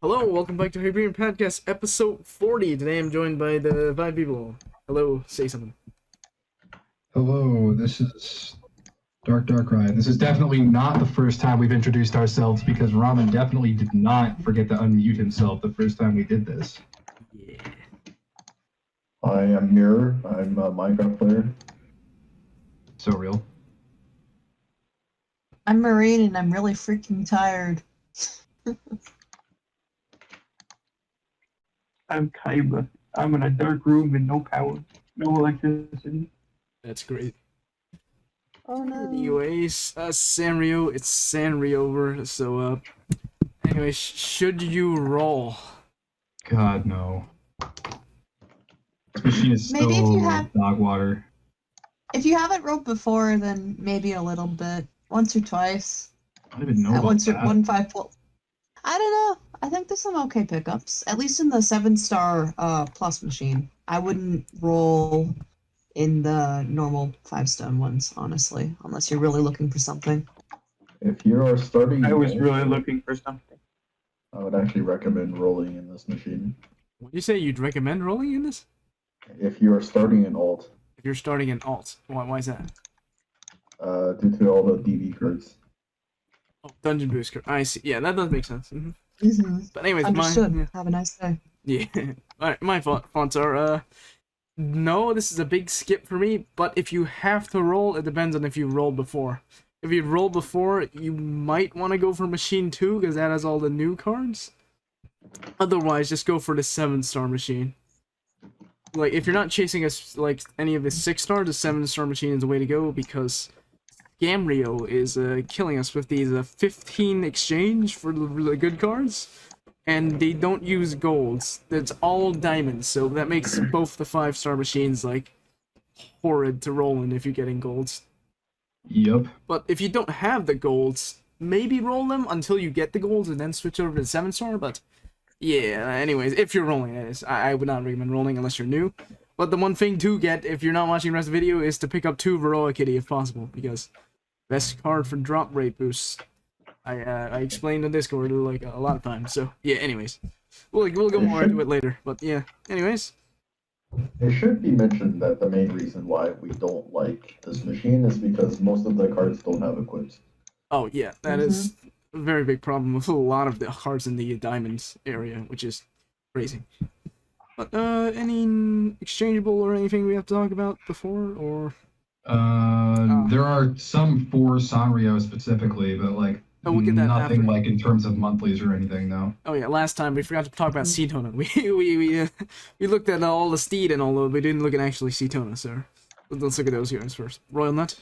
Hello, welcome back to Hyperion PADCast, episode 40. Today I'm joined by the 5 people. Hello, say something. Hello, this is Dark Ride. This is definitely not the first time we've introduced ourselves because Ramen definitely did not forget to unmute himself the first time we did this. Yeah. I am Mirror. I'm a Minecraft player. So real. I'm Marine and I'm really freaking tired. I'm Kaiba. I'm in a dark room with no power, no electricity. That's great. Oh no. Anyways, Sanrio, it's Sanrio over, so, anyways, should you roll? God, no. This machine is Maybe if so you have- dog water. If you haven't rolled before, then maybe a little bit. Once or twice. I don't even know about Once or that. 1-5. I don't know. I think there's some okay pickups. At least in the 7-star plus machine. I wouldn't roll in the normal 5-star ones, honestly. Unless you're really looking for something. If you are starting, I was really looking for something. I would actually recommend rolling in this machine. Would you say you'd recommend rolling in this? If you are starting an alt, If you're starting an alt. Why is that? due to all the DB cards. Oh, Dungeon Booster. I see. Yeah, that does make sense. But anyways, Understood. mine... Have a nice day. Yeah. Alright, my fonts are, no, this is a big skip for me, but if you have to roll, it depends on if you rolled before. If you rolled before, you might want to go for Machine 2, because that has all the new cards. Otherwise, just go for the 7-star machine. Like, if you're not chasing any of the 6-star, the 7-star machine is the way to go, because Sanrio is killing us with these 15 exchange for the good cards. And they don't use golds. It's all diamonds, so that makes both the 5-star machines, like, horrid to roll in if you're getting golds. Yep. But if you don't have the golds, maybe roll them until you get the golds and then switch over to the 7-star, but yeah, anyways, if you're rolling, that is. I would not recommend rolling unless you're new. But the one thing to get, if you're not watching the rest of the video, is to pick up 2 Varroa Kitty if possible, because best card for drop rate boosts. I explained in Discord like a lot of times, so yeah, anyways. We'll go more into it later, but yeah, anyways. It should be mentioned that the main reason why we don't like this machine is because most of the cards don't have equips. Oh yeah, that is a very big problem with a lot of the cards in the diamonds area, which is crazy. But any exchangeable or anything we have to talk about before, or? There are some for Sanrio specifically, but like we'll get that nothing after. like in terms of monthlies or anything, though. Oh yeah, last time we forgot to talk about Cetona. We looked at all the Steed and all, but we didn't look at actually Cetona, so let's look at those guys first. Royal Nut.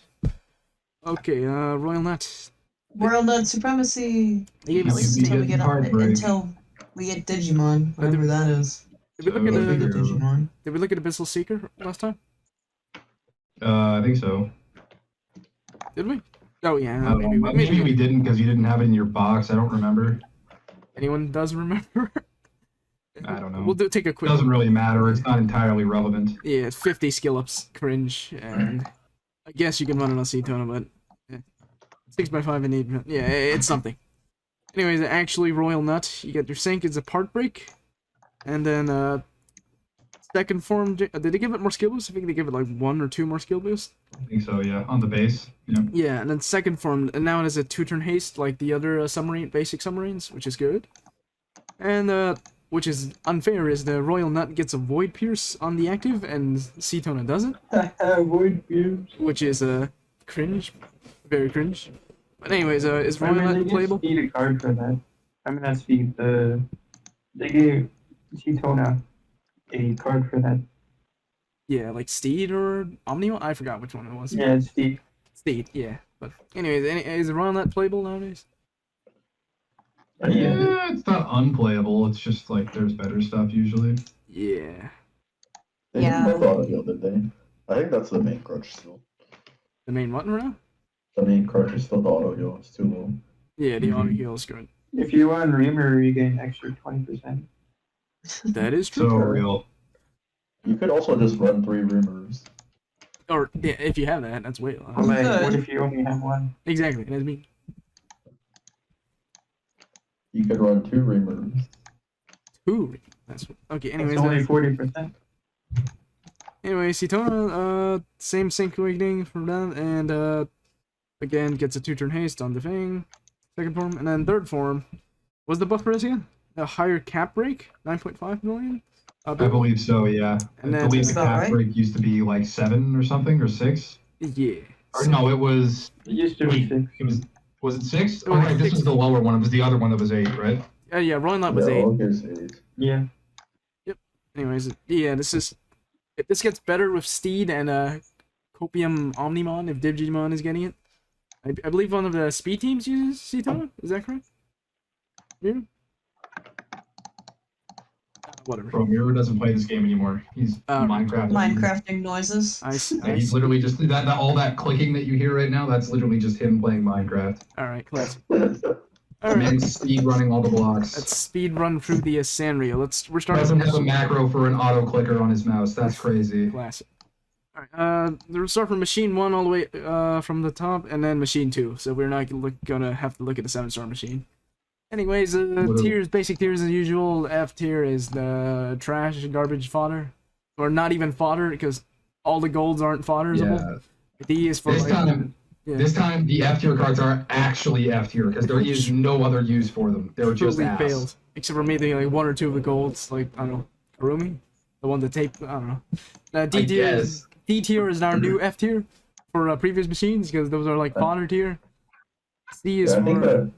Okay, Royal Nut. World Nut Supremacy. They gave At us least you until we get get Heartbreak. until we get Digimon, whatever that is. Did we look at So- Big the Digimon. Did we look at Abyssal Seeker last time? I think so. Did we? Oh yeah, I don't know. Maybe we didn't because you didn't have it in your box. I don't remember. Anyone does remember? I don't know. We'll take a It quick. doesn't really matter. It's not entirely relevant. Yeah, 50 skill ups, cringe, and I guess you can run it on Cetona, but 6x5 and 8. Yeah, it's something. Anyways, actually, Royal Nut, you get your Sink is a part break, and then second form. Did they give it more skill boosts? I think they give it like 1 or 2 more skill boosts. I think so, yeah. On the base. Yeah. Yeah, and then second form, and now it has a 2-turn haste like the other basic submarines, which is good. And which is unfair is the Royal Nut gets a Void Pierce on the active, and Cetona doesn't. Void views. Which is cringe, very cringe. But anyways, is I Royal mean, Nut they just playable? need a card for that. I mean, that's they gave Cetona a card for that. Yeah, like Steed or Omnimon? I forgot which one it was. Yeah, it's the Steed, yeah. But anyways, is Royal Nut playable nowadays? Yeah, it's not unplayable. It's just like there's better stuff usually. Yeah. They Yeah. didn't auto heal, did they? I think that's the main crutch still. The main button right now? The main crutch is still the auto heal. It's too low. Yeah, the Mhm. auto heal is good. if you run Reamer, you get an extra 20%. That is true. So real. You could also just run 3 rumors. Or yeah, if you have that, that's way But less. like, Good. what if you only have one? Exactly, that's me. You could run 2 rumors. Two. That's okay. Anyways, It's only 40%. anyway, Citona, same sync awakening for that, and again gets a 2-turn haste on the thing. Second form, and then third form. What's the buff for this again? A higher cap break, 9.5 million. I believe so, yeah. And I then- believe the About cap right. break used to be like 7 or something, or 6. Yeah. Or no, it was. It used to be 6. It was it 6? It Oh, was right, this 6. was the lower one. It was the other one that was 8, right? Yeah, rolling lot was 8. August 8. Yeah. Anyways, yeah, this gets better with Steed and Copium Omnimon if Digimon is getting it. I believe one of the speed teams uses Citona. Is that correct? Yeah. Whatever. Bro, Mirror doesn't play this game anymore. He's Minecraft. Minecrafting noises. Yeah, he's literally just that all that clicking that you hear right now. That's literally just him playing Minecraft. All right, classic. The All right, man's speed running all the blocks. let's speed run through the Sanrio. We're starting Doesn't with have a macro for an auto clicker on his mouse. That's crazy. classic. All right, we'll start from machine 1 all the way from the top, and then machine 2. So we're not gonna have to look at the 7-star machine. Anyways, tiers, basic tiers as usual. F tier is the trash, garbage fodder, or not even fodder because all the golds aren't fodderable. Yeah. D is for This like, time, yeah. this time the F tier cards are actually F tier because there is no other use for them. They're just totally ass. failed, except for maybe like 1 or 2 of the golds, like I don't know, Karumi, the one that tape. I don't know. D tier. guess. D tier is our new F tier for previous machines because those are like fodder tier. C is Yeah, I think for. that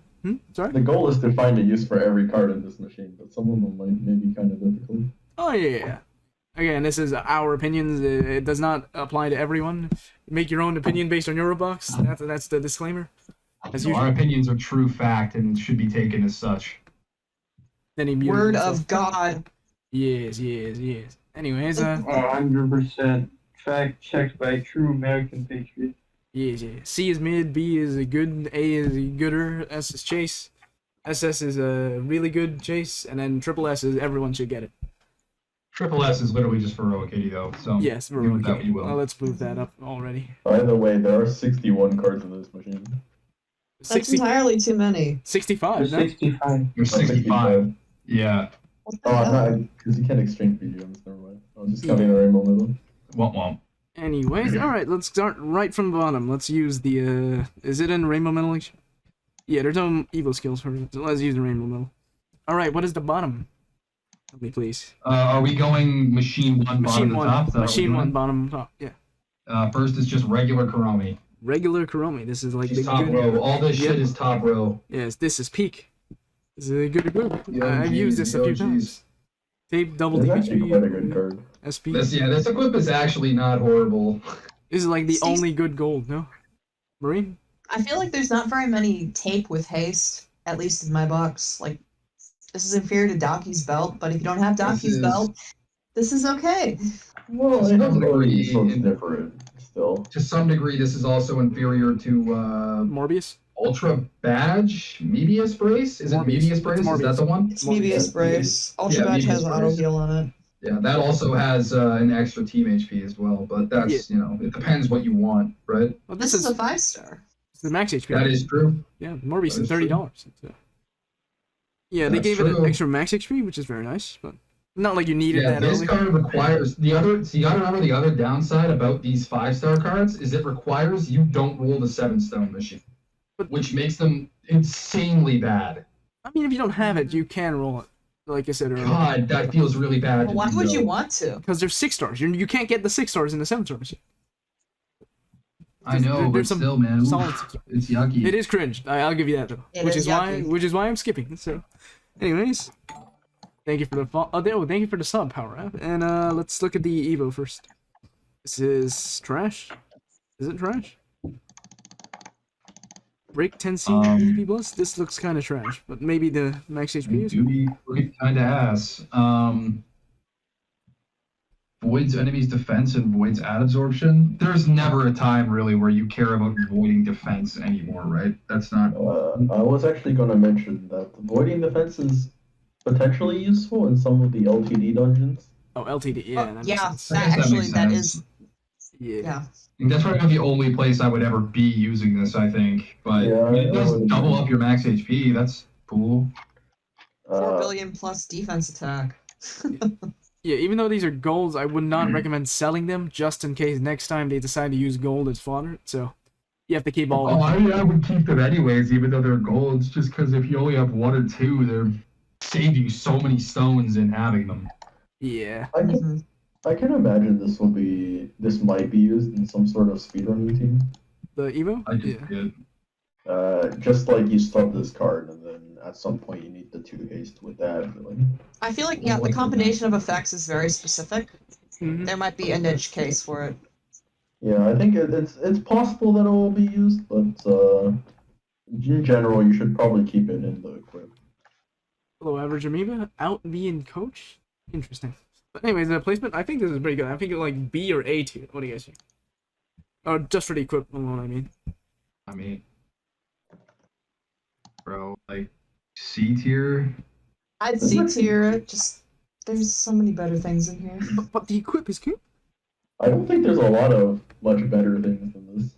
Sorry. the goal is to find a use for every card in this machine, but some of them might be kind of difficult. Oh yeah. Again, this is our opinions. It does not apply to everyone. Make your own opinion based on your box. That's the disclaimer. As So usual. our opinions are true fact and should be taken as such. Then he muted Word himself. of God. Yes. Anyways, 100% fact checked by true American patriot. yes. C is mid, B is a good, A is a gooder, S is chase, SS is a really good chase, and then triple S is everyone should get it. Triple S is literally just for Roa Kitty though. So Yes, do with that what you will. well, let's move that up already. By the way, there are 61 cards in this machine. That's 60, entirely too many. 65, no? 65. You're 65. Yeah. What the Oh, I'm hell? not, because you can't exchange BGMs, never mind. I was just counting the rainbow middle. Won't. Anyways, alright, let's start right from the bottom. Let's use the, is it in Rainbow Metal? Yeah, there's no evil skills for it, so let's use the Rainbow Metal. Alright, what is the bottom? Tell me, please. Are we going machine 1 bottom Machine to 1, top? Is that what machine we're 1, doing? bottom, top, yeah. First is just regular Kuromi. Regular Kuromi, this is like She's the top good... row. All this shit Yep. is top row. Yes, this is peak. This is a good. Yo, I've used this a few geez. times. Tape, double It's DP, actually quite a good card. SP. This equip is actually not horrible. This is like the See- only good gold, no? Marine? I feel like there's not very many tape with haste, at least in my box. Like, this is inferior to Doki's belt, but if you don't have This Doki's is- belt, this is okay. Well, To it some has degree, so it's different still. To some degree, this is also inferior to Morbius? Ultra Badge Mebius Brace. Is it Morbius. Mebius It's Brace? Is Morbius. that the one? It's Mebius Brace. Ultra Yeah, Badge has Mebius auto Brace. heal on it. Yeah, that also has an extra team HP as well, but that's, it depends what you want, right? Well, This is a 5-star. the max HP. That is true. Yeah, Morbius that is is $30. So. Yeah, they That's gave it an true. extra max HP, which is very nice, but not like you needed Yeah, that this early. card requires you gotta remember the other downside about these 5-star cards is it requires you don't roll the 7-stone machine, which makes them insanely bad. I mean, if you don't have it, you can roll it, like I said earlier. God, that feels really bad. Well, why would you want to? Because there's 6 stars. You can't get the 6 stars in the 7-star machine. I know, but There's some still, man, oof, solid- it's yucky. It is cringe. I'll give you that though. It which is is why yucky. I'm skipping. So, anyways, thank you for the thank you for the sub power app. And let's look at the Evo first. This is trash. Is it trash? Break 10C EP plus. This looks kind of trash, but maybe the max HP is. do be kind of ass. Voids enemies defense and voids ad absorption. There's never a time really where you care about voiding defense anymore, right? That's not. I was actually going to mention that voiding defense is potentially useful in some of the LTD dungeons. Oh, LTD. Yeah. That makes Yeah, sense. I guess that actually, makes that sense. is. Yeah. Yeah. And that's probably not the only place I would ever be using this, I think. But Yeah, I mean, it I does would double agree. up your max HP. That's cool. 4 Uh, billion plus defense attack. Yeah, even though these are golds, I would not recommend selling them just in case next time they decide to use gold as fodder. So you have to keep all of Oh, them. I would keep them anyways, even though they're golds, just because if you only have one or two, they're save you so many stones in having them. Yeah. I can I can imagine this might be used in some sort of speedrunning team. The Evo? I Yeah. just did. Just like you stub this card, and then at some point you need the 2 haste with that ability. I feel like, yeah, the combination of effects is very specific. Mhm. There might be a niche case for it. Yeah, I think it's possible that it will be used, but in general, you should probably keep it in the equip. Below average amoeba, out B and coach. Interesting. But anyways, the placement, I think this is pretty good. I think like B or A tier. What do you guys think? Or just for the equip alone, I mean. I mean, bro, like C tier. I'd C tier it, just there's so many better things in here. But the equip is good. I don't think there's a lot of much better things than this.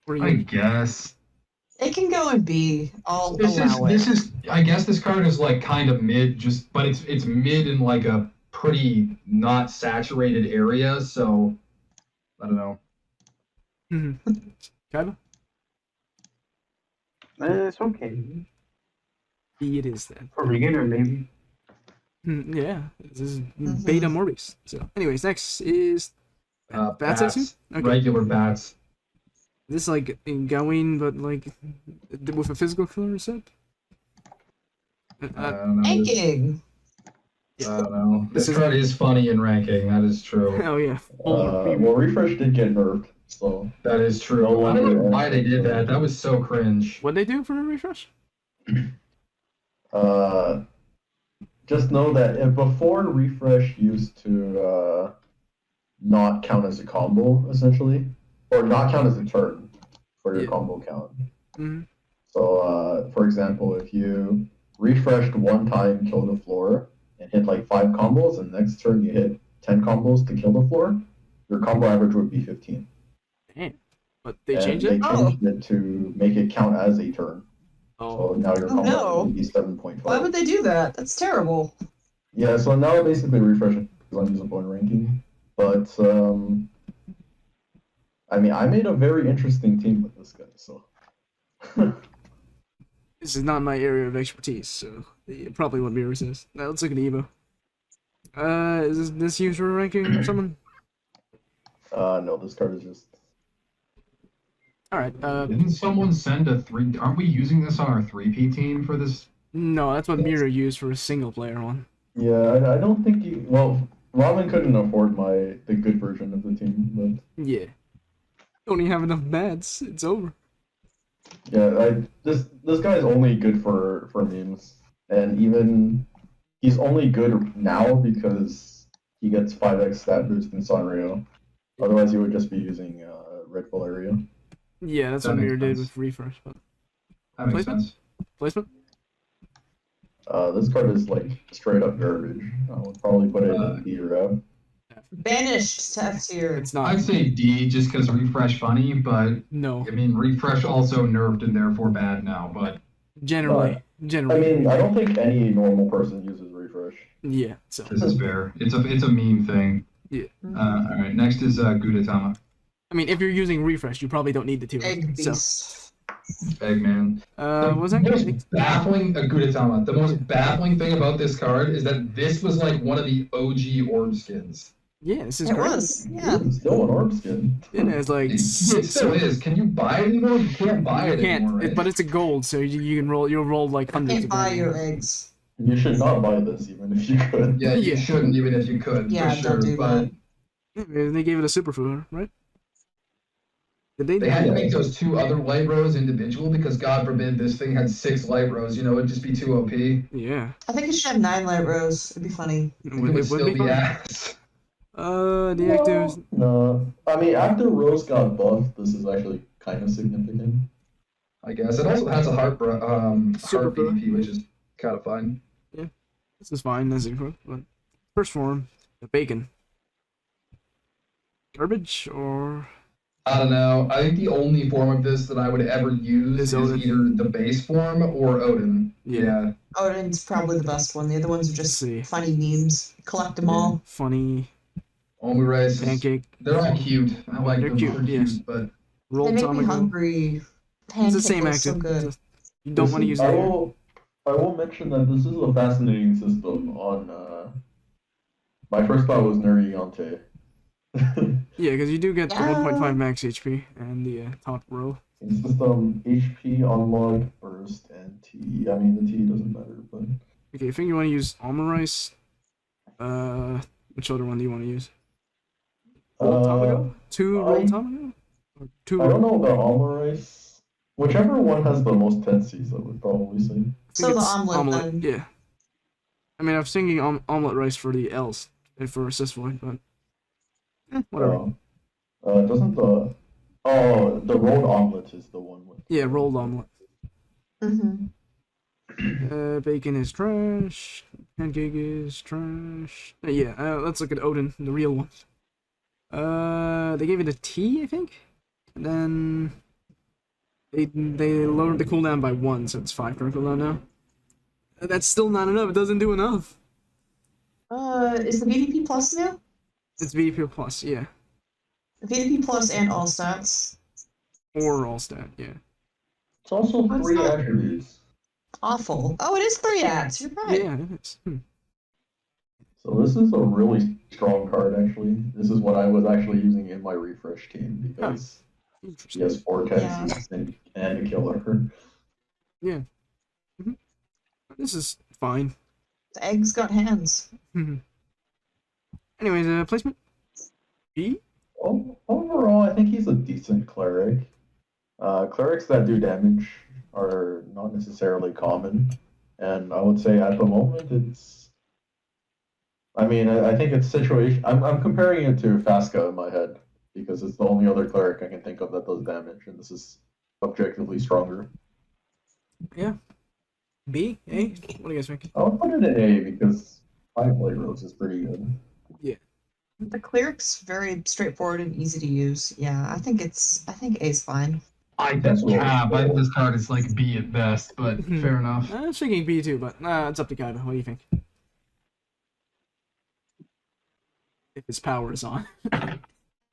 What are I you? guess. It can go in B. I'll This allow it. is I guess this card is like kind of mid, just but it's mid in like a pretty not saturated area, so I don't know. Kaiba? It's okay. B it is then. For beginner, maybe. Yeah, this is beta Morbius. So, anyways, next is bats. I assume? Okay. Regular bats. This like going, but like with a physical killer set. I don't know. Ranking. I don't know. This This is- card is funny in ranking. That is true. Oh yeah. Well, Refresh did get nerfed, so That is true. I don't know why they did that. That was so cringe. What'd they do for a refresh? just know that before Refresh used to not count as a combo, essentially, or not count as a turn for your Yeah. combo count. Mm-hmm. So, for example, if you refreshed one time, kill the floor, and hit like 5 combos, and next turn you hit 10 combos to kill the floor, your combo average would be 15. Damn. But they And changed they it? changed it to make it count as a turn. Oh. So now your Oh, combo no. average would be 7.5. Why would they do that? That's terrible. Yeah, so now basically refreshing is unusable in ranking. But I mean, I made a very interesting team with this guy. So This is not my area of expertise, so it probably wouldn't be resist. Now let's look at Evo. Is this user ranking or something? no, this card is just. Alright, Didn't someone send a 3? Aren't we using this on our 3P team for this? no, that's what Mira used for a single player one. Yeah, I don't think you. Well, Robin couldn't afford the good version of the team, Yeah. Don't even have enough bats, it's over. but yeah, this guy is only good for memes, and even he's only good now because he gets 5x stat boost in Sanrio. Otherwise, he would just be using Red Bull area. Yeah, that's That what makes Mira did sense. with refresh. But That makes Placement? sense. placement? This card is like straight up garbage. I would probably put it in D or F. Banished to F tier. It's not. I'd say D just because refresh funny, but No. I mean refresh also nerfed and therefore bad now. But Generally. I Generally. mean, I don't think any normal person uses refresh. Yeah, so. this is fair. It's a meme thing. Yeah. All right. Next is Gudetama. I mean, if you're using refresh, you probably don't need the 2. Egg So, beast. Eggman. what was that? The most baffling Gudetama. The most baffling thing about this card is that this was like one of the OG orb skins. Yeah, this is It great. was, yeah. It's still an orb skin. It has like It still is. Can you buy it anymore? You can't buy You it can't, anymore, right? but it's a gold, so you can roll. You'll roll like hundreds Can't of buy grand. your eggs. You should not buy this even if you could. Yeah, you Yeah. shouldn't even if you could, Yeah, for sure. don't do But that. And they gave it a superfood, right? Did they? they had to make those 2 other light rows individual because God forbid this thing had 6 light rows. You know, it'd just be too OP. Yeah. I think it should have 9 light rows. It'd be funny. It would still be fun. ass. Deactives. No. I mean, after Rose got buffed, this is actually kind of significant. I guess it also has a heart Super PvP, which is kind of fun. This is fine as it but first form, the bacon. Garbage or I don't know. I think the only form of this that I would ever use Is is Odin. either the base form or Odin. Yeah. Odin's probably the best one. The other ones are Let's just see. funny memes. Collect them all. Funny Omurice. pancake. They're all cute. I like They're them. cute, They're yes. cute, but Roll They make me Tamago. hungry. It's Pancake the same looks so active. good. You don't want to use I that here. will mention that this is a fascinating system on my first thought was Nuriante. Yeah, because you do get the Yeah. 1.5 max HP and the top row. System HP, unlock, burst, and T. I mean the T doesn't matter, but Okay, I think you want to use Rice. Which other one do you want to use? Roll Tamago? Two Roll Tamago? Or two I don't Roll? know about Omurice. Whichever one has the most tenses, I would probably say. I think So the it's omelet then. Yeah. I mean, I was thinking omelet rice for the L's and for assist void, but whatever. Doesn't the rolled omelet is the one with Yeah, rolled omelet. Mm-hmm. Bacon is trash. Pancake is trash. Let's look at Odin, the real one. They gave it a T, I think, and then they lowered the cooldown by 1, so it's 5 for cooldown now. That's still not enough. It doesn't do enough. Is the VDP plus new? It's VP plus, yeah, The VDP plus and all stats. or all stat, yeah. It's also What's 3 that? attributes. Awful. Oh, it is 3 ads. You're right. Yeah, it is. So this is a really strong card actually. This is what I was actually using in my refresh team because he Interesting. has 4 tenses and a killer. Yeah. This is fine. The egg's got hands. Anyways, placement B. Overall, I think he's a decent cleric. Clerics that do damage are not necessarily common, and I would say at the moment it's. I mean, I think it's situation. I'm comparing it to Fasca in my head because it's the only other cleric I can think of that does damage, and this is objectively stronger. Yeah. B. A. What do you guys think? I would put it in A because 5 Blade Rose is pretty good. The cleric's very straightforward and easy to use. Yeah, I think A's fine. that's cap. I think this card is like B at best, but Mhm. fair enough. I was thinking B too, but it's up to Kaiba. What do you think? If his power is on.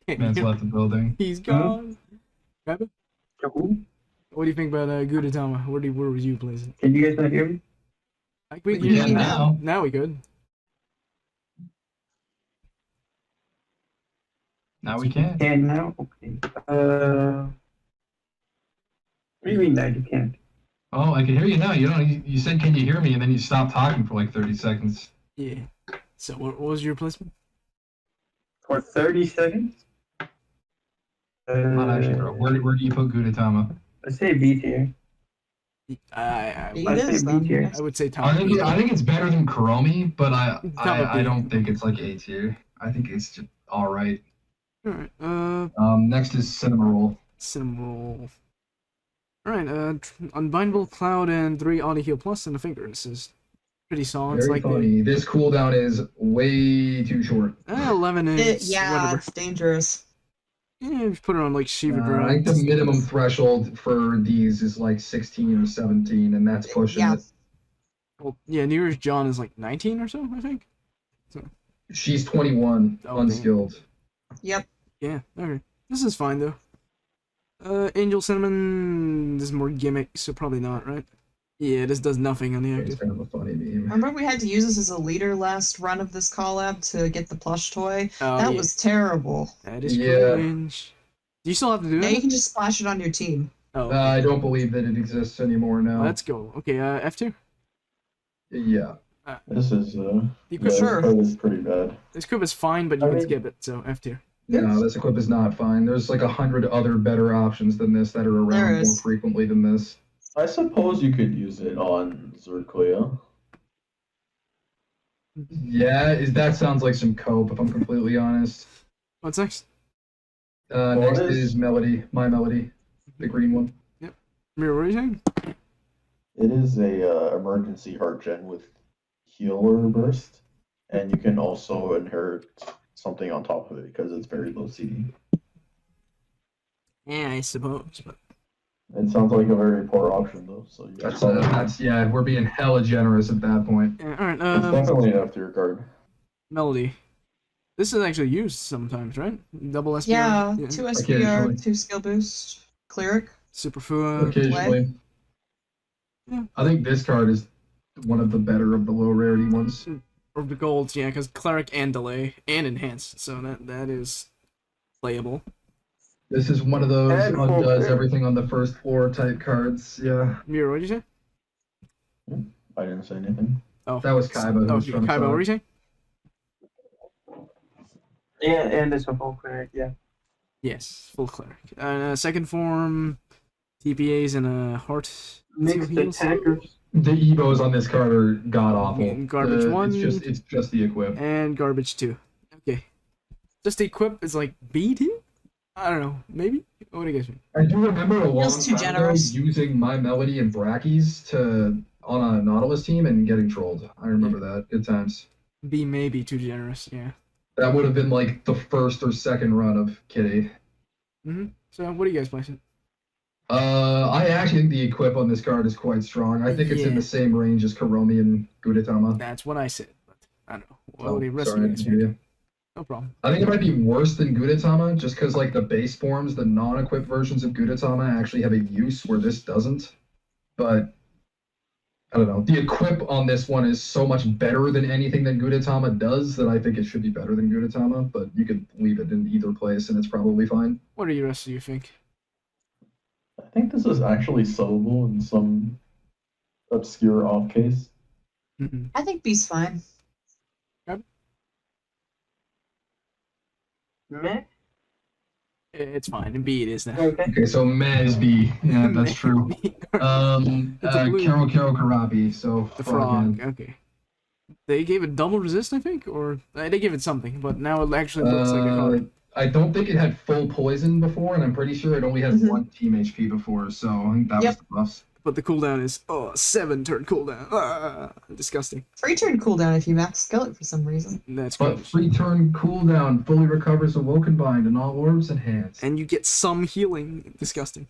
Man's left the building. He's gone. Kaiba? Who? What do you think about Gudetama? Where was you placing? Can you guys not hear me? We can hear you now. Now we could. Now we can. Can now? Okay. What do you mean that you can't? Oh, I can hear you now. You said, "Can you hear me?" and then you stopped talking for like 30 seconds. Yeah. So what was your placement? For 30 seconds? Not actually, bro. Where do you put Gudetama? Let's say B tier. I It Let's is, say then. B tier. would say top. I think it's better than Kuromi, but Top I B. don't think it's like A tier. I think it's just all right. Alright, Next is Cinema Roll. Symbol. Alright, Unbindable Cloud and 3 Auto Heal Plus and a finger. This is pretty solid. It's Very like funny. This cooldown is way too short. 11 is whatever. It's dangerous. Yeah, just put it on like Shiva I Drag. think the minimum threshold for these is like 16 or 17, and that's pushing Yeah. it. Well, yeah, New Year's John is like 19 or so, I think. She's 21, Oh, unskilled. Yep. Yeah, okay. This is fine though. Angel Cinnamon this is more gimmick, so probably not, right? Yeah, this does nothing on the It's active. kind of a funny meme. Remember we had to use this as a leader last run of this collab to get the plush toy? Oh, That yeah. was terrible. That is Yeah. cringe. Do you still have to do Now that? you can just splash it on your team. Oh, I don't believe that it exists anymore now. let's go. Okay, F2. Yeah. This is You yeah, could, this Sure. card is pretty bad. this coup is fine, but you I can mean- skip it, so F tier. No, this equip is not fine. There's like 100 other better options than this that are There around more is. frequently than this. I suppose you could use it on Zerclea. Yeah, that sounds like some cope, if I'm completely honest. What's next? Next What is- is Melody, My Melody, the green one. Mirror, what are you saying? It is a emergency heart gen with healer burst, and you can also inherit something on top of it because it's very low CD. Yeah, I suppose. But It sounds like a very poor option though. So you That's yeah. We're being hella generous at that point. yeah, all right. it's definitely enough to your card. Melody. This is actually used sometimes, right? Double SPR. Yeah, 2 SPR, Occasionally. 2 skill boost, cleric. Superfluid. Occasionally. Yeah. I think this card is one of the better of the low rarity ones. Or the golds, yeah, because cleric and delay and enhance, so that is playable. This is one of those And full undoes crit. everything on the first floor type cards. Yeah, Mira, what did you say? I didn't say anything. Oh, that was Kaiba. Who Oh, was trying to Kaiba, what were you talk. saying? And it's a full cleric, yeah. Yes, full cleric. Second form, TPAs and a heart. Mixed heals. attackers. The Evos on this card are god awful. And garbage one. It's just the equip. And garbage 2. Okay. Just the equip is like B tier? I don't know. Maybe? What do you guys think? I do remember a long Feels too time ago generous. using my Melody and Brackies on a Nautilus team and getting trolled. I remember that. Good times. B may be too generous, yeah. That would have been like the first or second run of Kitty. So, what do you guys place it? I actually think the equip on this card is quite strong. I think it's in Yeah. the same range as Karomi and Gudetama. That's what I said, but I don't know. What Oh, would the rest sorry, I of you didn't guys hear think? you. No problem. I think it might be worse than Gudetama, just because like the base forms, the non-equipped versions of Gudetama actually have a use where this doesn't. But I don't know. The equip on this one is so much better than anything that Gudetama does that I think it should be better than Gudetama. But you could leave it in either place and it's probably fine. What do the rest of you think? I think this is actually sellable in some obscure off case. I think B's fine. Meh. It's fine. And B it is now. Okay. Okay, so meh is B. Yeah, that's true. It's a blue. Karo Karapi. So The frog. frog. Okay. They gave it double resist, I think, or they gave it something, but now it actually looks like a card. I don't think it had full poison before, and I'm pretty sure it only had Mhm. 1 team HP before, so I think that Yep. was the buffs. But the cooldown is 7-turn cooldown. Disgusting. 3 turn cooldown if you max skill it for some reason. That's But garbage. 3 turn cooldown fully recovers Awoken Bind and all orbs enhanced. And you get some healing. Disgusting.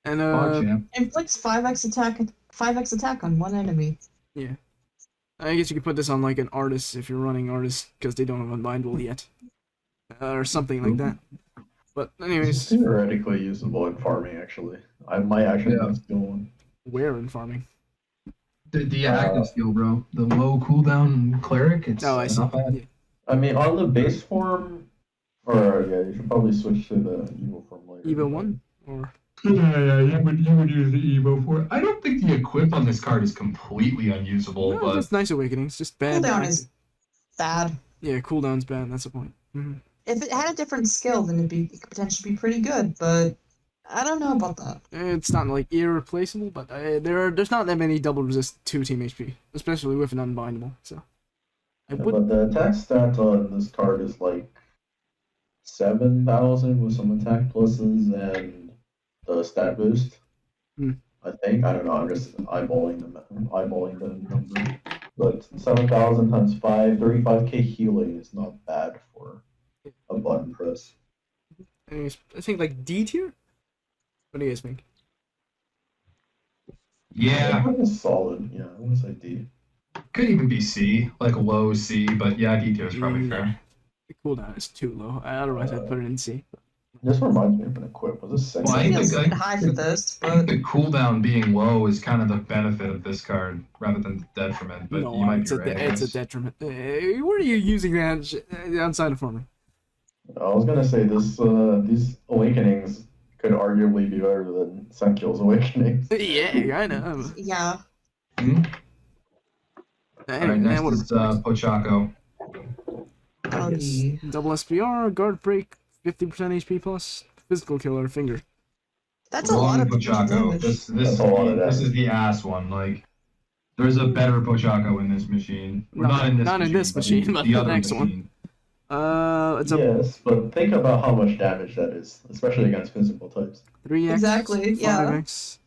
And Oh, champ. Inflicts 5x attack on one enemy. I guess you could put this on like an artist if you're running artist because they don't have unbindable yet, or something like that. But It's anyways, theoretically usable in farming, actually. I might actually Yeah. steal one. where in farming? The active skill, bro. The low cooldown cleric. It's Oh, I see. not bad. Yeah. I mean, on the base form, or yeah, you should probably switch to the evil form later. Evo 1 or Yeah, you would use the Evo for it. I don't think the equip on this card is completely unusable, no, but just nice awakenings, just bad. Cooldown is bad. Yeah, cooldown's bad. That's the point. If it had a different skill, then it could potentially be pretty good, but I don't know about that. It's not like irreplaceable, but there's not that many double resist 2 team HP, especially with an unbindable. So I Yeah, would but the attack stat on this card is like 7,000 with some attack pluses and the stat boost. I think. I don't know. I'm just eyeballing the number. But 7,000 times 5, 35k healing is not bad for a button press. anyways, I think like D tier. What do you guys think? yeah, It's solid. Yeah, I would say D. could even be C, like low C, but yeah, D tier is probably fair. The cooldown is too low. Otherwise, I'd put it in C. This reminds me of an equip. Was this Well, I It think- feels a bit high for this, I think but the cooldown being low is kind of the benefit of this card rather than the detriment, but no, you might it's be a right. I it's a guess. detriment. Where are you using that outside of farming? I was gonna say this. These awakenings could arguably be better than Senkyo's awakenings. Yeah, I know. yeah. Alright, Anyway, next what is Pochako. Double SPR, guard break, 50% HP plus, physical killer, finger. That's a lot of Pochako. damage. This That's a lot of this damage. is the ass one. Like, there's a better Pochako in this machine. Or not in this machine, but the the other next one. machine. It's a Yes, but think about how much damage that is, especially against physical types. 3x, Exactly, yeah. 5x,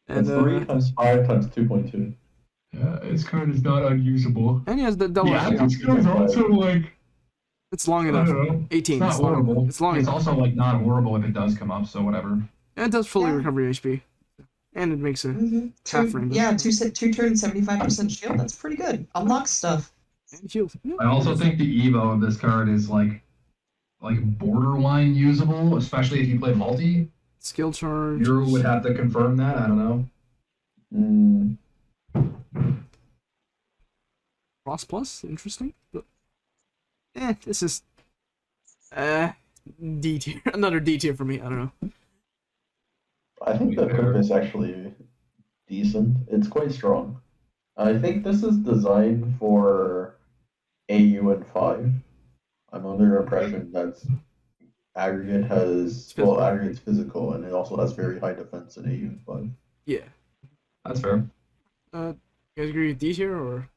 And and 3 times 5 times 2.2. Yeah, this card is not unusable. and he has the double Yeah, SPR. this card is also like It's long I enough. don't know. 18. It's not horrible. It's long It's enough. also like not horrible if it does come up, so whatever. And it does fully Yeah. recover your HP. And it makes a Mm-hmm. half range. Two turn 75% shield. That's pretty good. Unlock stuff. And shield. Yeah, I also it is. think the Evo of this card is like borderline usable, especially if you play multi. Skill charge. Drew would have to confirm that. I don't know. Cross plus, interesting. But this is D tier. Another D tier for me. I don't know. I think the equip is actually decent. It's quite strong. I think this is designed for AU and 5. I'm under the impression that aggregate aggregate's physical, and it also has very high defense in AU and 5. Yeah. That's fair. You guys agree with D tier or?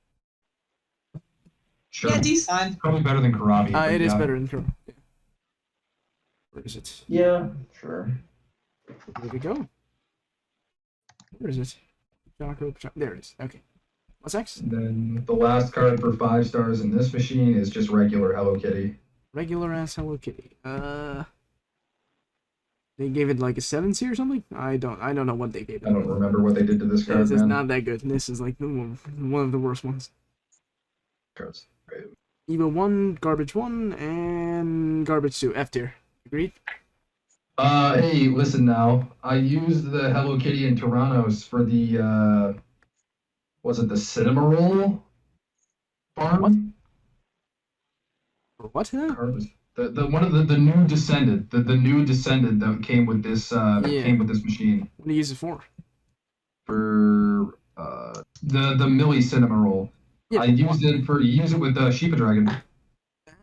Sure. Yeah, D's fine. Probably better than Karabi. but It is yeah. better than Kuro. Yeah. Where is it? Yeah, sure. Where did it go? Where is it? There it is. Okay. What's next? And then the last card for 5 stars in this machine is just regular Hello Kitty. Regular ass Hello Kitty. They gave it like a 7C or something? I don't know what they gave it. I don't remember what they did to this card. This is man. not that good. This is like one of the worst ones. Cards. Great. Evo 1, Garbage 1, and Garbage 2. F tier. Agreed? Hey, listen now. I used the Hello Kitty in Toronto's for the was it the cinema roll farm? What? Card was the one of the new descendant, the new descendant that came with this came with this machine What do you use it for? for the Millie cinema roll. Yeah, I used it for use it with the Sheepa Dragon.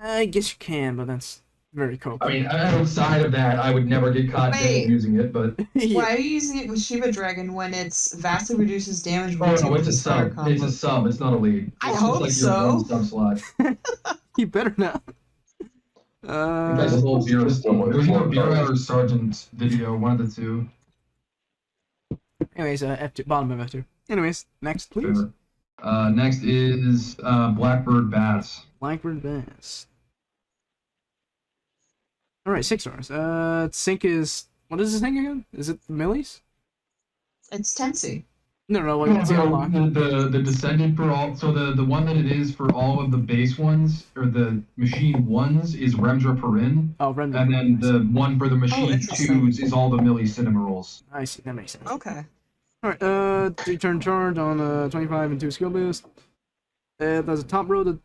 I guess you can, but that's very cool. I mean, outside of that, I would never get caught dead Wait. using it, but Yeah. Why are you using it with Shiva Dragon when it's vastly reduces damage when oh it's no, with it's a the starter sub. combo? It's a sub. It's not a lead. I It's hope just like your so. one sub slot. You better not. You guys Uh, little beer. Still with There's either four beer cards. or sergeant video, one of the two. Anyways, F2, bottom of F2. Anyways, next, please. Favorite. Next is Blackbird Bats. Blackbird Bass. Alright, 6 stars. Sync is... What is this thing again? Is it Millies? It's Tensi. No, like, it's the unlock. The descendant for all. So the one that it is for all of the base ones or the machine ones is Remdra Perrin, Oh, render. and then the one for the machine interesting. twos is all the Millie Cinema rolls. I see, that makes sense. Okay. Alright, 3 turn charge on 25 and 2 skill boost. There's a top row to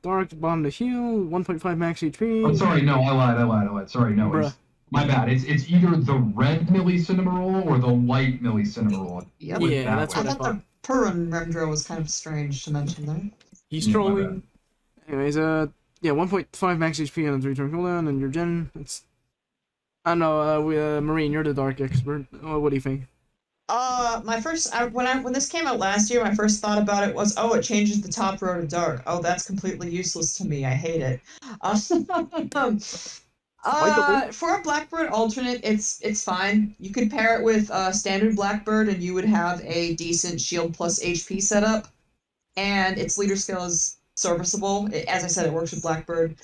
dark, bottom to heal, 1.5 max HP. Oh, sorry, no, I lied. Sorry, no, Bruh. it's my bad. It's either the red Millie Cinema roll or the white Millie Cinema roll. Yep. Put it Yeah, that that's way. I what I thought the Purin Remdra was kind of strange to mention there. He's Yeah, my trolling. Anyways, yeah, 1.5 max HP on a 3 turn cooldown, and your gen, it's... I don't know, Marine, you're the dark expert. What do you think? When this came out last year, my first thought about it was, oh, it changes the top row to dark. Oh, that's completely useless to me. I hate it. For a Blackbird alternate, it's fine. You could pair it with standard Blackbird, and you would have a decent shield plus HP setup. And its leader skill is serviceable. As I said, it works with Blackbird.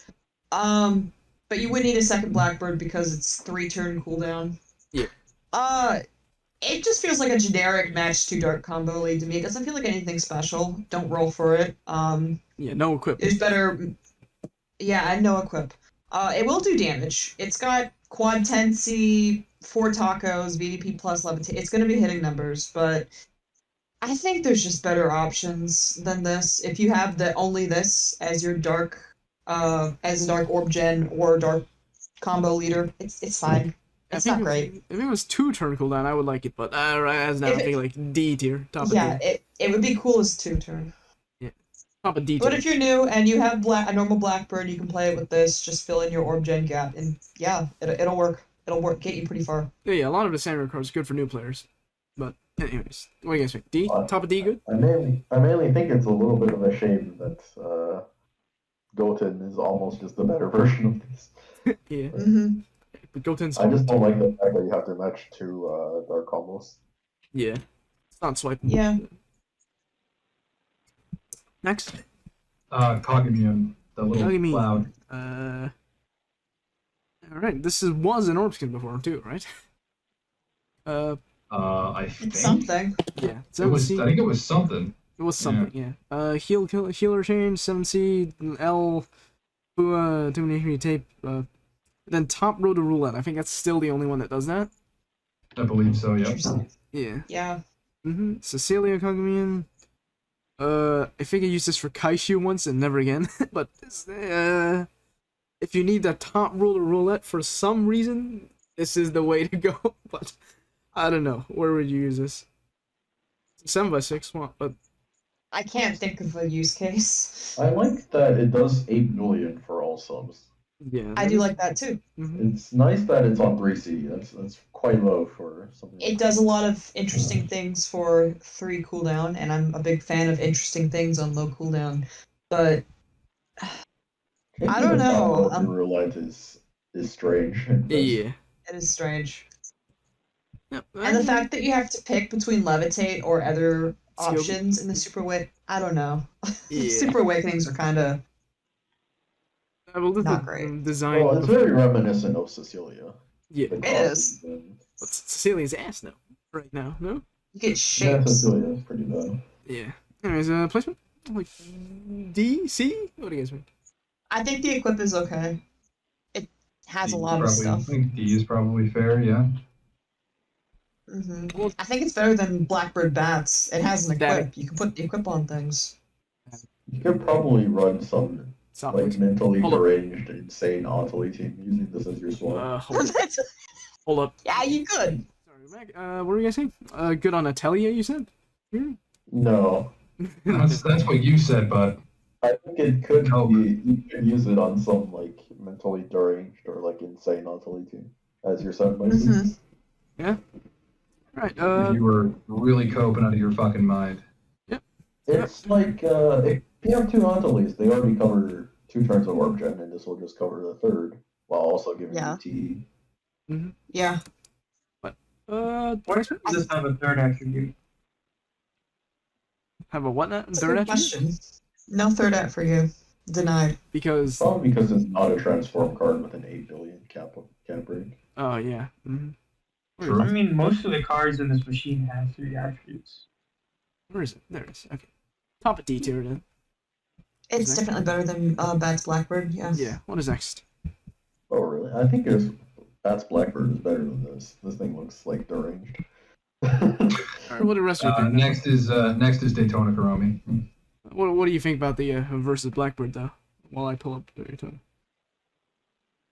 But you would need a second Blackbird because it's 3 turn cooldown. Yeah. It just feels like a generic match 2 dark combo lead to me. It doesn't feel like anything special. Don't roll for it. Yeah, no equip. There's better. Yeah, and no equip. It will do damage. It's got quad tensi, 4 tacos, VDP plus levitate. It's going to be hitting numbers, but I think there's just better options than this. If you have only this as your dark, as dark orb gen or dark combo leader, it's fine. It's not great. If it was 2 turn cooldown, I would like it, but as now, I think like D tier, top of Yeah, D. it would be cool as 2 turn. Top of D But tier. if you're new and you have a normal Blackbird, you can play it with this. Just fill in your orb gen gap, and yeah, it'll work. It'll work. Get you pretty far. Yeah, a lot of the Sanrio cards are good for new players. But anyways, what do you guys think? D? Top of D good? I mainly think it's a little bit of a shame that Goten is almost just a better version of this. Yeah. Mm-hmm. But Goten's I just don't like the fact that you have to match 2 dark combos. Yeah. It's not swiping. Yeah. Next. Cognium, the little Cognium. cloud. Alright, this was an orb skin before too, right? I think It's something. Yeah. it was. 7C. I think it was something. It was something, yeah. Healer change, 7C, L, Bua, too many tape, then top row to roulette. I think that's still the only one that does that. I believe so. Yep. Interesting. Yeah. Yeah. Cecilia Kagamian. I think I used this for Kaishu once and never again. But if you need the top row to roulette for some reason, this is the way to go. But I don't know. Where would you use this? 7x6, what? But I can't think of a use case. I like that it does 8 million for all subs. yeah. I do like that too. It's nice that it's on 3C. That's quite low for something. It does a lot of interesting things for 3 cooldown, and I'm a big fan of interesting things on low cooldown. But I don't know. Roulette is strange. Yeah. it is strange. Yep. And the fact that you have to pick between levitate or other Skill. options in the super awake, I don't know. Yeah. Super awakenings are kind of I will do not the great. design. Well, it's very reminiscent of Cecilia. Yeah. The It is. costumes and- But Cecilia's ass now. Right now, no? you get Yeah, shapes. Cecilia is pretty bad. Yeah. Anyways, placement? Like D, C? What do you guys think? I think the equip is okay. It has a lot of I stuff. think D is probably fair. Yeah. Well, I think it's better than Blackbird Bats. It has an That- equip. You can put the equip on things. You could probably run some Stop. like mentally Hold up. deranged, insane Antali team using this as your sword. Hold up. Yeah, you could. Sorry, Mac. What were you guys saying? Good on Atelier, you said? No, That's what you said, but I think it could No. be. You could use it on some like mentally deranged or like insane Antali team as your 7x6. Right. if you were really coping out of your fucking mind. It's like if you have 2 Antalis, they already cover 2 turns of Orb Gen, and this will just cover the 3rd while also giving Yeah. you TE. Yeah. Why Placement? does this have a third attribute? Have a what now? That's a Third good attribute? question. No third at for you. Denied. Because. Probably because it's not a transform card with an 8 billion cap break. Oh, yeah. True. I mean, most of the cards in this machine have 3 attributes. Where is it? There it is. Okay. Top of D tier then. It's Okay. definitely better than Bats Blackbird. Yeah. Yeah. What is next? Oh, really? I think that's Blackbird is better than this. This thing looks like deranged. Alright, what the rest of you think? Next is Daytona Karomi. What do you think about the versus Blackbird though? While I pull up Daytona.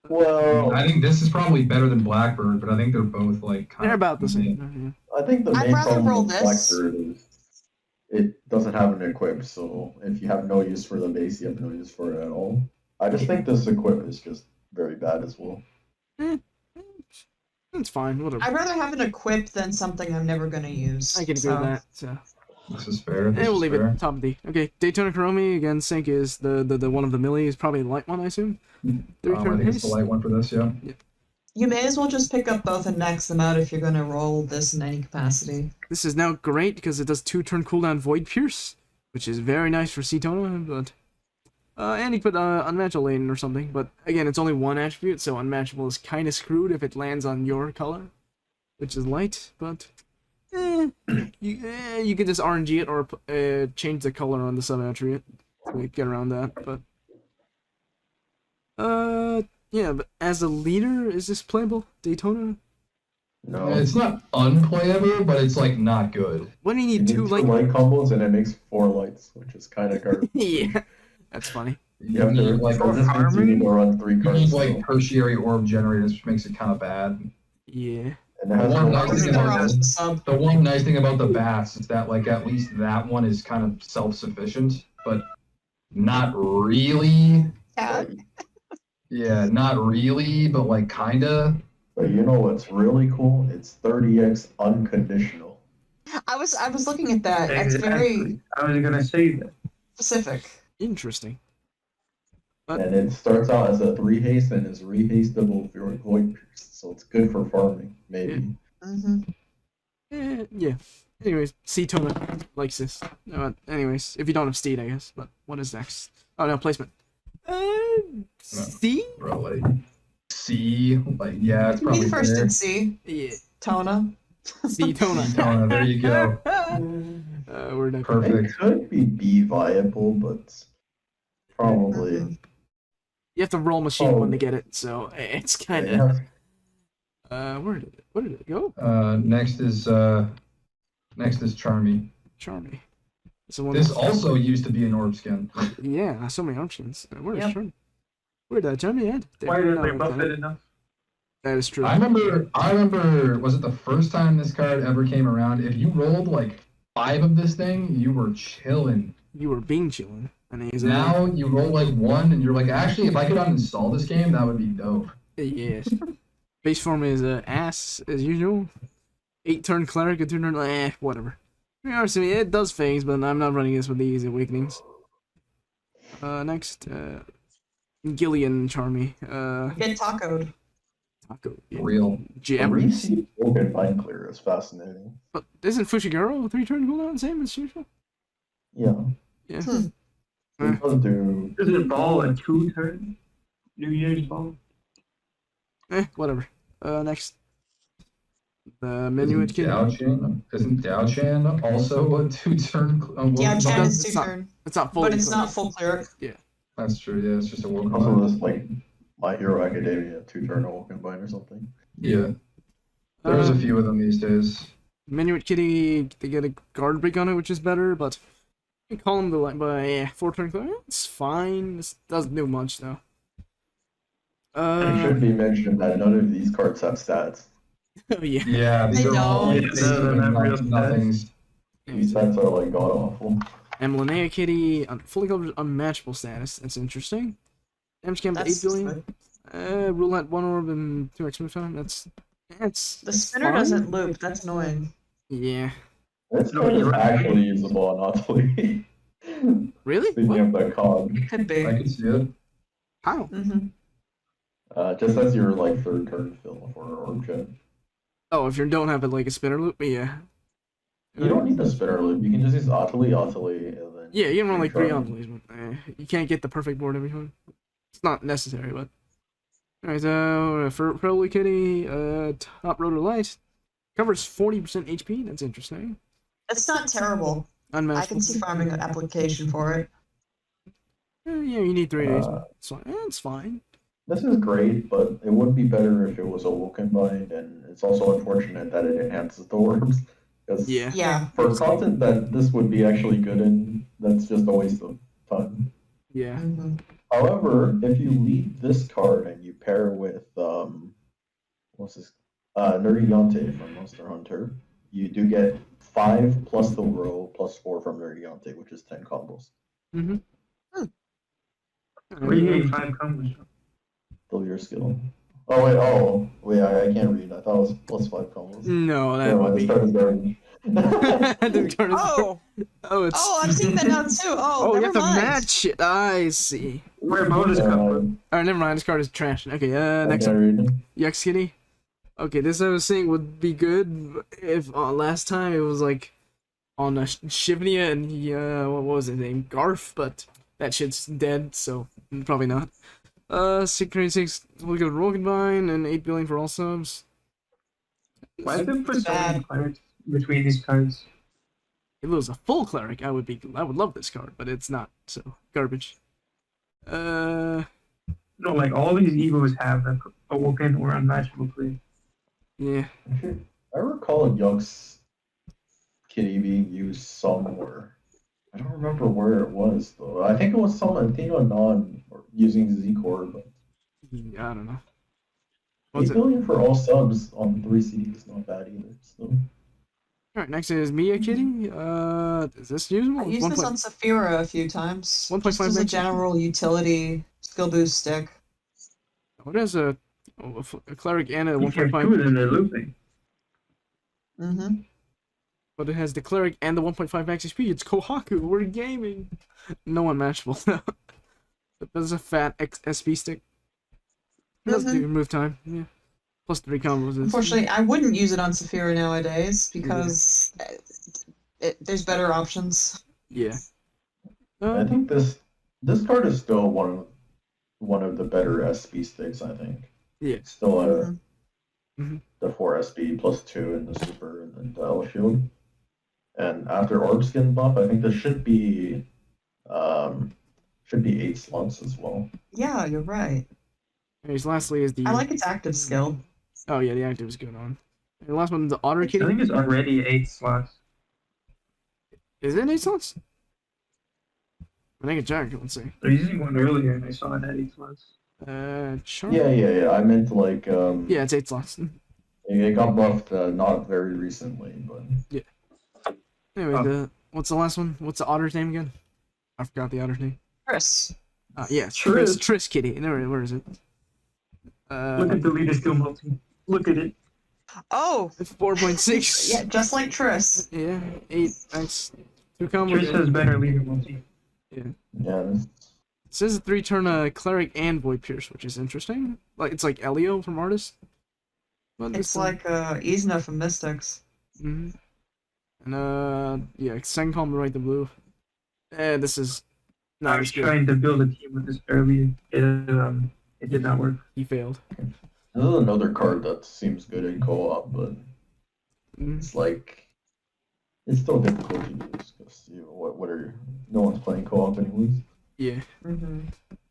Well, I think this is probably better than Blackbird, but I think they're both like kind They're of about the same. I think the I'd main rather problem roll with this. Blackbird is it doesn't have an equip, so if you have no use for the base, you have no use for it at all. I just think this equip is just very bad as well. It's fine. Whatever. I'd rather have an equip than something I'm never gonna use. I can agree with that. So. This is fair. And This we'll is leave fair. it top of D. Okay, Daytona Karomi again. Sync is the one of the millie is probably the light one, I assume. Three I turn think it's the haste. light one for this, yeah. You may as well just pick up both and max them out if you're gonna roll this in any capacity. This is now great because it does 2-turn cooldown Void Pierce, which is very nice for Cetona, but and you put Unmatchable Lane or something, but again, it's only one attribute, so Unmatchable is kind of screwed if it lands on your color, which is light, but you could just RNG it or change the color on the sub-attribute to get around that, but yeah, but as a leader, is this playable, Daytona? No, It's not unplayable, but it's like not good. What do you you need? need Two, two like... light combos and it makes 4 lights, which is kind of garbage. Yeah, that's funny. You have to need, like, for this means you need to run 3 You cards. need like so- tertiary orb generators, which makes it kind of bad. Yeah. and it has One no nice Just thing throw about out this- the sub. The one nice thing about the bats is that like at least that one is kind of self-sufficient, but not really. Yeah. Yeah, not really, but like kinda. But you know what's really cool? It's 30x unconditional. I was looking at that. It's very Exactly. I was gonna say that. specific. Interesting. But And it starts out as a 3 haste and is rehastable if you're Void Pierce. So it's good for farming, maybe. Mm-hmm. Yeah. Anyways, Cetona likes this. Anyways, if you don't have Steed, I guess. But what is next? Oh no, placement. C? Bro, like C, like yeah, it's Me probably first there. in C. Yeah. Tona. C Tona. Tona, there you go. We're not It Perfect. could be B viable, but probably. Mhm. You have to roll machine one to get it, so it's Yeah, kind you of. have Where did it go? Next is Charmy. Charmy. So one This also used to be an orb skin. yeah, so many options. Where's Yep. Charmy? Where did Charmy at? There. Why didn't No, they okay. buff it enough? That is true. I remember, was it the first time this card ever came around? If you rolled like 5 of this thing, you were chilling. You were being chilling. And he's Now you roll like 1 and you're like, actually, if I could uninstall this game, that would be dope. yes. Base form is ass as usual. 8-turn cleric, a 2-turn whatever. Honestly, it does things, but I'm not running this with these awakenings. Next, Gillian Charmy. Get tacoed. Taco. Yeah. Real. Jabbers. Open Mind Clear is fascinating. But isn't Fushiguro 3-turn cooldown same as usual? Yeah. Yeah. It does do. Isn't it ball a 2-turn? New Year's ball? Whatever. Next. The Minuet kid. Isn't Daochan also a 2-turn? Yeah, Chan is It's not- 2-turn. It's not fully But it's cleric. not full cleric. That's true. Yeah, it's just a woken Also, bind. this like My Hero Academia 2-turn Awoken Bind or something. Yeah, there's a few of them these days. Minuet Kitty, they get a guard break on it, which is better, but you call them the like by 4-turn cleric. It's fine. This doesn't do much though. It should be mentioned that none of these cards have stats. Oh yeah. Yeah, these They are all don't. basic and nothings. These stats are like god awful. Emlanea Kitty, fully covered unmatchable status. That's interesting. Damage camp 8 That's billion. good. Roulette 1 orb and 2x move time. That's The spinner fine. doesn't loop. That's annoying. Yeah. This card is actually usable on Ottilie. Really? Speaking What? of the cog, Could be. I can see it. How? Mm-hmm. just as your like 3rd turn fill for orb check. Oh, if you don't have it like a spinner loop, yeah. You don't need the spinner loop. You can just use Ottilie, and then. Yeah, you can run like 3 Charm. Ontelees, but you can't get the perfect board every time. It's not necessary, but. Alright, for Probably Kitty, top rotor light. Covers 40% HP, that's interesting. It's not terrible. Unmatched. I can see farming an application for it. Yeah, you need 3 days. Uh, It's fine. This is great, but it would be better if it was Awoken Bind, and it's also unfortunate that it enhances the orbs. 'Cause Yeah. Yeah. For content that this would be actually good in, that's just a waste of time. Yeah. Mm-hmm. However, if you lead this card and you pair with what's this? Nerdy Yante from Monster Hunter, you do get 5 plus the row plus 4 from Nerdy Yante, which is 10 combos. Mm-hmm. Where do you get 5 combos from? Still your skill. Oh wait, I can't read. I thought it was plus 5 combos. No, that Never would mind, be. this card is garbage. The card is- Oh! oh, it's. Oh, I've seen that now too. Oh, Oh, you never have to mind. match it. I see. Where bonus come from? Alright, never mind. This card is trash. Okay, I next can't up. read. Yux Kitty. Okay, this I was saying would be good if last time it was like on Shivnia and he, what was his name? Garf, but that shit's dead, so probably not. 636, look at Roll Combine, and 8 billion for all subs. Why did they put so many Bad. clerics between these cards? If it was a full cleric, I would love this card, but it's not, so garbage. No, like all these Evos have a Awoken or Unmatchable clear. Yeah. I recall Yuck's Kitty being used somewhere. I don't remember where it was though. I think it was someone non or using Z-Core, but I don't know. 8 What's it? billion for all subs on 3 CDs is not bad either. So Alright, next is Mia Kitty. Is this usable? I used this on Saphira a few times. 1.5 Just as a max. general utility skill boost stick. What is a cleric and a You can't 1.5? do it in the looping. Mm-hmm. But it has the cleric and the 1.5 max HP. It's Kohaku. We're gaming. No unmatchable. But there's a fat SP stick. It doesn't do move time. Yeah. Plus 3 combos. Unfortunately, I wouldn't use it on Saphira nowadays because there's better options. Yeah. I think this card is still one of one of the better SB sticks, I think. Yeah. It's still Mhm. the 4 SB plus 2 in the super and then the L shield. And after Orb Skin buff, I think there should be 8 slots as well. Yeah, you're right. Anyways, lastly is the. I like its active skill. Oh yeah, the active is good on. And the last one, the Otter I Kitty. think it's already 8 slots. Is it 8 slots? I think it's Jack. Let's see. They're using one earlier and I saw it at 8 slots. Sure. Yeah. I meant like Yeah, it's 8 slots. it got buffed not very recently, but Anyway, what's the last one? What's the otter's name again? I forgot the otter's name. Chris. Yes, Triss. Triss Kitty. Where is it? Look at the latest skill multi. Look at it. Oh, 4.6. yeah, just like Triss. Yeah, 8. That's too Triss complicated. has better leader multi. yeah, It says a 3-turn Cleric and Void Pierce, which is interesting. Like it's like Elio from Artist. But It's like Isna from Mystics. Mm-hmm. And yeah, Sencom to write the blue. This is I not was as good. trying to build a team with this earlier. It did not work. He failed. this is another card that seems good in co-op, but Mhm. it's like it's still difficult to use because what are no one's playing co-op anyways. Yeah. Mm-hmm.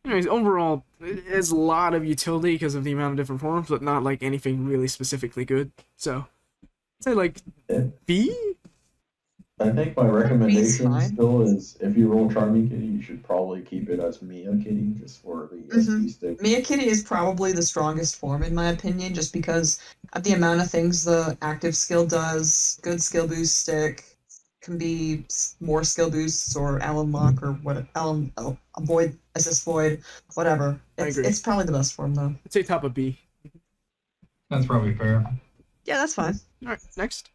Anyways, overall, it has a lot of utility because of the amount of different forms, but not like anything really specifically good. So, I'd say like Yeah. B. I think my recommendation fine. still is if you roll Charming Kitty, you should probably keep it as Mia Kitty just for the SB stick. Mia Kitty is probably the strongest form in my opinion, just because of the amount of things the active skill does. Good skill boost stick can be more skill boosts or Allen lock or what void assist void, whatever. I agree. It's probably the best form though. I'd say top of B. That's probably fair. Yeah, that's fine. All right, next.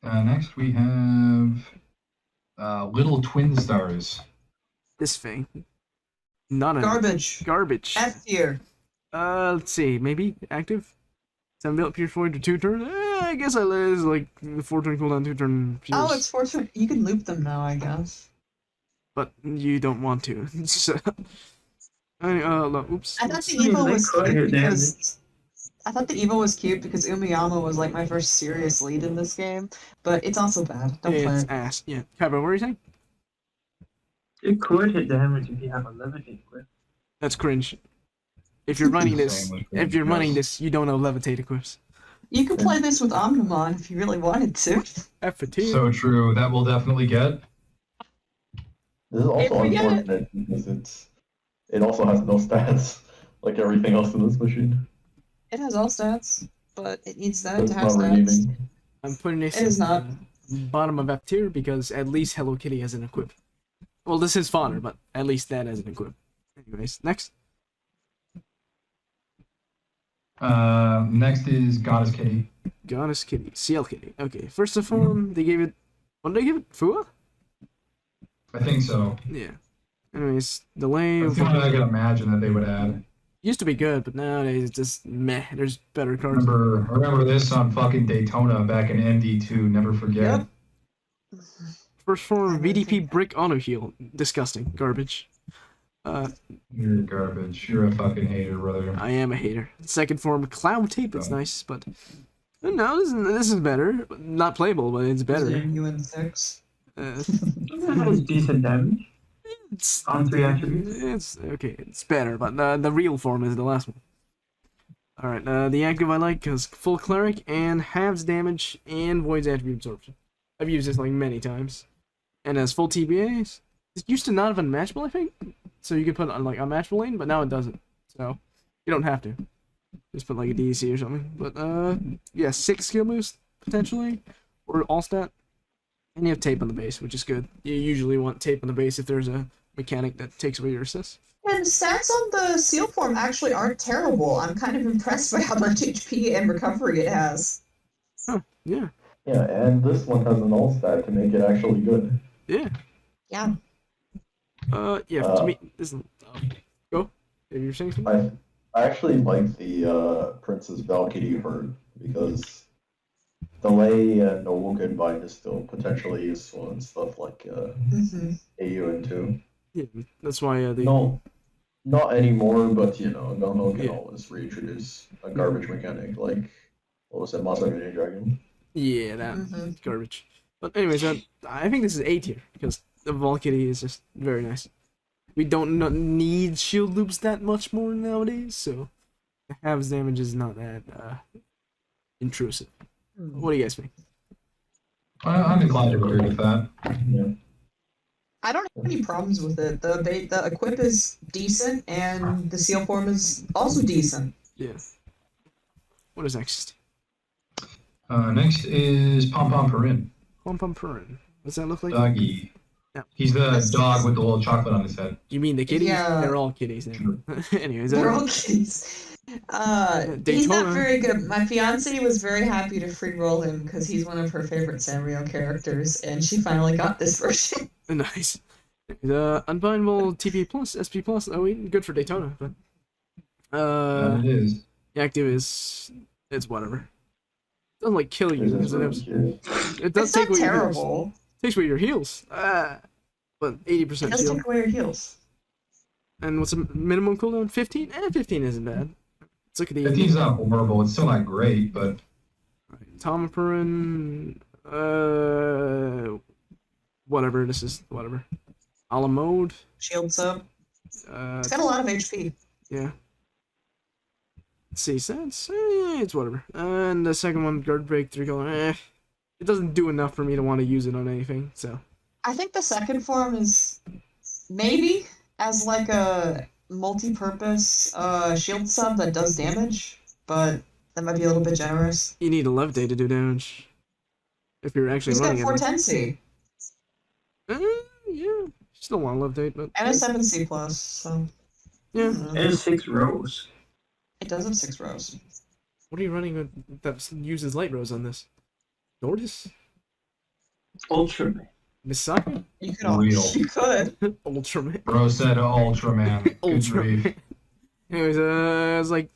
Next we have Little Twin Stars. This thing. Not a Garbage. F tier. Let's see. Maybe active. 7 built Pierce Void to 2-turn. I guess I lose like the 4-turn cooldown 2-turn Pierce. Oh, it's fortunate you can loop them now, I guess. But you don't want to. So, oops. I thought the Yeah, Evo they was could, cute damn because Umiyama was like my first serious lead in this game, but it's also bad. Don't play It's it. ass. Yeah. Kaiba, what were you saying? It could hit damage if you have a levitate equip. That's cringe. If you're running this, you don't have levitate equips. You could play this with Omnimon if you really wanted to. F for T. So true. That will definitely get. This is also we get it. unfortunate because it also has no stats like everything else in this machine. It has all stats, but it needs that That's to have not stats. redeeming. I'm putting this It is not. bottom of F tier because at least Hello Kitty has an equip. Well, this is fodder, but at least that has an equip. Anyways, next. Next is Goddess Kitty. Goddess Kitty. CL Kitty. Okay, first of all, they gave it... What did they give it? Fua? I think so. Yeah. Anyways, delay... That's the only I can imagine that they would add. Used to be good, but nowadays it's just meh. There's better cards. Remember this on fucking Daytona back in MD2. Never forget. Yep. First form, I really VDP think Brick Auto Heal. Disgusting. Garbage. You're garbage. You're a fucking hater, brother. I am a hater. Second form, Cloud Tape is Oh. nice, but... No, this is better. Not playable, but it's better. UN6. That has decent damage. It's, On 3 attributes. it's okay. It's better, but the real form is the last one. All right, the active I like is full cleric and halves damage and voids attribute absorption. I've used this like many times, and as full TBAs. It used to not have unmatchable, I think, so you could put on like unmatchable lane, but now it doesn't. So you don't have to. Just put like a DEC or something. But yeah, 6 skill boost potentially, or all stat. And you have tape on the base, which is good. You usually want tape on the base if there's a mechanic that takes away your assist. And stats on the seal form actually aren't terrible. I'm kind of impressed by how much HP and recovery it has. Oh, yeah. Yeah, and this one has an all stat to make it actually good. Yeah. Yeah. Yeah, to me, this is... go. If you're saying something? I actually like the Princess Valkyrie herd because delay and Noble Goodbye is still potentially useful and stuff like Mm-hmm. AU and 2. Yeah, that's why they... No, Not anymore, but you know, GungHo can Yeah. always reintroduce a garbage mechanic like what was it, Master Mini Dragon. Yeah, that Mhm. garbage. But anyways, I think this is A tier because the Valkyrie is just very nice. We don't need shield loops that much more nowadays, so the halves damage is not that intrusive. What do you guys think? I'm inclined to agree with that. Yeah. I don't have any problems with it. The equip is decent, and the seal form is also decent. Yeah. What is next? Next is Pom Pom Purin. Pom Pom Purin. What's that look like? Doggy. No. He's the dog with the little chocolate on his head. You mean the kitties? Yeah. They're all kitties now. Anyways, They're all kitties. He's not very good. My fiance was very happy to free roll him because he's one of her favorite Sanrio characters, and she finally got this version. nice. Unbindable TP plus, SP plus. Oh, good for Daytona, but It is. the active is it's whatever. It doesn't like kill you. This because is really cute. It does It's take not away your heals. terrible. Takes away your heals. But 80% It does shield. take away your heals. And what's the minimum cooldown? 15? 15 isn't bad. Let's look at the 15's not horrible. It's still not great, but Tomapurin, whatever, this is, whatever. A la mode, Shields up. uh, It's got a lot of HP. yeah. Let's see, sense, it's whatever. And the second one, guard break, 3 color, it doesn't do enough for me to want to use it on anything, so. I think the second form is maybe as like a multi-purpose shield sub that does damage, but that might be a little bit generous. You need a levitate to do damage. If you're actually He's got running it. 410C Yeah, still want to levitate, but. and a 7C plus, so Yeah. And 6 rows. it does have 6 rows. What are you running with that uses light rose on this? Nordis? Ultraman. Misaka? You could all, Real. you could. Ultraman. Bro said Ultraman. Good Ultraman. grief. Anyways, it's like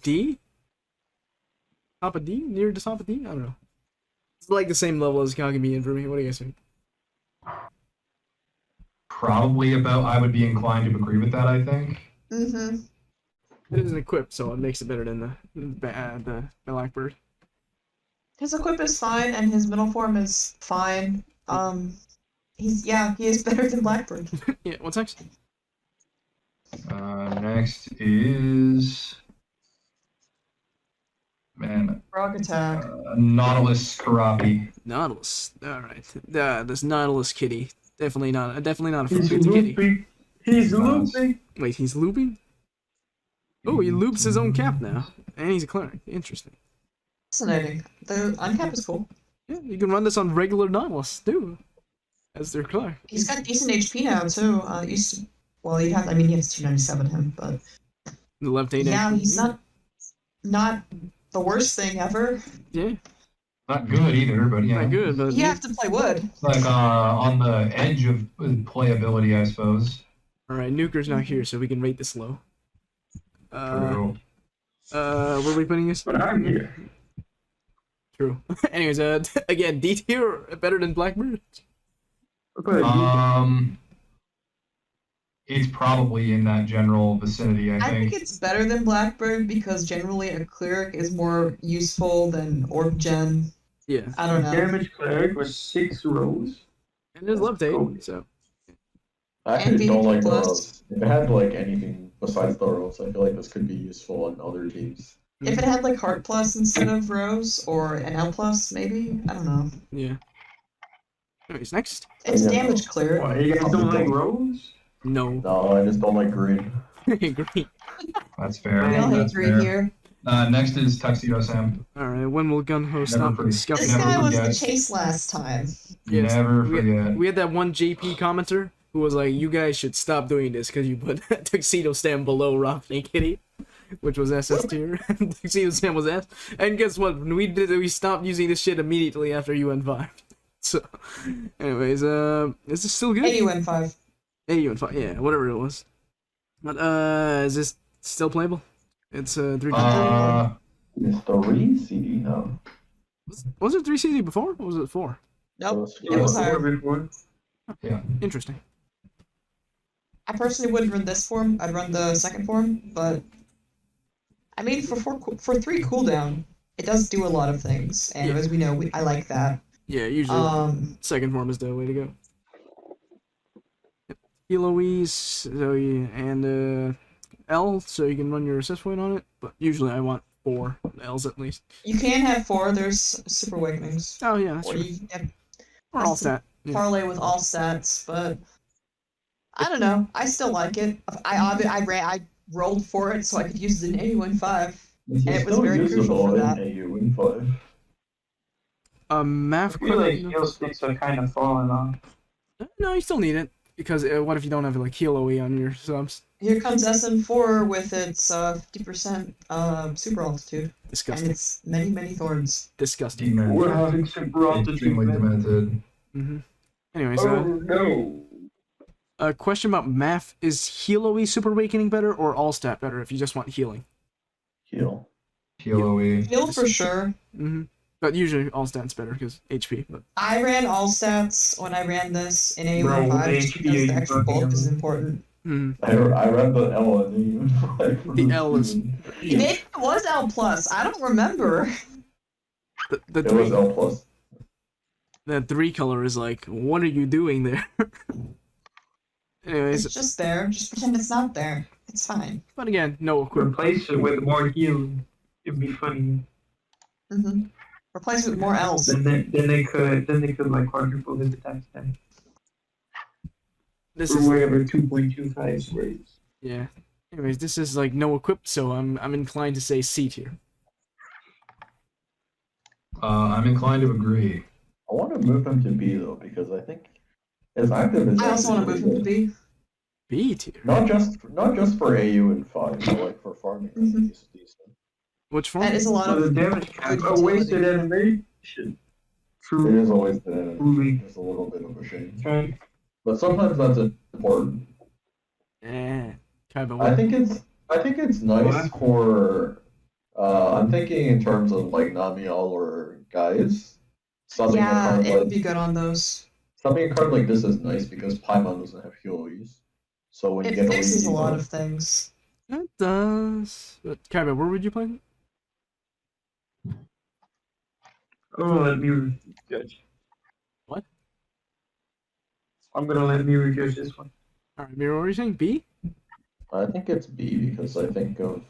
D? Top of D? Near the top of D? I don't know. It's like the same level as Kagami for me. What do you guys think? Probably about. I would be inclined to agree with that. I think. Mm-hmm. It isn't equipped, so it makes it better than the Blackbird. His equip is fine, and his middle form is fine. He is better than Blackbird. Yeah, what's next? Next is Frog attack. Nautilus Karapi. Nautilus. Alright. This Nautilus kitty. Definitely not a He's fruit kitty. looping. He's Nice. looping. Wait, he's looping? Oh, he loops his own cap now. And he's a cleric. Interesting. Fascinating. The uncap is cool. Yeah, you can run this on regular Nautilus, too. As their cleric. He's got decent HP now too. He has 297 him, but The left 8 yeah, he's not the worst thing ever. Yeah, Not good either, but yeah. not good, but You have to play wood. It's like on the edge of playability, I suppose. Alright, Nuker's not here, so we can rate this low. True. Where are we putting this? But I'm here. True. Anyways, again, D tier better than Blackbird? It's probably in that general vicinity, I I think think. it's better than Blackbird because generally a cleric is more useful than orb gen. Yeah. I don't know. Damage cleric was 6 rows. And there's left 8, Cool. so. I actually don't like the plus. rows. If it had like anything besides the rows, I feel like this could be useful on other teams. If it had like heart plus instead of rose or an L plus, maybe I don't know. Yeah. Anyways, next. It's Yeah. damage cleric. Why, you guys don't like rows? No. No, I just don't like green. Green. That's fair. We all hate That's green fair. here. Next is Tuxedo Sam. Alright, when will GungHo stop forget. scuffing? This Never guy was the forget. chase last time. Yes, Never we forget. We had that one JP commenter who was like, you guys should stop doing this because you put Tuxedo Sam below Rockney Kitty, which was SS tier. Tuxedo Sam was S. And guess what? We stopped using this shit immediately after UN5. So, anyways, is this still good? AUN5. AUN5, yeah, whatever it was. But, is this still playable? It's 3 It's 3 CD now. Was it 3 CD before? Or was it 4? Nope. It It was was higher. Before. Interesting. I personally wouldn't run this form. I'd run the second form, but I mean, for 3 cooldown, it does do a lot of things, and Yeah. as we know, I like that. Yeah, usually second form is the way to go. Eloise, Zoe, and L, so you can run your assist point on it, but usually I want 4 L's at least. You can have 4. There's Super Awakenings, Oh yeah, that's or true. you can Or all stat. Yeah. parlay with all stats, but I don't know. I still like it. I rolled for it so I could use it in AU5. It's It was still very crucial usable for in that. AU5. Math I feel like equipment. heal sticks are kind of falling off. No, you still need it because what if you don't have like heal OE on your subs? Here comes SN4 with its 50% super altitude, and Disgusting. it's many thorns. Disgusting. We're having super Extremely altitude. demented. Mm-hmm. Anyways, Oh no. a question about math: is heal OE super awakening better or all stat better if you just want healing? Heal. PLOE. Heal for sure. Mm-hmm. But usually all stats better because HP. But I ran all stats when I ran this in Bro, AU5 just HP, because the you extra bulk fucking- is important. I read the L in AU5. the L is Maybe it was L+. I don't remember. the It was L plus. the 3 color is like, what are you doing there? Anyways, It's just there. Just pretend it's not there. It's fine. but again, no equip. Replace it with more healing. It'd be funny. Mm-hmm. Replace it with more L's. Then they could like quadruple his attack stat. This Or is whatever 2.25 raise. yeah. Anyways, this is like no equip, so I'm inclined to say C tier. I'm inclined to agree. I want to move him to B though because I think his active is. I also want to move him to B. B tier. Not just for AU and 5, but like for farming. I think he's decent. Which form? That is a lot So the of damage cap. good Oh, wasted utility. animation. It True. is always been Truly. just a little bit of a shame, Right. but sometimes that's important. Eh. Kind of I think it's nice for. I'm thinking in terms of like Namiel or guys. Something a Yeah, card it would like be good on those. something a card like this is nice because Paimon doesn't have heal O's. So when you It get fixes a O's, lot of things. It does. But Kaiba, where would you play? Oh, let me judge. What? I'm gonna let me judge this one. Alright, Miro, what are you saying? B? I think it's B because I think of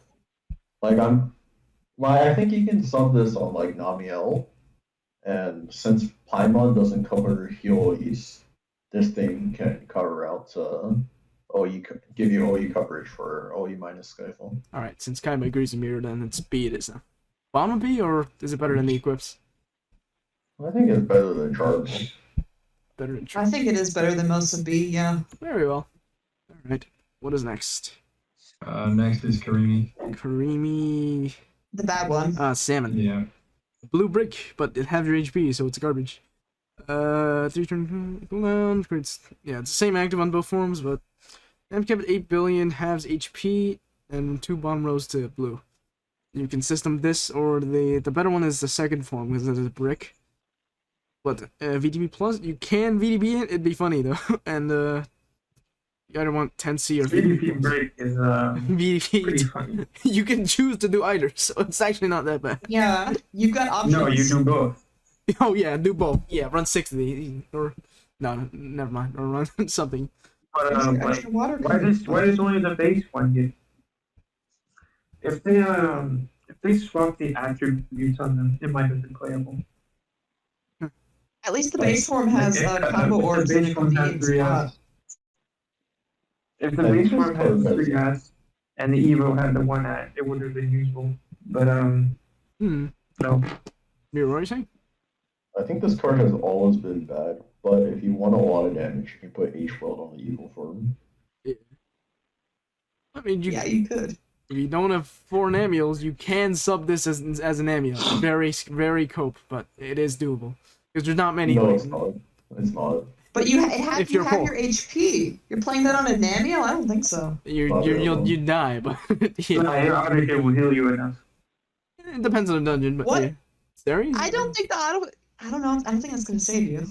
like I think you can sub this on like Namiel, and since Paimon doesn't cover heal O's, this thing can cover out give you OE coverage for OE minus Skyfall. Alright, since Kaiba agrees with Miro, then it's B it is now. Bottom B, or is it better than the equips? I think it's better than Charge. Better than I think it is better than most of B, yeah. Very well. Alright, what is next? Next is Karimi. Karimi. The bad one. Salmon. Yeah. Blue brick, but it has your HP, so it's garbage. 3 turn cooldown. Yeah, it's the same active on both forms, but I'm kept at 8 billion, halves HP, and 2 bottom rows to blue. You can system this, or the better one is the second form, because it is a brick. But VDB plus, you can VDB it, it'd be funny though. And you either want 10C or VDP break is pretty VDB. funny. You can choose to do either, so it's actually not that bad. Yeah, you've got options. No, you do both. Oh yeah, do both. Yeah, run 60 or no, never mind. Or run something. But There's like, extra water why does only the base one get? If they swap the attributes on them, it might have been playable. At least the base form has Like, combo if orbs the in base it form from the has 3 spot. ads. If the I base think form it's had called 3 ads and the Evo had the 1 ad, it would have been usable. But no. Mira, what are you saying? I think this card has always been bad, but if you want a lot of damage, you can put H-Weld on the evil form. I mean, Yeah, you could. if you don't have 4 Namuels, you can sub this as an Namule. Very cope, but it is doable. Because there's not many. No, like- it's not. It's not. But you have If you you're have full. your HP. You're playing that on a Namiel? I don't think so. You die, but yeah. Your auto hit will heal you enough. It depends on the dungeon, but What? yeah. Darius? I don't think the auto. I don't know. I don't think that's gonna save you.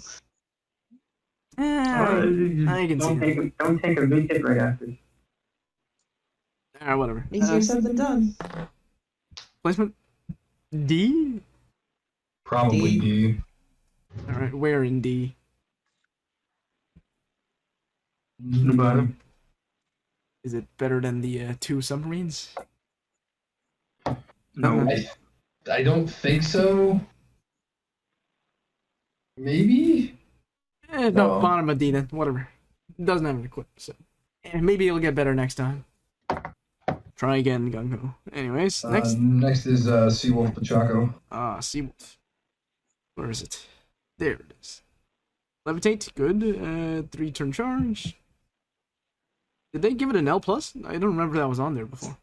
I can see don't take a big hit right after. whatever. Easier said than done. Placement D. Probably D. All right, where in D? The bottom. Is it better than the 2 submarines? No. I don't think so. Maybe? No, No. bottom of D then. Whatever. It doesn't have an equip, so maybe it'll get better next time. Try again, GungHo. Anyways, next. Next is Seawolf Pachaco. Seawolf. Where is it? There it is. Levitate, good. 3-turn charge. Did they give it an L+? I don't remember that was on there before.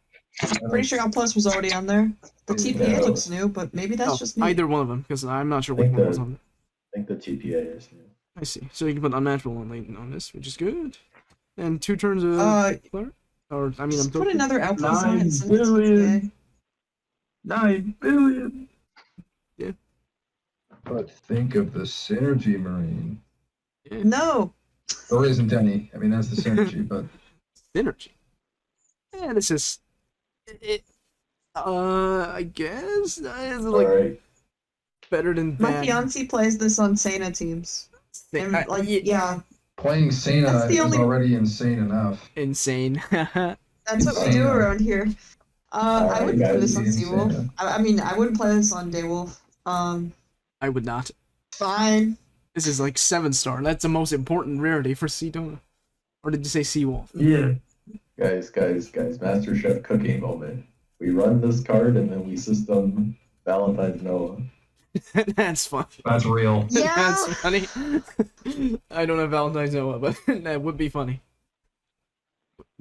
Pretty sure L Plus was already on there. The TPA Yeah. looks new, but maybe that's just me. Either one of them, because I'm not sure I which think one was on there. I think the TPA is new. I see. So you can put unmatchable on latent on this, which is good. And 2 turns of Cleric? Or, I mean, Just I'm put talking. another L Plus on it and send it to 9 billion. TPA. 9 billion. But think of the Synergy Marine. Yeah. No! There isn't any. I mean, that's the Synergy, but Synergy. Yeah, this is. I guess? It's like Alright. better than My bad. fiance plays this on Sena teams. And, like, yeah, playing Sena That's the is only- already insane enough. Insane. that's what we do Sena. around here. I Alright, wouldn't play guys, this on you Seawolf. Sena. I mean, I wouldn't play this on Daywolf. I would not. Fine. This is like 7-star. That's the most important rarity for Sea Dona. Or did you say Seawolf? Yeah. Guys, Master Chef cooking moment. We run this card and then we system Valentine's Noah. That's funny. That's real. Yeah. That's funny. I don't have Valentine's Noah, but that would be funny.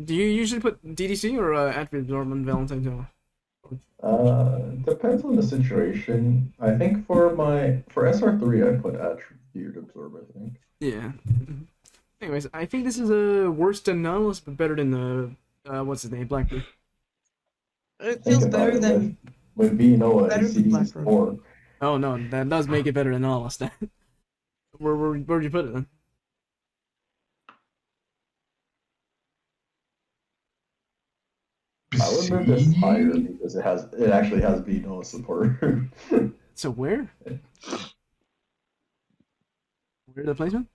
Do you usually put DDC or Attribute Absorb on Valentine's Noah? Depends on the situation. I think for SR3 I put Attribute Absorb, I think. Yeah. Anyways, I think this is worse than Nautilus, but better than the what's his name, Blackbird. It Think feels about better it, than. with B Noah better and than CD's Blackbird. 4. Oh no, that does make it better than Nautilus. Where'd you put it then? I would move this higher because it actually has B Noah support. So where? Where the placement?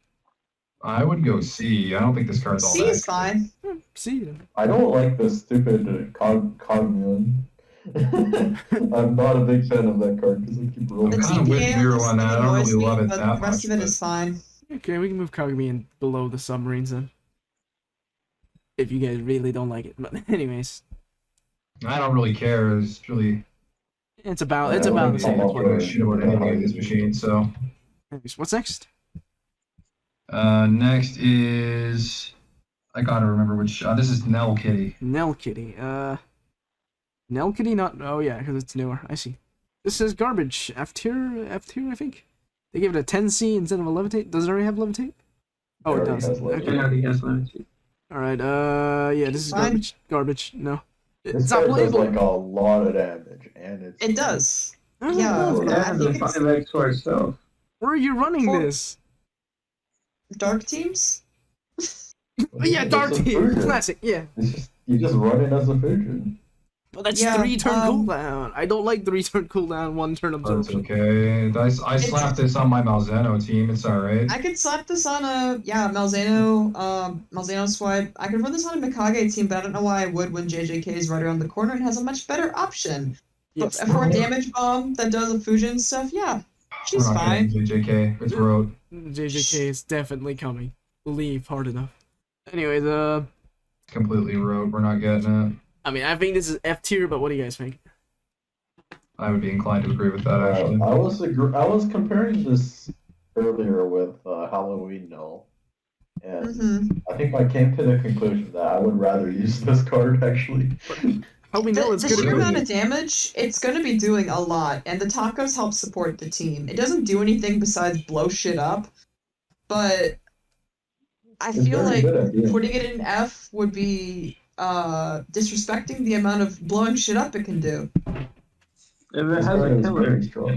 I would go C. I don't think this card's all C that. is fine. See. I don't like the stupid Cogmun. I'm not a big fan of that card because I keep The rolling. I'm kinda with TPA Zero on on this that. I thing don't annoys really me, love it but that the rest much, of it but- is fine. Okay, we can move Kagami in below the submarines then. If you guys really don't like it, but anyways, I don't really care. It's really it's about Yeah, the like, same. I'm I don't give a shit about anything in this machine. So Anyways, what's next? next is I gotta remember which. This is Nell Kitty. Nell Kitty. Nell Kitty, not. Oh yeah, because it's newer. I see. This is garbage. F tier, I think. They gave it a 10C instead of a levitate. Does it already have levitate? Oh, it It already does. has levitate. Okay. Yeah, I think that's limited. All right. Yeah, this is Fine. garbage. Garbage. No. This It's not card does playable. like a lot of damage, and it's It does. I don't Yeah, love I that. That has a think it's- 5x for itself. Where are you running For- this? Dark teams? Oh, yeah, It's Dark a Team. Fusion. Classic. Yeah. You just run it as a Fusion. But that's Yeah, 3-turn cooldown. I don't like 3-turn cooldown, 1-turn That's absorption. okay. I slapped this on my Malzeno team. It's alright. I could slap this on a Malzeno, Malzeno swipe. I could run this on a Mikage team, but I don't know why I would when JJK is right around the corner and has a much better option. Yes. But for a damage bomb that does the fusion stuff, yeah, she's We're not fine. getting JJK. It's road. JJK is definitely coming. Leave hard enough. Anyways, Completely road. We're not getting it. I mean, I think this is F tier, but what do you guys think? I would be inclined to agree with that actually. I was comparing this earlier with Halloween Null, and Mm-hmm. I think I came to the conclusion that I would rather use this card actually. How we know it's The good sheer at amount of damage, it's going to be doing a lot, and the tacos help support the team. It doesn't do anything besides blow shit up, but I It's feel very like good at being- putting it in F would be disrespecting the amount of blowing shit up it can do. If it This has card a is killer, very strong.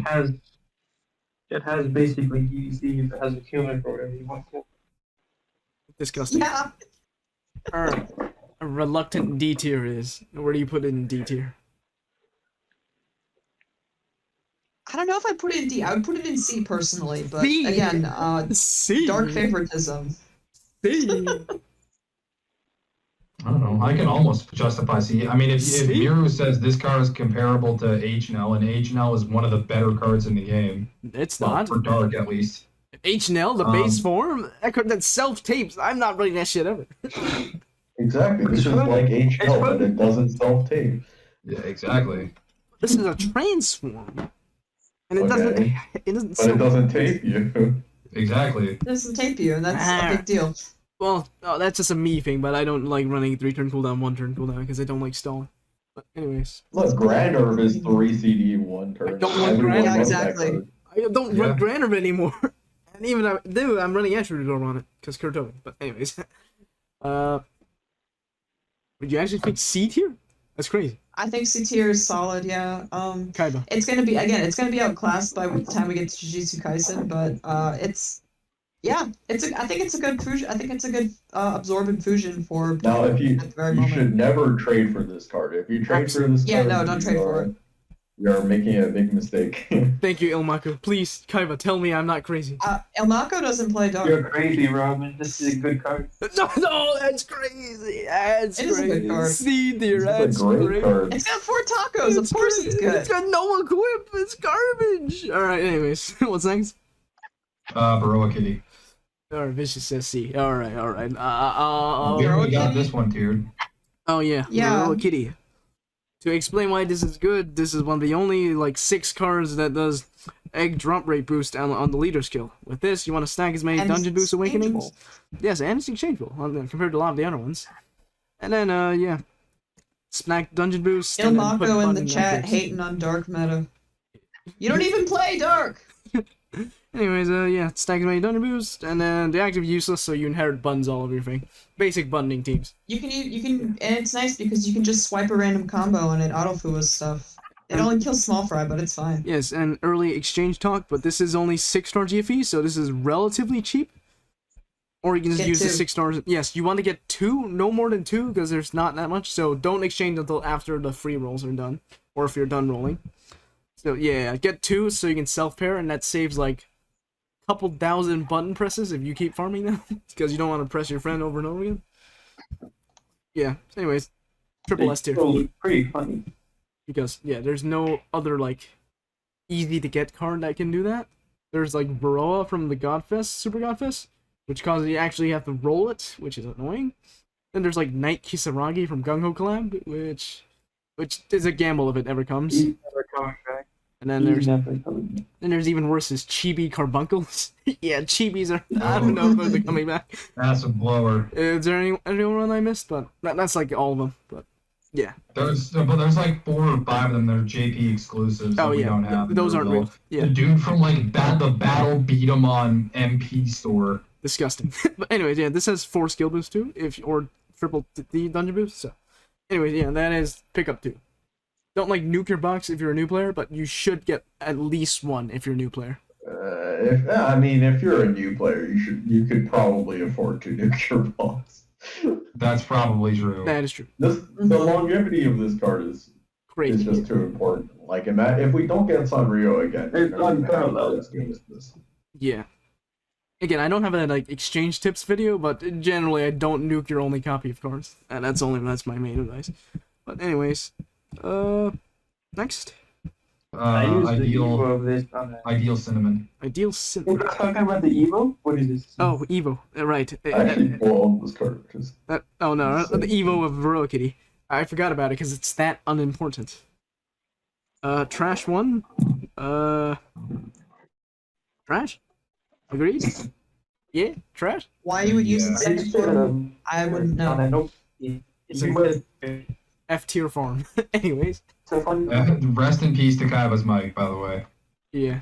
it has basically EDC if it has a killer for whatever you want to. Disgusting. Yeah. Alright. A reluctant D tier is. Where do you put it in D tier? I don't know if I put it in D. I would put it in C personally, but C? again, C. dark favoritism. C. I don't know. I can almost justify C. I mean, if C? Miru says this card is comparable to H&L, and H&L is one of the better cards in the game. It's Well, not. for dark, at least. H&L, the base form? That self-tapes. I'm not running that shit ever. Exactly. This is like HL, but it doesn't self-tape. Yeah, exactly. This is a transform. And it Okay. doesn't But it doesn't tape you. Exactly. It doesn't tape you, and that's a big deal. Well, that's just a me thing, but I don't like running 3-turn cooldown, 1-turn cooldown, because I don't like stalling. But anyways. Look, Grand Herb is 3 CD 1 turn. I don't want Everyone Grand Herb. loves Yeah, that exactly. card. I don't run Grand Herb anymore. And even if I do, I'm running Ashford on it, because Kurtoven. But anyways. Would you actually pick C tier? That's crazy. I think C tier is solid, yeah. Kaiba. It's gonna be outclassed by the time we get to Jujutsu Kaisen, but I think it's a good fusion. I think it's a good absorbent fusion for Now, if you at the very you moment. should never trade for this card. If you trade for this Yeah, card, no, don't trade for it. You're making a big mistake. Thank you, Ilmako. Please, Kaiba, tell me I'm not crazy. El Mako doesn't play dark. You're crazy, Robin. This is a good card. No, that's crazy. That's It is a good card. crazy. C tier, This that's is a great great. card. It's got 4 tacos. Of course it's good. It's got no equip. It's garbage. All right. Anyways, what's next? Baroa Kitty. All right, Vicious says C. All right. We Baroa already got Kitty? this one tiered. Oh yeah. Yeah. Baroa Kitty. To explain why this is good, this is one of the only like 6 cards that does egg drop rate boost on the leader skill. With this, you want to stack as many And dungeon it's boost awakenings. exchangeable. Yes, and it's exchangeable compared to a lot of the other ones. And then yeah, stack dungeon boost. El and then put Mako in the button chat updates. hating on dark meta. You don't even play dark. Anyways, yeah, stack as many dungeon boost, and then the active useless, so you inherit buttons all over your thing. Basic buttoning teams. You can, and it's nice because you can just swipe a random combo and it auto-fuas stuff. It only kills small fry, but it's fine. Yes, and early exchange talk, but this is only 6-star GFE, so this is relatively cheap. Or you can just Get use the 2. 6 stars. Yes, you want to get 2, no more than 2, because there's not that much. So don't exchange until after the free rolls are done, or if you're done rolling. So yeah, get 2 so you can self-pair, and that saves like a couple thousand button presses if you keep farming them, because you don't want to press your friend over and over again. Yeah. Anyways, triple S tier. Pretty funny. Because yeah, there's no other like easy to get card that can do that. There's like Baroa from the Godfest, Super Godfest, which causes you actually have to roll it, which is annoying. Then there's like Knight Kisaragi from GungHo Collab, which is a gamble if it ever comes. He's never coming back. And then He's there's never coming back. even worse is Chibi Carbuncles. Yeah, Chibis are I don't know if they're coming back. That's a blower. Is there anyone I missed? But that's like all of them. But yeah. There's like 4 or 5 of them that are JP exclusives. Oh that we yeah, don't have. those aren't real. Yeah. The dude from like the battle beat him on MP store. Disgusting. But anyways, yeah, this has 4 skill boosts too, or triple D dungeon boost. So, anyways, yeah, that is pickup 2. Don't like nuke your box if you're a new player, but you should get at least 1 if you're a new player. If you're a new player, you could probably afford to nuke your boss. That's probably true. That is true. The longevity of this card is Crazy. just too important. Like, if we don't get Sanrio again, It's we're gonna have unparalleled. as good as this. Yeah. Again, I don't have a like exchange tips video, but generally I don't nuke your only copy of cards, and that's my main advice. But anyways, next. I use the Ideal Evo of this on that. Ideal Cinnamon. Ideal Sin. We're talking about the Evo? What is this? Oh, Evo. Right. I actually pull this card because Oh no, the Evo of Varroa Kitty. I forgot about it because it's that unimportant. Trash 1. Trash? Agreed? Yeah, trash? Why you would use Yeah. the second form, I wouldn't know. Nope. It's a F tier farm. Anyways. so fun. Rest in peace to Kaiba's mic, by the way. Yeah.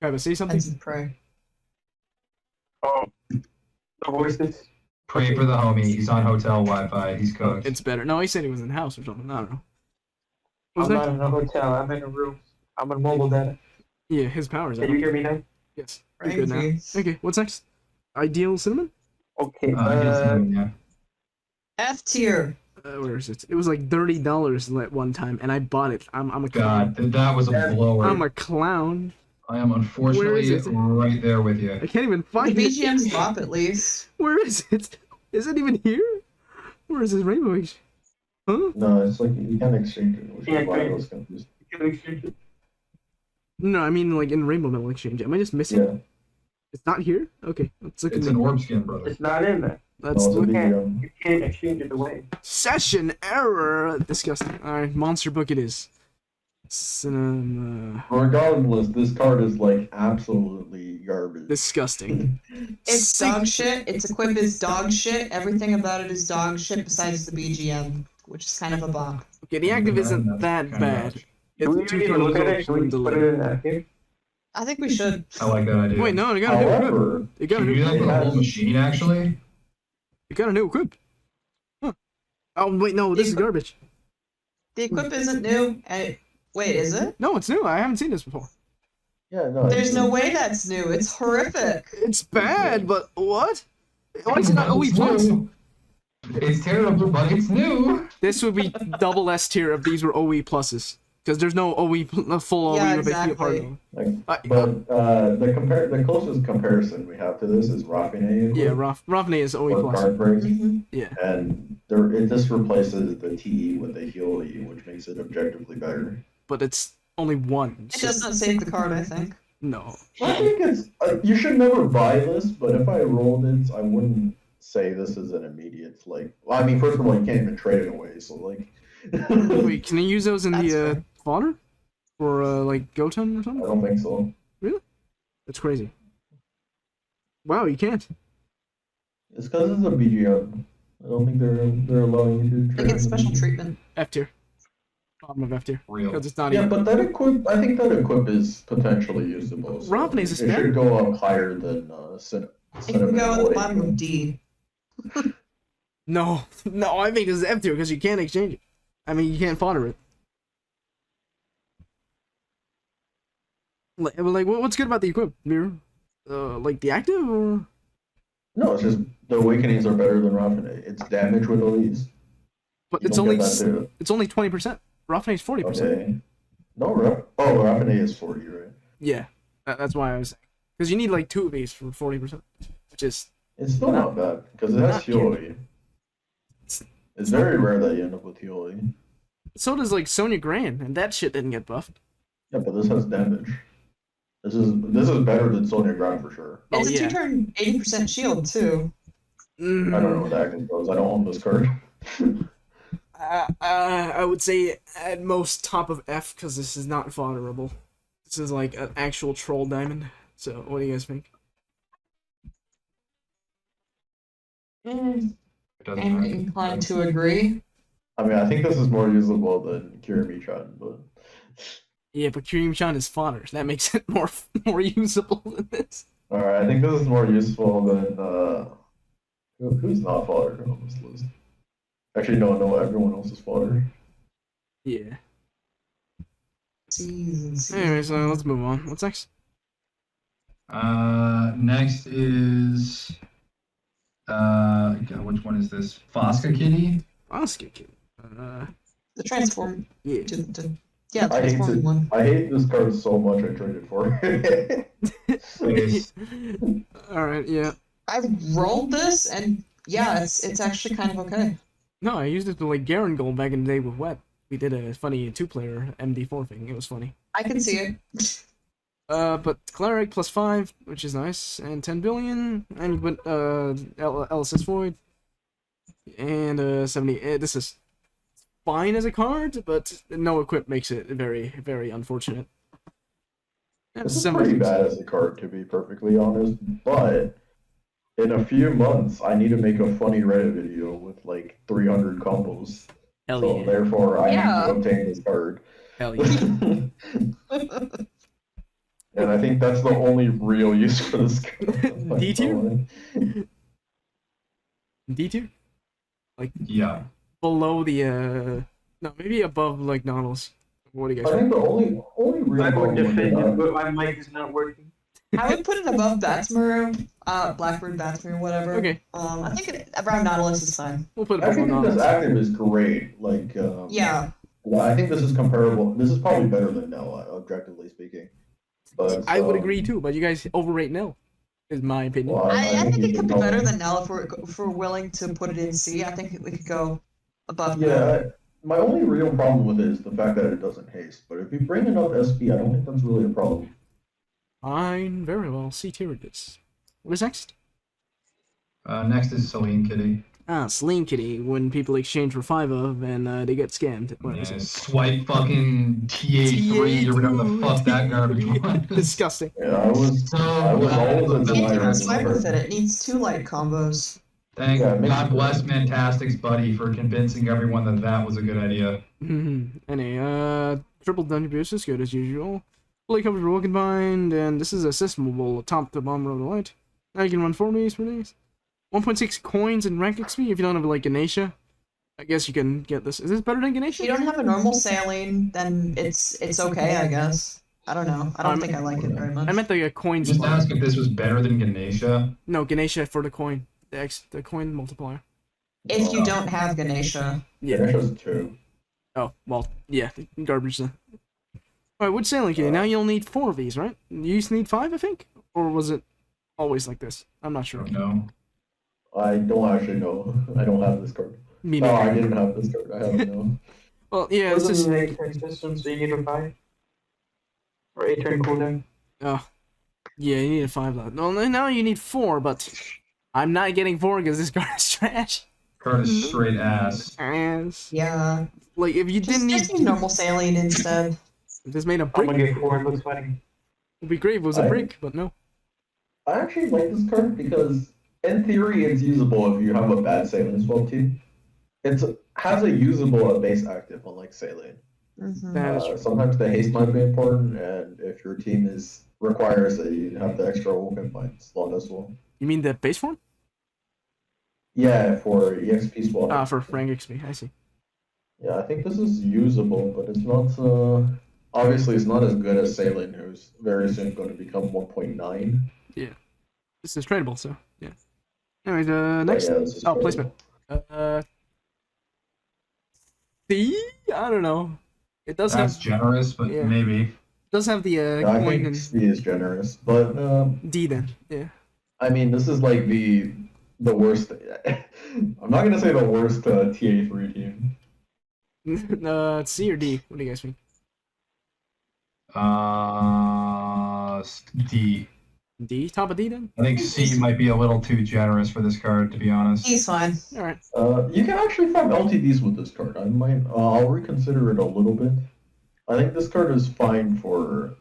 Kaiba, say something? Heads and pray. Oh, the voices. Pray for the homie. He's on hotel Wi-Fi. He's cooked. It's better. No, he said he was in the house or something. I don't know. What was I'm that? not in a hotel. I'm in a room. I'm on mobile data. Yeah, his power's out. Can you hear me now? Yes. Praying You're good for now. you. Okay, what's next? Ideal Cinnamon? Okay. Yeah. F tier. Where is it? It was like $30 at one time, and I bought it. I'm a God, clown. that was a blower. I'm a clown. I am unfortunately it? right there with you. I can't even The find it. BGM's drop at least. Where is it? Is it even here? Where is this Rainbow Age? Huh? No, it's like you can't exchange it, which Yeah, is why I right. was confused. No, I mean like in Rainbow Metal Exchange. Am I just missing? Yeah, It's not here? Okay, let's look It's in an the... orb skin, brother. It's not in there. Let's no, it's a look. BGM. You can't exchange it away. Session error! Disgusting. Alright, monster book it is. Cinema... Regardless, this card is like absolutely garbage. Disgusting. It's dog shit. Its equip is dog shit. Everything about it is dog shit besides the BGM, which is kind of a bop. Okay, the active isn't that bad. Do we It's really look at it? Should we just put it in that here? I think we should. I like that idea. Wait, no, you got a new equip. However, You got a Should we new do that equip. for the whole machine, actually? You got a new equip. Huh. Oh, wait, no, this is garbage. The equip isn't new. Wait, is it? No, it's new. I haven't seen this before. yeah, no. There's no way that's new. It's horrific. It's bad, but what? Why is it not OE plus? It's terrible, but it's new. This would be double S tier if these were OE pluses. Because there's no full OE Yeah, with a key part. exactly. But the closest comparison we have to this is Raffine. Yeah, Ravne is OE or plus. card breaks, Mhm. Yeah. and it just replaces the TE with the heal E, which makes it objectively better. But it's only one. It So does not save the card, I think. no. I think it's you should never buy this, but if I rolled it, I wouldn't say this is an immediate like. Well, I mean, first of all, you can't even trade it away, so like. Wait, can you use those in That's the fair. fodder? Or like Goten or I something? don't think so. That's crazy. Wow, you can't. It's because it's a BGM. I don't think they're allowing you to. They trade get it. special treatment. F tier. Bottom of F tier. Real. Because it's not Yeah, even. but that equip, I think that equip is potentially usable. So Ravne's is it better. should go up higher than It can go at the bottom of D. No, no, I think this is F tier because you can't exchange it. I mean, you can't fodder it. Like, what's good about the equip, Mirror? Like the active or? No, it's just the awakenings are better than Raffine. It's damage with Elise. But You it's don't only get that too. it's only 20%. Ravne's 40%. Okay. No, Raffine is 40, right? Yeah, that's why I was saying. Because you need like 2 of these for 40%, which is It's still not bad because it has Not heal good. E. It's very rare that you end up with heal E. so does like Sonya Gran, and that shit didn't get buffed. Yeah, but this has damage. This is better than Sonya Ground for sure. Oh, It's a yeah. 2-turn 80% shield, too. I don't know what the active does. I don't own this card. I would say at most top of F because this is not fodderable. This is like an actual troll diamond. So what do you guys think? It doesn't I'm matter. inclined to agree. I mean, I think this is more usable than Kirimi-chan, but Yeah, but Kirim-chan is fodder. That makes it more usable than this. alright, I think this is more useful than who's not fodder on this list. Actually, no, everyone else is fodder. Yeah. Seasons. Anyways, let's move on. What's next? Next is God, which one is this? Fosca Kitty? Oscar Kid. The transform. Yeah. Yeah, the I hate transforming it. one. I hate this card so much. I traded for it. Yes. Alright, yeah. I've rolled this, and yeah, it's actually kind of okay. No, I used it to like Garen Gold back in the day with Wet. We did a funny 2-player MD4 thing. It was funny. I can see it. But Cleric plus 5, which is nice, and 10 billion, and you put LSS Void, and 70. This is fine as a card, but no equip makes it very, very unfortunate. Yeah, This is 76. pretty bad as a card, to be perfectly honest. But in a few months, I need to make a funny Reddit video with like 300 combos. Hell So yeah. therefore, I Yeah. need to obtain this card. Hell yeah. And I think that's the only real use for this card. D tier? D tier? Yeah. Below the, no, maybe above like Nautilus. What do you guys I think? think the only real I would problem with defend that- it, but my mic is not working. I would put it above Batsmaru. Blackbird bathroom, whatever. Okay. I think around Nautilus is fine. We'll put it I below think this Nautilus. active is great. Like, Yeah. well, I think this is comparable. This is probably better than Noah, objectively speaking. But I would agree too, but you guys overrate Nell, is my opinion. Well, I think you it could be should better probably- than Nell if we're willing to put it in C. I think we could go above Nell. Yeah, my only real problem with it is the fact that it doesn't haste. But if you bring enough SP, I don't think that's really a problem. Fine, very well. C tier it is. What is next? Next is Celine Kitty. Ah, Sling Kitty, when people exchange for 5 of and they get scammed. What is Yeah, it? swipe fucking TA3 or whatever the fuck that garbage was. Disgusting. Yeah, I was So always a Can't denier even of swipe this with it. card. It needs 2 light combos. Thank Yeah, it makes God it bless good. Mantastic's buddy for convincing everyone that that was a good idea. Triple Dungeon Boost is good as usual. Fully covered for Woken Bind, and this is a systemable top to bomb road light. Now you can run 4 days per days. 1.6 coins and rank XP if you don't have like Ganesha. I guess you can get this. Is this better than If Ganesha? you don't have a normal saline, then it's okay, I guess. I don't know. I don't think I like it very much. I meant the coin Just slot. ask if this was better than Ganesha. No, Ganesha for the coin. The coin multiplier. If you don't have Ganesha. Yeah, Yeah. that's just 2. Oh, well, yeah, garbage then. Alright, which sailing kitty? Now you'll need 4 of these, right? You used to need 5, I think? Or was it always like this? I'm not sure. No. I don't actually know. I don't have this card. Me No, I neither. didn't have this card. I have it now. Well, yeah, it's This is just... an 8-turn system, so you need a 5. Or 8-turn cooldown. Oh, yeah, you need a 5 left. Well, now you need 4, but I'm not getting 4 because this card is trash. Card is straight ass. Ass. Yeah. Like, if you didn't Just need... use normal saline instead. If this made a I'm brick, gonna it get 4, it looks funny. would be great if it was a brick, but no. I actually like this card because, in theory, it's usable if you have a bad Saline swap team. It has a usable base active, unlike Saline. Mhm. That is Sometimes the haste might be important, and if your team requires that you have the extra open bind slot as well. You mean the base form? Yeah, for EXP swap. Ah, for rank XP, I see. Yeah, I think this is usable, but it's not. Obviously, it's not as good as Saline, who's very soon going to become 1.9. This is tradable, so, yeah. Anyways, But next... yeah, this is Oh, tradable. placement. C? I don't know. It does That's have generous, but Yeah. maybe. does have the Yeah, I coin think and C is generous, but D then. Yeah. I mean, this is like the worst. I'm not gonna say the worst TA3 team. C or D? What do you guys think? D. D? Top of D then? I think C might be a little too generous for this card, to be honest. He's fine. Alright. You can actually find LTDs with this card. I might. I'll reconsider it a little bit. I think this card is fine for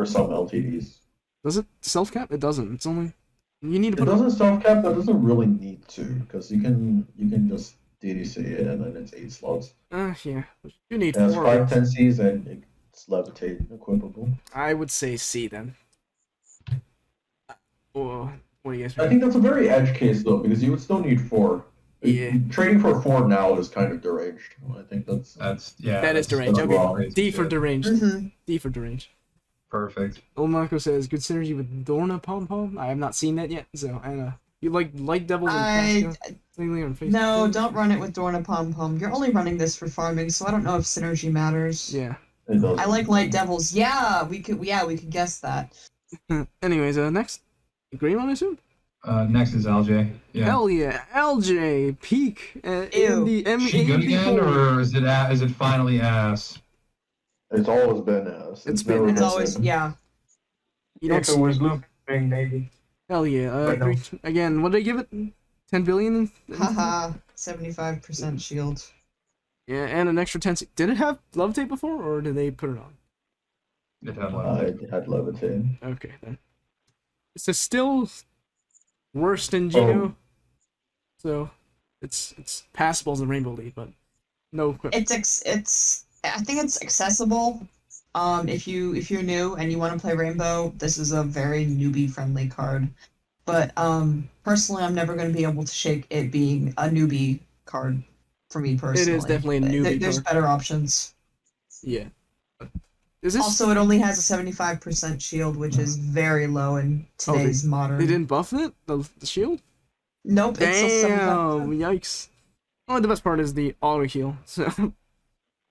some LTDs. Does it self cap? It doesn't. It's only you need to It put doesn't self cap, but doesn't really need to because you can just DDC it and then it's 8 slots. yeah. You need It has 4. 5 10Cs and it's levitate equipable. I would say C then. Or what do you guys I think? think that's a very edge case though because you would still need 4. Yeah. Trading for 4 now is kind of deranged. I think that's. That is that's deranged. that's Okay. wrong. D for deranged. Mm-hmm. D for deranged. Perfect. Old Marco says good synergy with Dorna Pom Pom. I have not seen that yet, so I don't know. You like Light Devils and Casca? On Facebook? No, don't run it with Dorna Pom Pom. You're only running this for farming, so I don't know if synergy matters. Yeah. It does. I like Light Devils. Yeah, we could guess that. Anyways, next. Green one, I assume? Next is LJ. Yeah. Hell yeah. LJ, peak. In Ew. the Is she good again, or is it finally ass? It's always been ass. It's been never It's Yes. always been. yeah. You don't If it was looping, maybe. Hell yeah. Right now. Again, what did I give it? 10 billion? Haha. 75% shield. Yeah, and an extra 10. Did it have levitate before, or did they put it on? It had I had levitate. Okay, then. This is still worse than Gino. Oh. So, it's passable as a Rainbow League, but no equipment. It's I think it's accessible. If you're new and you want to play Rainbow, this is a very newbie friendly card. But personally, I'm never going to be able to shake it being a newbie card for me personally. It is definitely a newbie There's card. better options. Yeah. Is this? Also, it only has a 75% shield, which is very low in today's modern. They didn't buff it? The shield? Nope, it's still 75%. Damn, yikes. Oh, the best part is the auto heal. So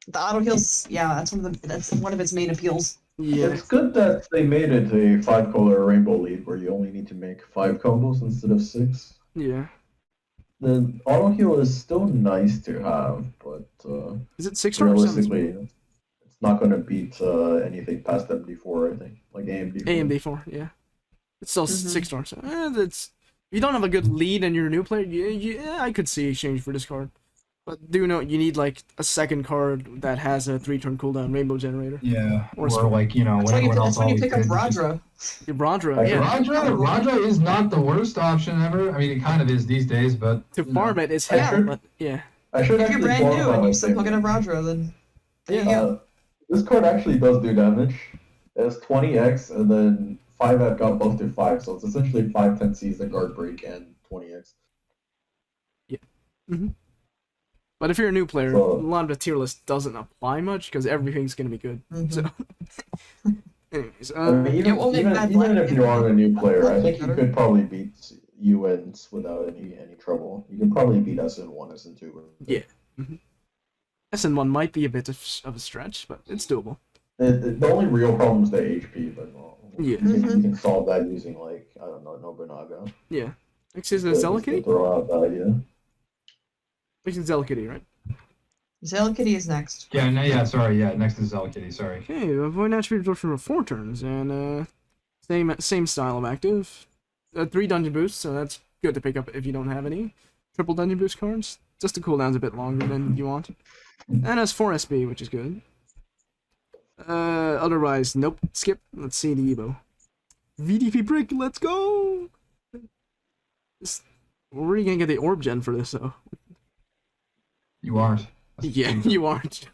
The auto heals, yeah, that's one of its main appeals. yeah, It's good that they made it a 5-color rainbow lead where you only need to make 5 combos instead of 6. yeah. The auto heal is still nice to have, but Is it 6 stars? realistically, it's not going to beat anything past MD4, I think. Like AMD4. AMD4, yeah. It's still Mhm. 6 stars. That's if you don't have a good lead and you're a new player, yeah, I could see exchange for this card. But do note you need like a second card that has a 3-turn cooldown rainbow generator. Yeah, Or or like when That's everyone else when you always pick up did. Radra. Your Brodra, Actually, yeah. Raja is not the worst option ever. I mean, it kind of is these days, but To you know. farm it is I hell, should- but yeah. I should If you're actually brand qualify new and my you still statement. pick up Radra, then there you go. This card actually does do damage. It's 20x and then 5F got buffed to 5, so it's essentially 5/10 the guard break and 20x. But if you're a new player, So- a lot of the tier list doesn't apply much because everything's gonna be good. Mhm. So, anyways, I mean, even, will make even, bad even luck if you are a new player, I luck think you better. could probably beat UNs without any trouble. You can probably beat SN1, SN2. Yeah. SN1 might be a bit of a stretch, but it's doable. The only real problem is the HP, but Yeah. you can solve that using, like, I don't know, Nobunaga. Yeah. Next is a Just to Zelakitty? throw out the idea. Next is Zelakitty, right? Zelakitty is next. Yeah, next is Zelakitty, sorry. Okay, avoid attribute absorption for 4 turns, and same style of active. 3 dungeon boosts, so that's good to pick up if you don't have any triple dungeon boost cards. Just the cooldown's a bit longer than you want. And has 4 SB, which is good. Otherwise, nope, skip. Let's see the Evo. VDP brick, let's go! Where are you gonna get the orb gen for this, though? You aren't. Yeah, you aren't.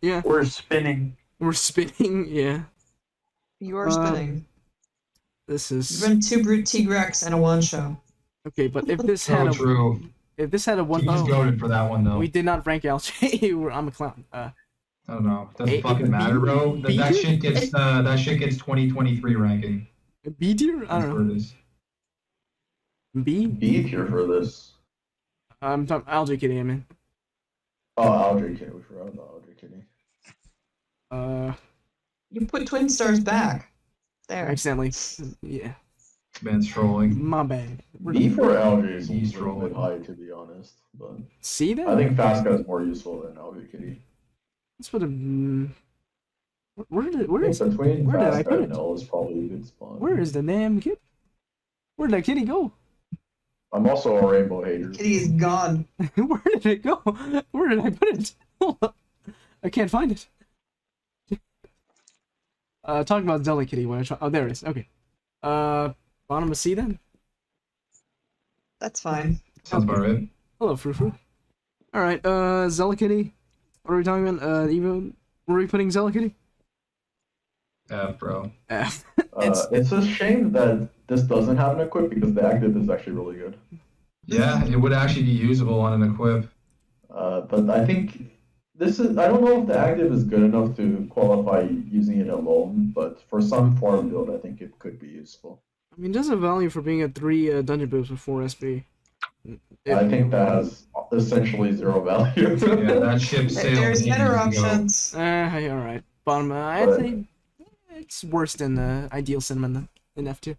Yeah, We're spinning. we're spinning, yeah. You are spinning. This You is... run 2 Brute Tigrex and a one show. Okay, but if this So had a... true. If this had a one... He's Oh, goaded for that one though. we did not rank LJ. I'm a clown. I don't know. Doesn't A- fucking matter, bro. B That tier? shit gets 2023 ranking. B tier? I That's don't where know. it is. B? B tier for this. I'm talking LJ Kitty, I mean. Oh, Aldrich Kitty. We forgot about Aldrich Kitty. You put Twin Stars back. There. Accidentally. Yeah. Man's trolling. My bad. B for LJ is He's a little bit trolling. high, to be honest. But See that? I think Fast Guy is more useful than Aldrich Kitty. That's what a... Where did... I Where think is... between where did I Fast Guy put and it? L is probably a good spot. Where is the damn kid? Where did that kitty go? I'm also a rainbow hater. Kitty is gone. Where did it go? Where did I put it? Hold up. I can't find it. Talking about Zelda Kitty. When I try... Oh, there it is. Okay. Bottom of C then? That's fine. Sounds about right. Hello, Frou-Frou. Alright, Zelakitty. What are we talking about? Evo? Where are we putting Zelakitty? F, bro. F. It's a shame that this doesn't have an equip because the active is actually really good. Yeah, it would actually be usable on an equip. But I think this is, I don't know if the active is good enough to qualify using it alone, but for some farm build, I think it could be useful. I mean, there's a value for being a 3 dungeon boost with 4 SB. I think that has essentially zero value. Yeah, that ship sailed There's ages better ago. options. Hey, alright. Bottom, I'd But- say it's worse than Ideal Cinnamon in F2.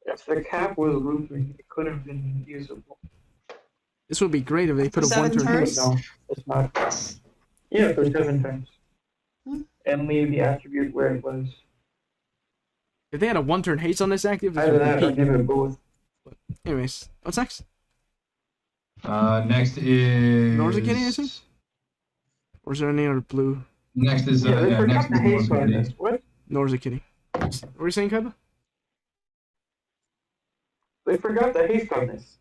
If the cap was looping, it could have been usable. This would be great if they put a 7 1-turn turns? haste. No, it's not. Yeah, for 7 turns. Hmm. And leave the attribute where it was. If they had a 1-turn haste on this active, this Either would that be or peak. give it both. Anyways, what's next? Next is... Norza Kitty, I think? Or is there any other blue? Next is, Yeah, they next forgot the is haste on Norza this. Kitty. What? Norza Kitty. What were you saying, Kaiba? They forgot the haste on this.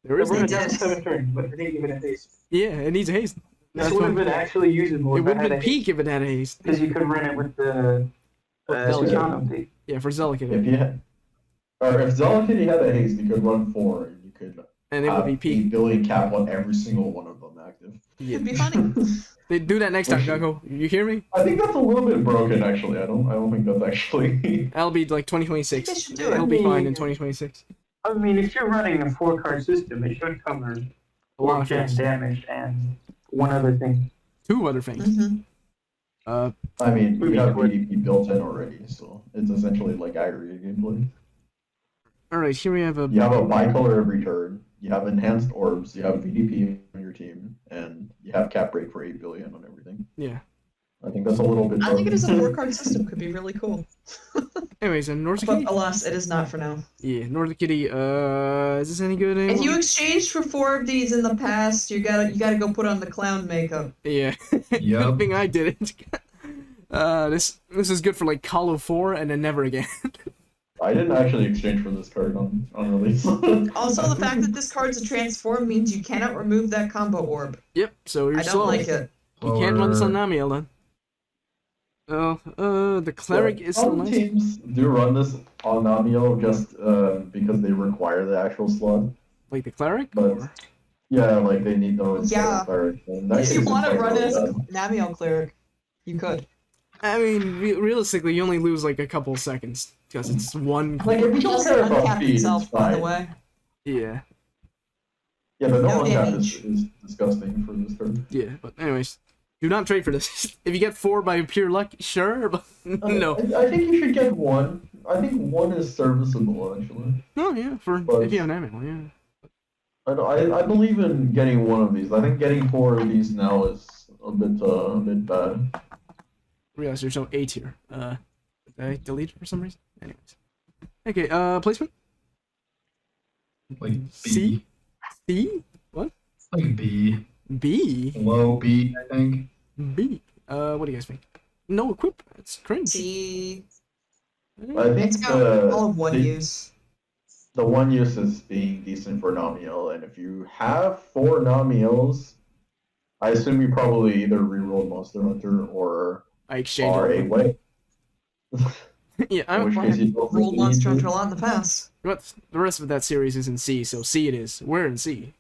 There They is were no... They down did. 7 turns, but they didn't give it a haste. Yeah, it needs a haste. This That's would have what- been actually usable It if would I have had been a peak if it had a haste. because you could run it with the Zelda Susan update. Yeah, for Zelda Kitty. If you had, or if Zelakitty had a haste, you could run 4, and you could And it would be have peak. 8 billion cap on every single one of them active. Yeah. It'd be funny. They do that next time, GungHo. You hear me? I think that's a little bit broken, actually. I don't think that's actually. That'll be like I think 2026. they should do it. It'll be fine in 2026. I mean, if you're running a 4-card system, it should cover A lot of 4 things. damage and one other thing. 2 other things. Mhm. I mean, we have PvP built in already, so it's essentially like aggregate gameplay. Alright, here we have a... You have a bicolor every turn, you have enhanced orbs, you have VDP on your team, and you have cap break for 8 billion on everything. Yeah. I think that's a little bit I think it is a broken. 4-card system. Could be really cool. Anyways, and North But Kitty? alas, it is not for now. Yeah, North Kitty, is this any good anymore? If you exchanged for 4 of these in the past, you gotta go put on the clown makeup. Yeah. Yup. Good thing I did it. This is good for like Call of 4 and then never again. I didn't actually exchange for this card on release. Also, the fact that this card's a transform means you cannot remove that combo orb. Yep, so you're I don't slow. like it. You can't run this on Namiel then. Oh, the Cleric is still Some nice. teams do run this on Namiel just because they require the actual slot. Like the Cleric? But- Or... Yeah, like they need those. Yeah. Cleric. In that If case, you it's want to like run it as a really bad. Namiel cleric, you could. I mean, realistically, you only lose like a couple seconds because it's one. Like if you don't Just care about uncap speed, it's itself, by the fine. way. Yeah, Yeah, but No no uncap damage. is disgusting for this card. yeah. But anyways, do not trade for this. If you get 4 by pure luck, sure, but no. I think you should get 1. I think 1 is serviceable actually. No, yeah, for But- if you have an ammo, yeah. I believe in getting 1 of these. I think getting 4 of these now is a bit bad. Realize there's no 8 here. Did I delete it for some reason? Anyways. Okay, placement? Like C? B. C? What? Like B. B? Low B, I think. B. What do you guys think? No equip? That's cringe. See, I think it's got all of one use. the one use is being decent for Namiel, and if you have 4 Namiels, I assume you probably either reroll Monster Hunter or I exchanged are all a of them. way. Yeah, In which case you don't Rolled really Monster need Hunter a to- lot in the past. But the rest of that series is in C, so C it is. Where in C?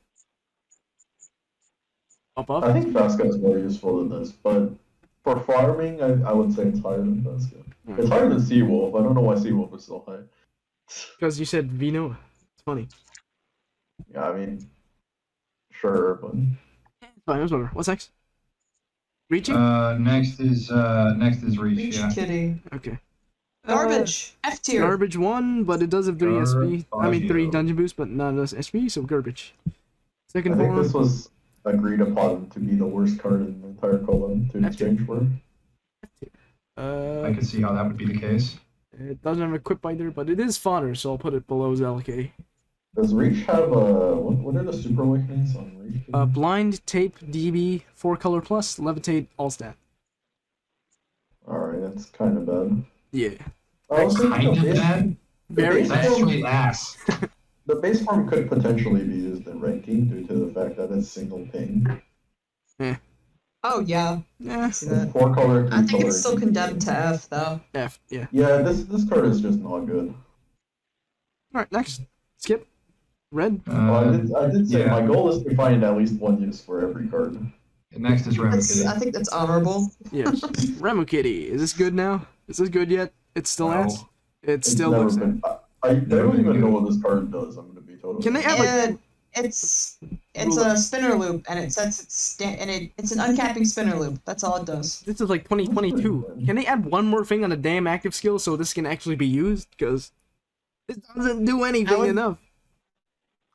Up, up? I think Fasca is more useful than this, but for farming, I would say it's higher than Fasca. It's higher than Seawolf. I don't know why Seawolf is so high. Because you said Vino. It's funny. Yeah, I mean, sure, but Fine, I was wondering. What's next? Reaching? Next is Reach, Reach yeah. Kitty. Okay. Garbage. F tier. Garbage 1, but it does have 3 SP. I mean 3 Garbage. dungeon boost, but not as SP, so garbage. Second I think form. this was agreed upon to be the worst card in the entire column to exchange for. I could see how that would be the case. It doesn't have equip either, but it is fodder, so I'll put it below ZLK. Does Reach have what are the super awakenings on Reach? Blind, Tape, DB, 4 color plus, Levitate, all stat. Alright, that's kind of bad. Yeah. I was thinking Kind the of base- bad. Very. base That's form- straight ass. The base form could potentially be used in ranking due to the fact that it's single ping. Oh yeah, Yeah. I see that. 4 color, 3 I think color. it's still condemned to F though. F, yeah. Yeah, this card is just not good. Alright, next. Skip. Red. I did say yeah. my goal is to find at least 1 use for every card. Next is Remedy. I think that's honorable. Yes. Remu Kitty. Is this good now? Is this good yet? It's still No. ass? It It's still never looks been. I don't even know what this card does. I'm gonna be totally. Can they add, like- And it's a spinner loop, and it sets it's an uncapping spinner loop. That's all it does. This is like 2022. Can they add one more thing on a damn active skill so this can actually be used? Because this doesn't do anything would- enough.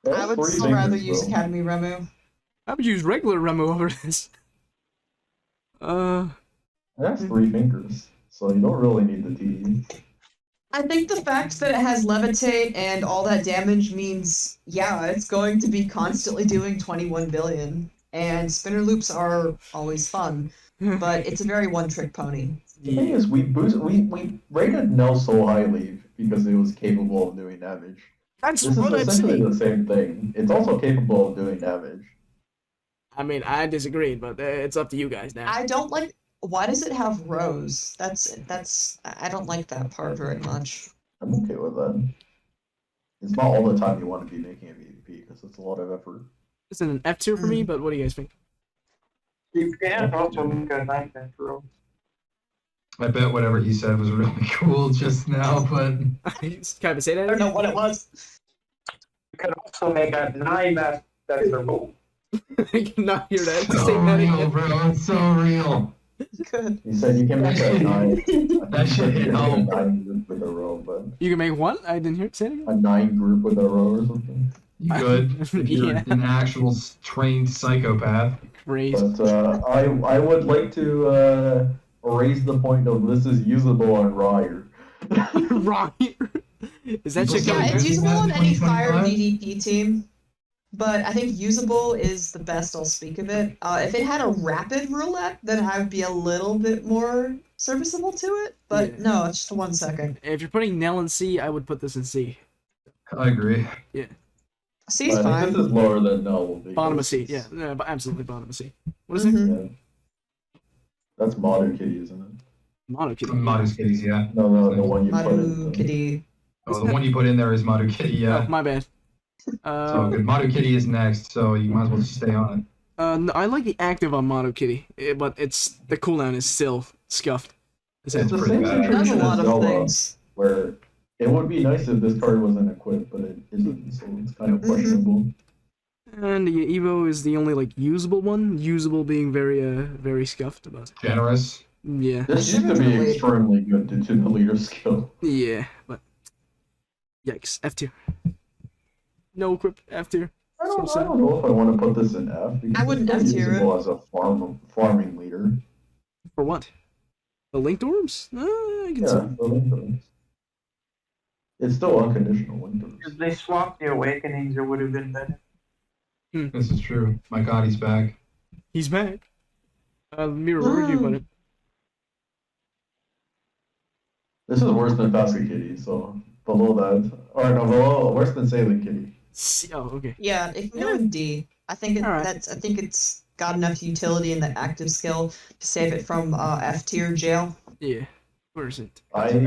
That's I would 3 still rather fingers, use though. Academy Remu. I would use regular Remu over this. That's 3 fingers, so you don't really need the TD. I think the fact that it has levitate and all that damage means, yeah, it's going to be constantly doing 21 billion. And spinner loops are always fun, but it's a very one-trick pony. The thing is, we rated Nell so highly because it was capable of doing damage. That's This is what I'm essentially saying. the same thing. It's also capable of doing damage. I mean, I disagreed, but it's up to you guys now. I don't like. Why does it have rows? I don't like that part very much. I'm okay with that. It's not all the time you want to be making a PvP because it's a lot of effort. It's an F tier for me, but what do you guys think? You can also make a nightmare roll. I bet whatever he said was really cool just now, but Can I say that? I don't know what it was. You can also make a 9 that's a roll. I cannot hear that. so Say that real, again. bro. It's so real. Good. He said you can make a 9. That shit hit home. A 9 group with a row, but You can make what? I didn't hear it. Say it again. a 9 group with a row or something. You could if you're Yeah. an actual trained psychopath. Crazy. But I would like to raise the point of this is usable on Ryer. Wrong. Is that shit Yeah, Yeah, coming? it's Using usable that on in any fire 2025? DDP team, but I think usable is the best I'll speak of it. If it had a rapid roulette, then I would be a little bit more serviceable to it, but Yeah. no, it's just 1 second. If you're putting Nell in C, I would put this in C. I agree. C's I think fine. this is lower than Null. Bottom of because C. Yeah, no, but absolutely bottom of C. What is Mhm. it? Yeah. That's Modern Kitty, isn't it? Mono Kitty. Modus Kitties, yeah. No, the one you put Maru in. Kitty. Oh, the one you put in there is Madu Kitty, yeah. Oh, my bad. So good. Madu Kitty is next, so you might as well just stay on it. No, I like the active on Mono Kitty, but it's the cooldown is still scuffed. It's It's the pretty same bad. It does a situation lot as of Zelda, things. where it would be nice if this card wasn't equipped, but it isn't, so it's kind of questionable. And the Evo is the only like usable one. Usable being very scuffed, but Generous. yeah, This used to be Definitely. extremely good due to the leader skill. yeah, but yikes, F tier. No equip, F tier. I don't, So I don't know if I want to put this in F because I wouldn't it's still F tier it. usable as a farming leader. For what? The linked orbs? I can Yeah, see. the Link. It's still unconditional Link. If they swapped the awakenings, it would have been better. This is true. My god, he's back. He's back. Mira, where would you put it? This is worse than Basket Kitty, so below that. Or no, below worse than Sailing Kitty. C. Oh, okay. Yeah, it can go in D. I think Alright. I think it's got enough utility in the active skill to save it from F tier jail. Yeah. Where is it? I Fair.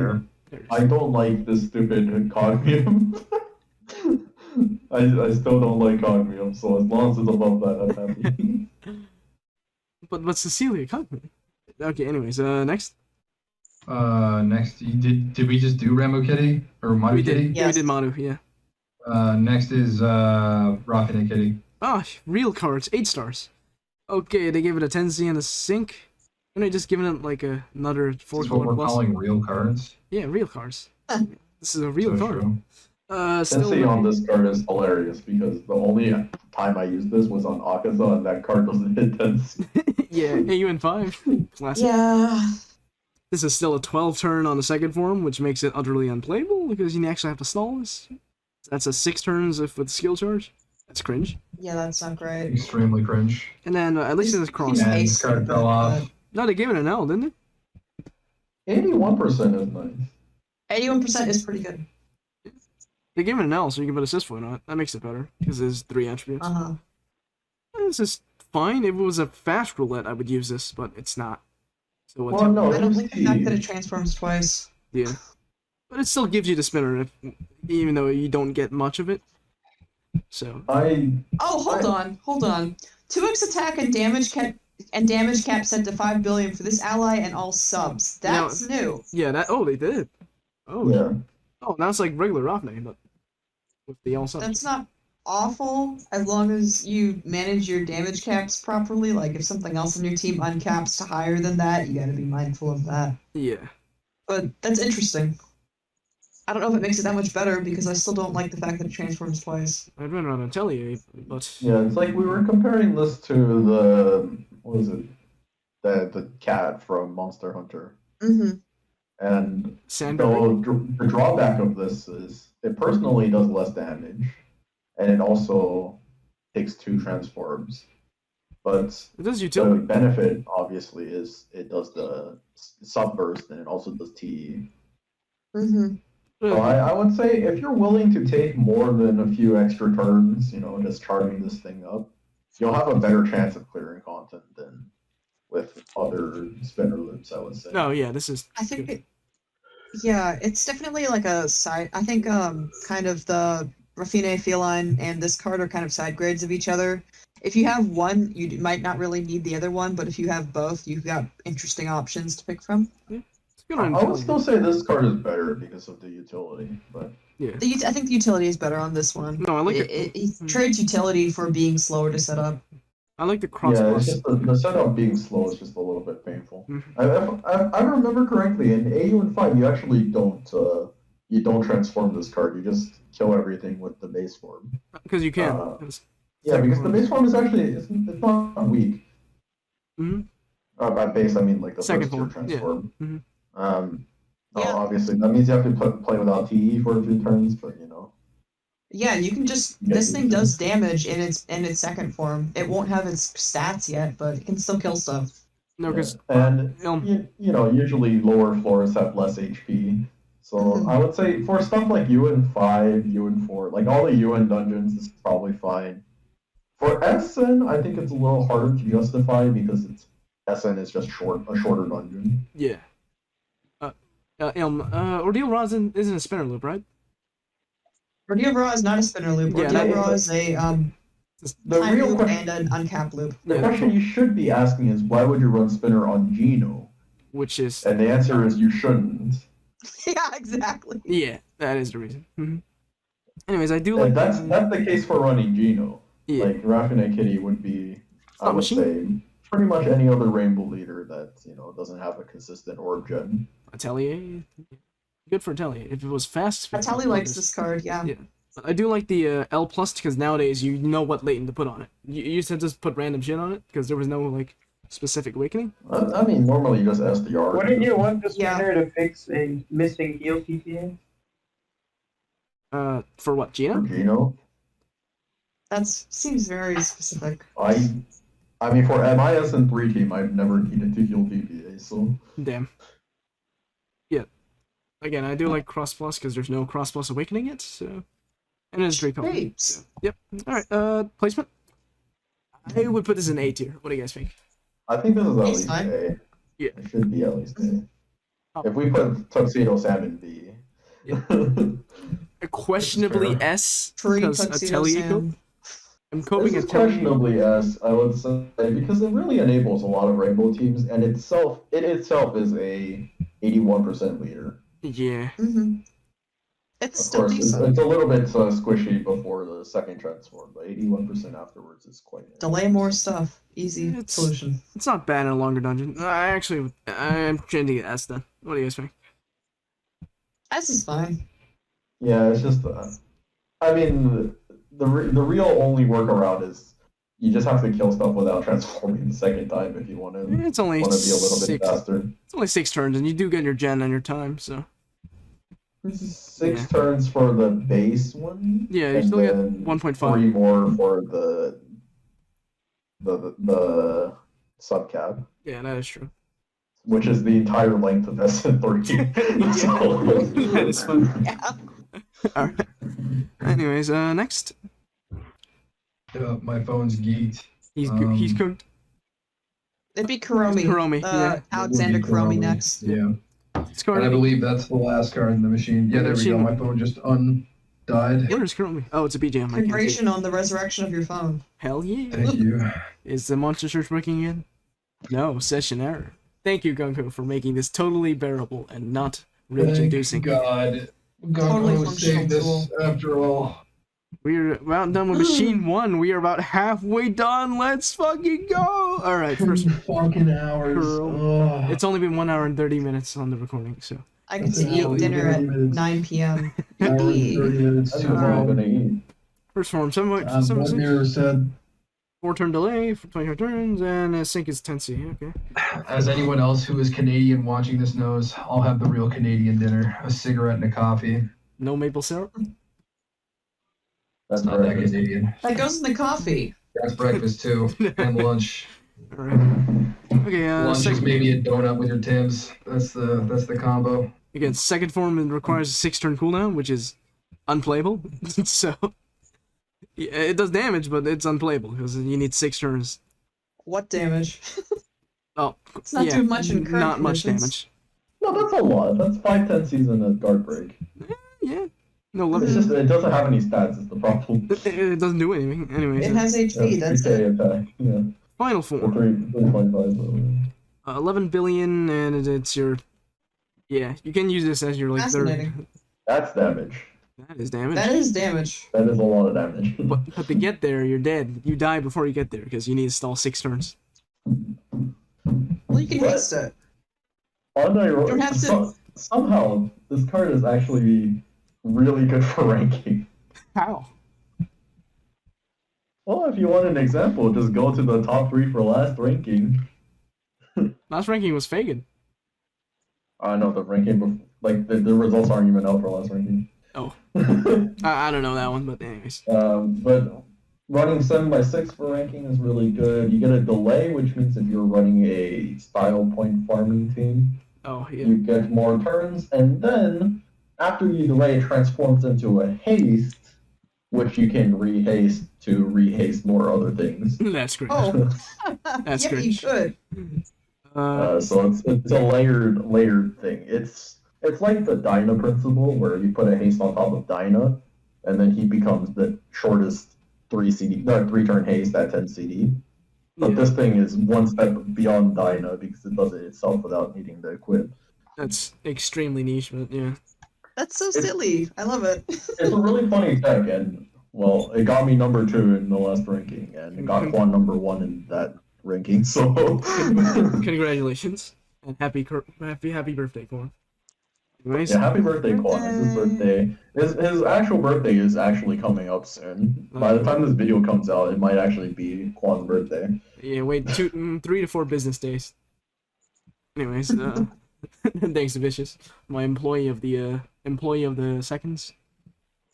There it I is. don't like this stupid Cogmium. I still don't like Cogmium, so as long as it's above that, I'm happy. But Cecilia Cogman. Okay. Anyways, next. Next, did we just do Rambo Kitty? Or Madu We Kitty? did. Yes. We did Manu. Yeah. Next is Rafina Kitty. Ah, real cards, 8 stars. Okay, they gave it a 10Z and a sync. And they just given it like another This 4 is what color we're plus. calling real cards. Yeah, real cards. Huh. This is a real So card. true. Still. Sensei on this card is hilarious because the only time I used this was on Akaza and that card doesn't hit 10. Yeah, AU and 5. Classic. Yeah. This is still a 12 turn on the second form, which makes it utterly unplayable because you actually have to stall this. That's a 6 turns with skill charge. That's cringe. Yeah, that's not great. Extremely cringe. And then at least it's cross. He's And ace this card stupid, fell off. but No, they gave it an L, didn't 81% is nice. 81% is pretty good. they? They gave it an L, so you can put assist point on it. That makes it better because there's 3 attributes. Uh-huh. This is fine. If it was a fast roulette, I would use this, but it's not. So what? Well, no, I don't you like the fact see- that it transforms twice. Yeah, but it still gives you the spinner, even though you don't get much of it. So I Oh, hold on. 2x attack and damage cap set to 5 billion for this ally and all subs. That's new. yeah, that. Oh, they did. Oh, yeah. oh, now it's like regular Rafne, but with the all subs. That's not awful as long as you manage your damage caps properly. Like if something else in your team uncaps to higher than that, you gotta be mindful of that. Yeah. But that's interesting. I don't know if it makes it that much better because I still don't like the fact that it transforms twice. I'd run around and tell you, but Yeah, it's like we were comparing this to the what was it? The cat from Monster Hunter. Mm-hmm. And Sandberg. the drawback of this is it personally does less damage, and it also takes 2 transforms. But It does the utility. benefit, obviously, is it does the subburst and it also does TE. Mm-hmm. So I would say if you're willing to take more than a few extra turns, just charging this thing up, you'll have a better chance of clearing content than with other spinner loops, I would say. No, yeah, this is. I think yeah, it's definitely like a side. I think kind of the Raffine, Feline, and this card are kind of side grades of each other. If you have one, you might not really need the other one, but if you have both, you've got interesting options to pick from. It's good I on would Intellion. still say this card is better because of the utility, but Yeah. I think the utility is better on this one. No, I like it trades utility for being slower to set up. I like the cross yeah, plus. it's just the setup being slow is just a little bit painful. Mhm. I remember correctly, in AU and 5, you actually don't transform this card. You just kill everything with the base form. Because you can. Yeah, because the base form is actually it's not weak. Mm-hmm. By base, I mean like the Second first tier form, transform. yeah. Mhm. Yeah. Obviously, that means you have to play without TE for a few turns, but you know. Yeah, you can just. This thing does damage in its second form. It won't have its stats yet, but it can still kill stuff. No, because And you know, usually lower floors have less HP. So Mhm. I would say for stuff like UN 5, UN 4, like all the UN dungeons, this is probably fine. For SN, I think it's a little harder to justify because SN is just a shorter dungeon. yeah. Ordeal Rosin isn't a spinner loop, right? Ordeal Raw is not a spinner loop. Yeah, Ordeal no, Raw is a The time real loop question, and an uncapped loop. the Yeah, question you should be asking is why would you run spinner on Geno? Which is And the answer is you shouldn't. Yeah, exactly. yeah, that is the reason. Anyways, I do like And that's the case for running Geno. yeah. Like Raffine Kitty would be, I not would machine. say, pretty much any other rainbow leader that doesn't have a consistent orb gen. Atelier, good for Atelier. If it was fast, Atali likes this card, yeah. Yeah. I do like the L plus because nowadays you know what latent to put on it. You used to just put random shit on it because there was no like specific awakening. I mean, normally you just SDR. Wouldn't you want the Yeah. spinner to fix a missing heal TPA? For what, For Gina? Geno, That seems very specific. I mean, for MIS and 3 team, I've never needed to heal TPA, so. Damn. Yeah. Again, I do like cross plus because there's no cross plus awakening yet. So, and it's Draco. Great. So, yep. All right. Placement. I would put this in A tier. What do you guys think? I think this is at Ace least nine. A. Yeah. It should be at least A. Oh. If we put Tuxedo Sam in B. Yeah. Questionably fair. S Free because Tuxedo Atelier. Sam. I'm coping This is Atelier. questionably S, I would say, because it really enables a lot of rainbow teams, and it itself is a 81% leader. Yeah. Mm-hmm. It's Of still course, decent. it's a little bit squishy before the second transform, but 81% afterwards is quite. Delay more stuff. Easy It's- solution. It's not bad in a longer dungeon. I'm changing it S then. What do you guys think? S is fine. Yeah, it's just. I mean, the real only workaround is you just have to kill stuff without transforming the second time if you want to It's only be a little bit six. faster. It's only 6 turns, and you do get your gen on your time. So 6 Yeah. turns for the base one. yeah, you and still get then 1.5. 3 more for the subcap, Yeah, that is true. which is the entire length of SN3. That is fun. Yeah. All right. Anyways, next. My phone's geeked. He's Um, cooked. It'd be Kuromi. Kuromi, yeah. Alexander Would be Kuromi next. Yeah. It's And I believe that's the last card in the machine. Yeah, there we go. Machine. My phone just died. Where's Kuromi? Oh, it's a BGM. I can't see. Congratulations on the resurrection of your phone. Hell yeah. Thank you. Is the monster search working again? No, session error. Thank you, GungHo, for making this totally bearable and not rage-inducing. Thank God. Totally GungHo functional saved this tool. after all. We're about done with Machine 1. We are about halfway done. Let's fucking go! Alright, first. 2 fucking hours. Girl. Ugh. It's only been 1 hour and 30 minutes on the recording, so. I get That's to eat only dinner 30 at minutes. 9 p.m. Hour and 30 minutes That's too what I'm long. gonna eat. First form, 7 What Mirror said, 4 turn delay for 25 turns, and sync is 10C. Okay. as anyone else who is Canadian watching this knows, I'll have the real Canadian dinner. A cigarette and a coffee. No maple syrup? That's It's not that breakfast. Canadian. That goes in the coffee. That's breakfast too. And lunch. Alright. Okay, Lunch is second, maybe a donut with your Tims. That's the combo. again, second form requires a 6 turn cooldown, which is unplayable. So, yeah, it does damage, but it's unplayable because you need 6 turns. What damage? Oh, It's not yeah, doing much in current not much conditions. damage. No, that's a lot. That's 5-10 season at guard break. Yeah. No, It's 11. just it doesn't have any stats. Is the problem. It doesn't do anything. Anyways, It has HP. That's 3K it. attack. Yeah. final For form. 3.5. 11 billion, and it's your. Yeah, you can use this as your like third. Fascinating. That's damage. That is damage. That is damage. That is a lot of damage. But to get there, you're dead. You die before you get there because you need to stall 6 turns. Well, you can What? haste it. Don't have to- Somehow, this card is actually really good for ranking. How? Well, if you want an example, just go to the top 3 for last ranking. Last ranking was Fagin. I know the ranking, like the results aren't even out for last ranking. Oh. I don't know that one, but anyways. But running 7x6 for ranking is really good. You get a delay, which means if you're running a style point farming team, Oh, yeah. you get more turns, and then after you delay, it transforms into a haste, which you can rehaste to rehaste more other things. That's great. Oh, That's yeah, great. you could. So it's a layered thing. It's like the Dyna principle, where you put a haste on top of Dyna, and then he becomes the shortest 3 turn haste at 10 CD. But Yeah. this thing is one step beyond Dyna because it does it itself without needing to equip. That's extremely niche, but yeah. That's so silly. I love it. It's a really funny tech, and well, it got me number 2 in the last ranking, and it got Quan number 1 in that ranking. So Congratulations and happy birthday, Corn. Anyways, yeah, happy birthday, Quan! It's his birthday. His actual birthday is actually coming up soon. By the time this video comes out, it might actually be Quan's birthday. yeah. Wait, 3 to 4 business days. Anyways, thanks to Vicious, my employee of the seconds.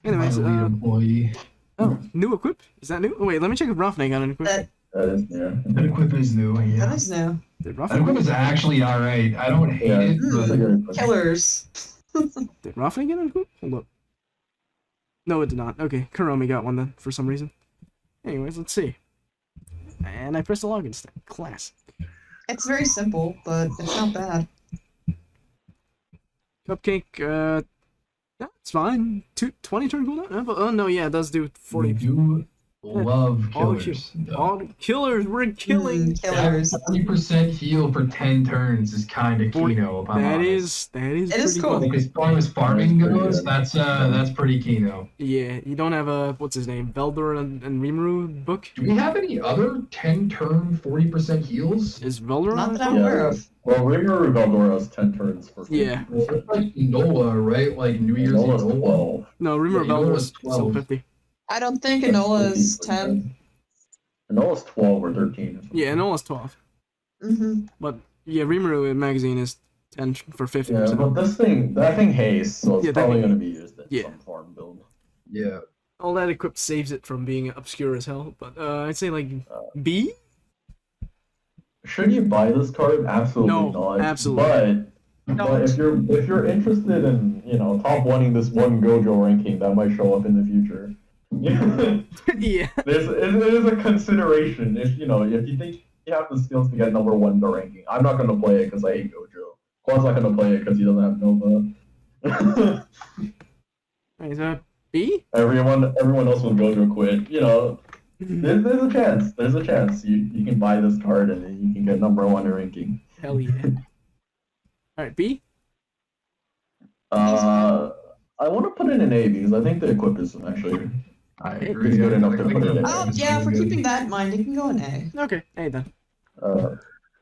Anyways, My lead employee. oh, new equip? Is that new? Oh, wait, let me check if Roughneck got an equip. That is That equip is new. Yeah. That is new. Did That Roughneck? equip is actually alright. I don't hate Yeah, it, that's a but good equip. Killers. Did Roughneck get an equip? Hold up. No, it did not. Okay, Kuromi got one then, for some reason. Anyways, let's see. And I pressed the login stack. Class. It's very simple, but it's not bad. Cupcake, that's fine. 20 turn cooldown? Oh, no, yeah, it does do 40. we do love All killers. All killers, we're killing. Killers. 20% heal for 10 turns is kind of 40 Kino, if I'm That honest. is It is pretty cool. Like as far as farming That's pretty goes, good. that's pretty Kino. Yeah, you don't have a, what's his name, Veldor and Rimuru book? Do we have any other 10 turn 40% heals? Is Veldor Not on that it? I'm aware of. Well, Rimuru Veldora has 10 turns for free. Yeah. It's like Nola, right? Like New Year's Nola's Eve. 12. No, Rimuru Yeah, Veldor is Enola's still 12. 50. I don't think Enola is 10. Nola's 12 or 13 or something. Yeah, Enola's 12. Mm-hmm. But, yeah, Rimuru in magazine is 10 for 50%. Yeah, but that thing hastes, so it's Yeah, that probably thing- going to be used in yeah. some farm build. Yeah. All that equipped saves it from being obscure as hell. But, I'd say, like, B? Should you buy this card? Absolutely No, not. absolutely. But if you're interested in top wanting this one Gojo ranking, that might show up in the future. Yeah. It is a consideration if you think you have the skills to get number 1 in the ranking. I'm not gonna play it because I hate Gojo. Quan's not gonna play it because he doesn't have Nova. Is that B? everyone else will Gojo quit. There's a chance. There's a chance you can buy this card and then you can get number 1 in ranking. Hell yeah. Alright, B? I want to put it in A because I think the equip is actually I It's agree. good enough to put it in. Oh, yeah, for keeping that in mind, it can go in A. Okay, hey then.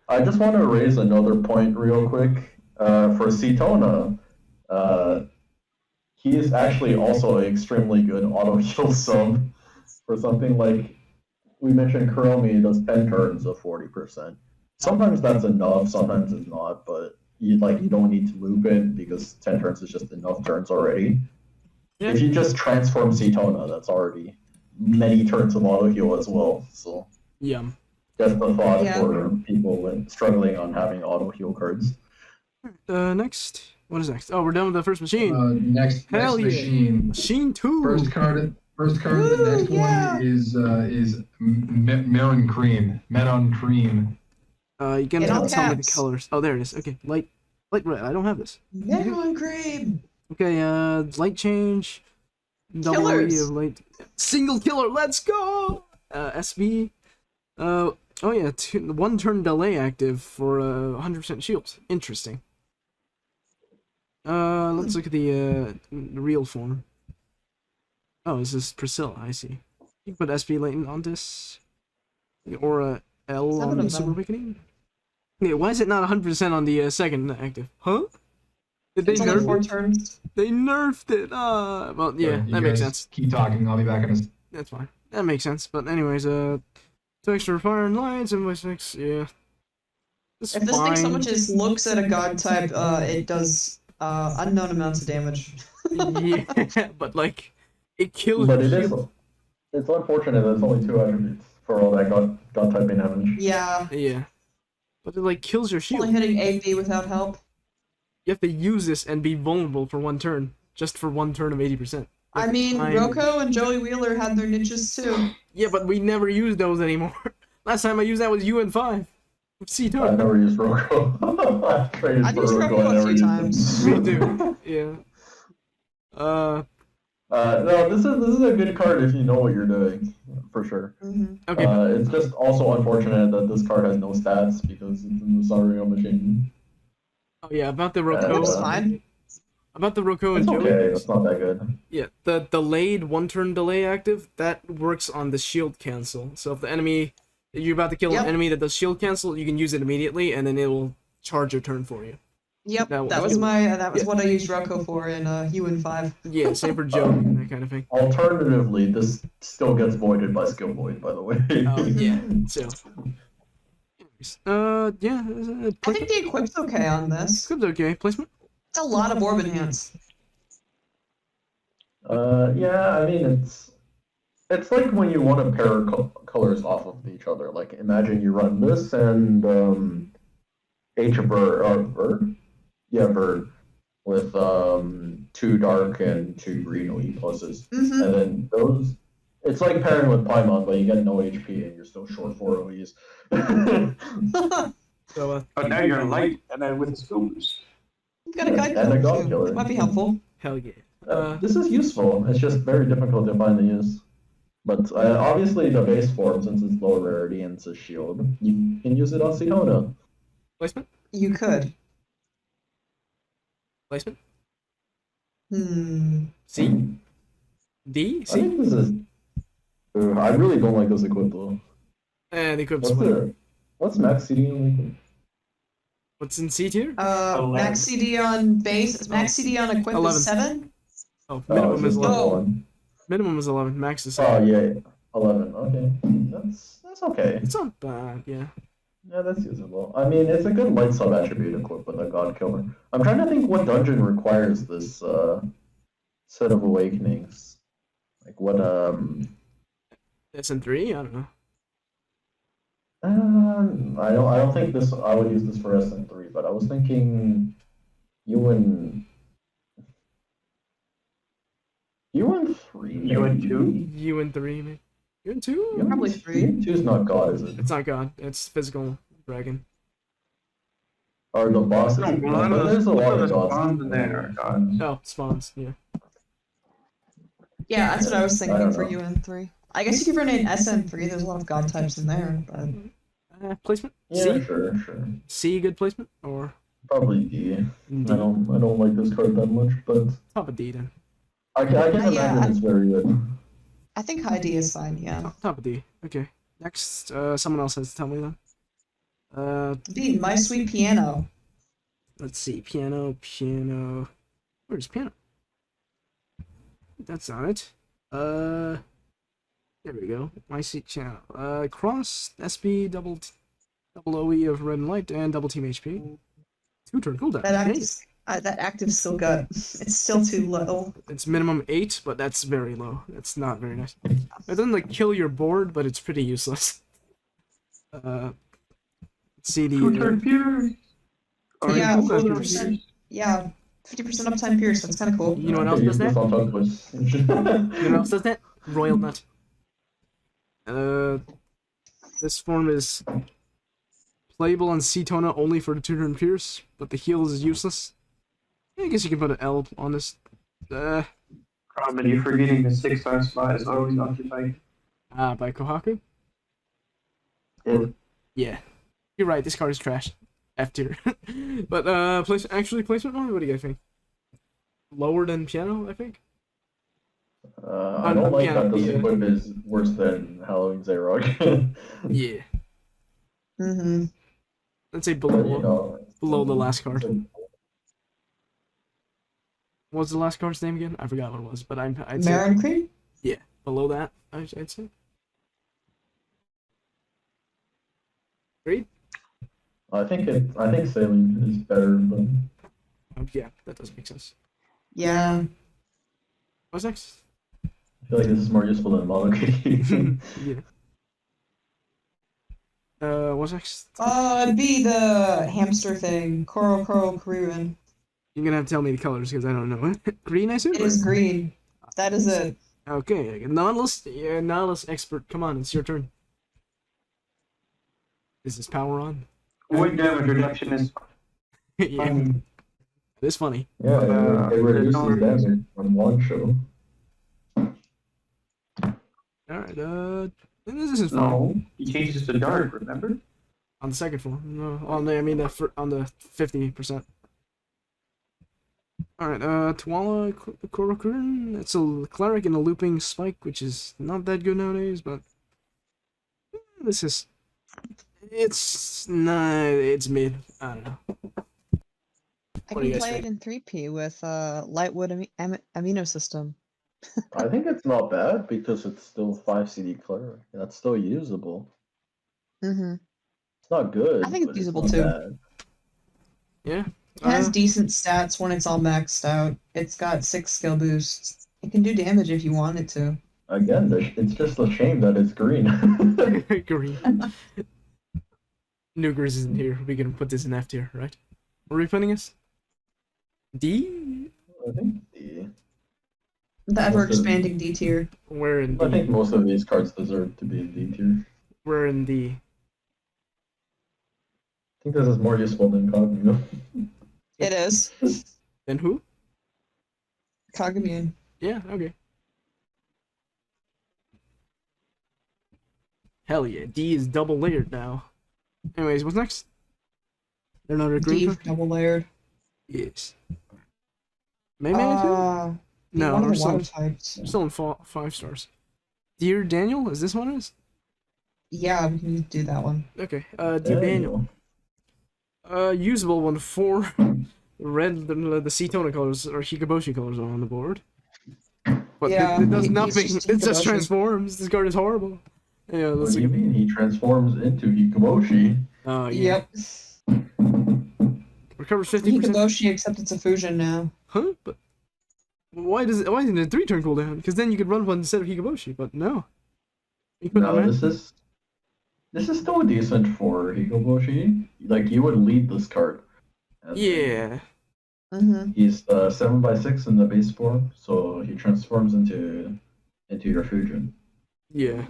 I just want to raise another point real quick. For Cetona, he is actually also an extremely good auto heal sub. For something like we mentioned, Kuromi does 10 turns of 40%. Sometimes that's enough, sometimes it's not, but you don't need to loop it because 10 turns is just enough turns already. Yeah. If you just transform Cetona, that's already many turns of auto heal as well. So Yum. just a thought Yeah. for people struggling on having auto heal cards. Next. What is next? Oh, we're done with the first machine. Next Hell yeah. machine. Machine 2! First card of the Woo, next yeah. one is Maron Cream. Meron Cream. You can In all tell me the caps. colors. Oh, there it is. Okay, light red. I don't have this. Melon cream! Okay, light change. Double Killers. of late. Single killer, let's go! SB. Oh yeah, 1 turn delay active for 100% shield. Interesting. Let's look at the real form. Oh, this is Priscilla, I see. You can put SB latent on this. Or L 7 on of the Super them. Awakening. Yeah, why is it not 100% on the second active? Huh? Did they It's only nerf 4 it? turns. They nerfed it! Well, yeah, Alright, you that makes guys sense. Keep talking. I'll be back in a. That's fine. That makes sense. But anyways, 2 extra fire and lights, and by 6, yeah. It's If this thing so fine. much as looks at a god type, it does unknown amounts of damage. Yeah, but like, it kills But your it is. shield. It's unfortunate that it's only 2 attributes for all that god typing damage. Yeah, Yeah. But it like kills your shield. only hitting AB without help. You have to use this and be vulnerable for 1 turn. Just for 1 turn of 80%. I mean, Fine. Roko and Joey Wheeler had their niches too. Yeah, but we never use those anymore. Last time I used that was UN5. C I've turn. never used Roko. I've traded I've for used Roko Roko a and never few used times. it. Me too. Yeah. No, this is a good card if you know what you're doing, for sure. Mm-hmm. Okay. It's just also unfortunate that this card has no stats because it's in the Sanrio machine. Oh yeah, about the Uh, Roko. That's fine. About the Roko It's and Joey. okay, it's not that good. Yeah, the delayed 1 turn delay active, that works on the shield cancel. So if the enemy, if you're about to kill Yep. an enemy that does shield cancel, you can use it immediately, and then it will charge your turn for you. Yep, That that was- was what I used Roko for in UN5. Yeah, same for Joey and that kind of thing. Alternatively, this still gets voided by Skill Void, by the way. Oh, yeah. So. Anyways, yeah. I think the equip's okay on this. Clip's okay. Placement? It's a lot of orb enhance. Yeah, I mean, it's like when you want to pair colors off of each other. Like, imagine you run this and Bird. Yeah, Bird. With 2 dark and 2 green OE pluses. Mm-hmm. And then those, it's like pairing with Paimon, but you get no HP and you're still short 4 OEs. So, But now you're light, and then with skill boost. You've got a guide And a code god too. killer. That might be helpful. hell yeah. This is useful. It's just very difficult to find the use. But obviously, the base form, since it's low rarity and it's a shield, you can use it on Sihona. Placement? You could. Placement? Hmm. D? I C? think this is. I really don't like this equip though. And equips What's whatever. what's max CD on equip? What's in C tier? Max CD on base. Max CD on equip 11. is 7. Oh, Oh, minimum is it's 11. level Oh. 1. Minimum is 11. Max is Oh 7. yeah, 11. Okay, that's okay. It's not bad, yeah. Yeah, that's usable. I mean, it's a good light sub attribute equip with a god killer. I'm trying to think what dungeon requires this set of awakenings. Like what SN3? I don't know. I don't think this. I would use this for SN3, but I was thinking UN 3. UN 2? UN3, maybe. UN2? Probably 3. 2's not god, is it? It's not God. It's physical dragon. Or the bosses? No, one of There's a lot the of gods. spawns in there are gods. Oh, spawns, yeah. Yeah, that's what I was I thinking don't for know. UN3. I guess you could run an SN3. There's a lot of god types in there, but Placement? Yeah, C? sure. C, good placement? Or Probably D. D? I don't like this card that much, but Top of D then. I can imagine Yeah, it's very good. I think high D is fine. Yeah. Top of D. Okay. Next, someone else has to tell me then. B, My Sweet Piano. Let's see. Piano. Where's piano? That's not it. There we go. My seat channel. Cross SB double OE of red and light and double team HP. 2 turn cooldown. That active still got. It's still too low. It's minimum 8, but that's very low. That's not very nice. It doesn't like kill your board, but it's pretty useless. Let's see the. 2 turn Fury. Or Yeah, 50%. Yeah, 50% uptime Pierce. That's kind of cool. You know what I else could does use this that? on top of it. You know what else does that? Royal Nut. This form is playable on Cetona only for the 2 turn Pierce, but the heal is useless. I guess you can put an L on this. Ramen, you're forgetting the 6-star spot is always occupied. By Kohaku? It, Yeah. You're right, this card is trash. F tier. But, placement only? What do you guys think? Lower than piano, I think? I don't like yeah, that this yeah. equip is worse than Halloween Zerog. Yeah. Mm-hmm. Let's say But, you below, know, below the last it's card. like- What was the last card's name again? I forgot what it was, but I'd say Marin Cream? below that, I'd say. Agreed? I think Saline is better, but Yeah, that does make sense. Yeah. What's next? I feel like this is more useful than Monokitty. Yeah. What's next? It'd be the hamster thing. Coral Korean. You're gonna have to tell me the colors because I don't know. Green, I assume? It is green. That is it. Okay, Nautilus, Nautilus expert. Come on, it's your turn. Is this power on? Void damage reduction is Yeah, fun. it is funny. Yeah, it reduces no- damage on one show. Alright, this is fun. No, he changes to dark, remember? On the second floor. No, on the 50%. Alright, Tuala Korokurin. It's a cleric and a looping spike, which is not that good nowadays, but this is it's mid. I don't know. I What do you can guys play think? it in 3P with Lightwood amino system. I think it's not bad because it's still 5 CD cleric. That's still usable. Mm-hmm. It's not good. I think it's but usable not too. bad. Yeah. It has decent stats when it's all maxed out. It's got 6 skill boosts. It can do damage if you want it to. Again, it's just a shame that it's green. Green. Nugers isn't here. We can put this in F tier, right? Where are we putting this? D? I think the The ever expanding D tier. Where in I think D? most of these cards deserve to be in D tier. Where in D? I think this is more useful than Cognito. It is. Then who? Cogamune. Yeah, okay. Hell yeah, D is double layered now. Anyways, what's next? Another green D card? double layered. Yes. Maybe too? No, one of we're the still, water types. we're still in 5 stars. Dear Daniel, is this one it is? Yeah, we can do that one. Okay, Dear Daniel. Usable when 4 red, the C-tona colors or Hikaboshi colors are on the board. But Yeah, it does he's nothing. just It just Hikaboshi. transforms. This card is horrible. Yeah, What let's do you see. mean? He transforms into Hikaboshi. Oh, yeah. Yep. Recovers 50%. Hikaboshi, except it's a fusion now. Huh? But why isn't it a 3-turn cooldown? Because then you could run one instead of Hikaboshi, but no. You put No, them in? this is still decent for Hikoboshi. Like, you would lead this card. And Yeah. Mm-hmm. He's 7/6 in the base form, so he transforms into your fusion. Yeah.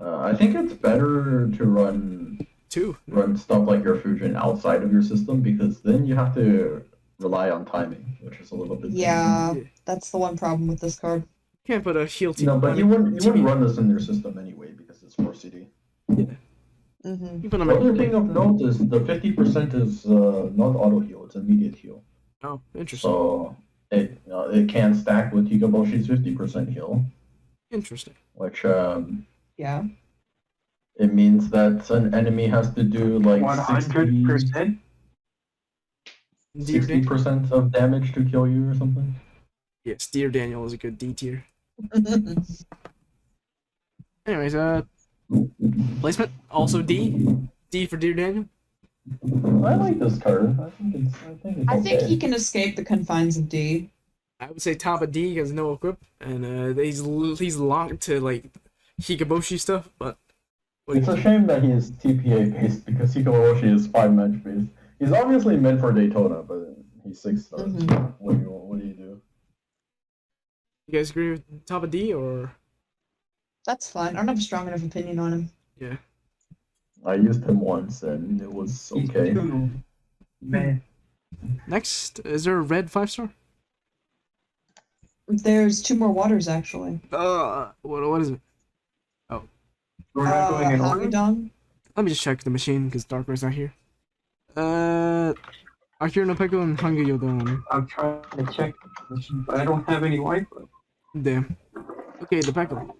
I think it's better to run 2. stuff like your fusion outside of your system because then you have to rely on timing, which is a little bit Yeah, Yeah. that's the one problem with this card. Can't put a heal team. No, but on you wouldn't TV. run this in your system anyway because it's 4 CD. Mm-hmm. You put them The other in. thing of note is the 50% is not auto heal; it's immediate heal. Oh, interesting. So it can stack with Hikaboshi's 50% heal, Interesting. which Yeah. it means that an enemy has to do like 100%? Dear Daniel. 60% of damage to kill you or something. Yes, Dear Daniel is a good D tier. Anyways, placement also D. D for Dear Daniel. I like this card. I think it's I think okay. he can escape the confines of D. I would say top of D because no equip, and he's locked to like Hikaboshi stuff. But what do It's you a think? shame that he is TPA based because Hikaboshi is 5 match based. He's obviously meant for Daytona, but he's 6 stars. Mhm. What do you do? You guys agree with top of D or That's fine. I don't have a strong enough opinion on him. yeah? I used him once and it was He's okay. too- Man. Next, is there a red 5-star? There's 2 more waters actually. What is it? We're not going in order. Hagedon. Let me just check the machine because Darkro's not here. Akira no Peko and Hanga Yodon. I'm trying to check the machine, but I don't have any Wi-Fi. Damn. Okay, the Peko.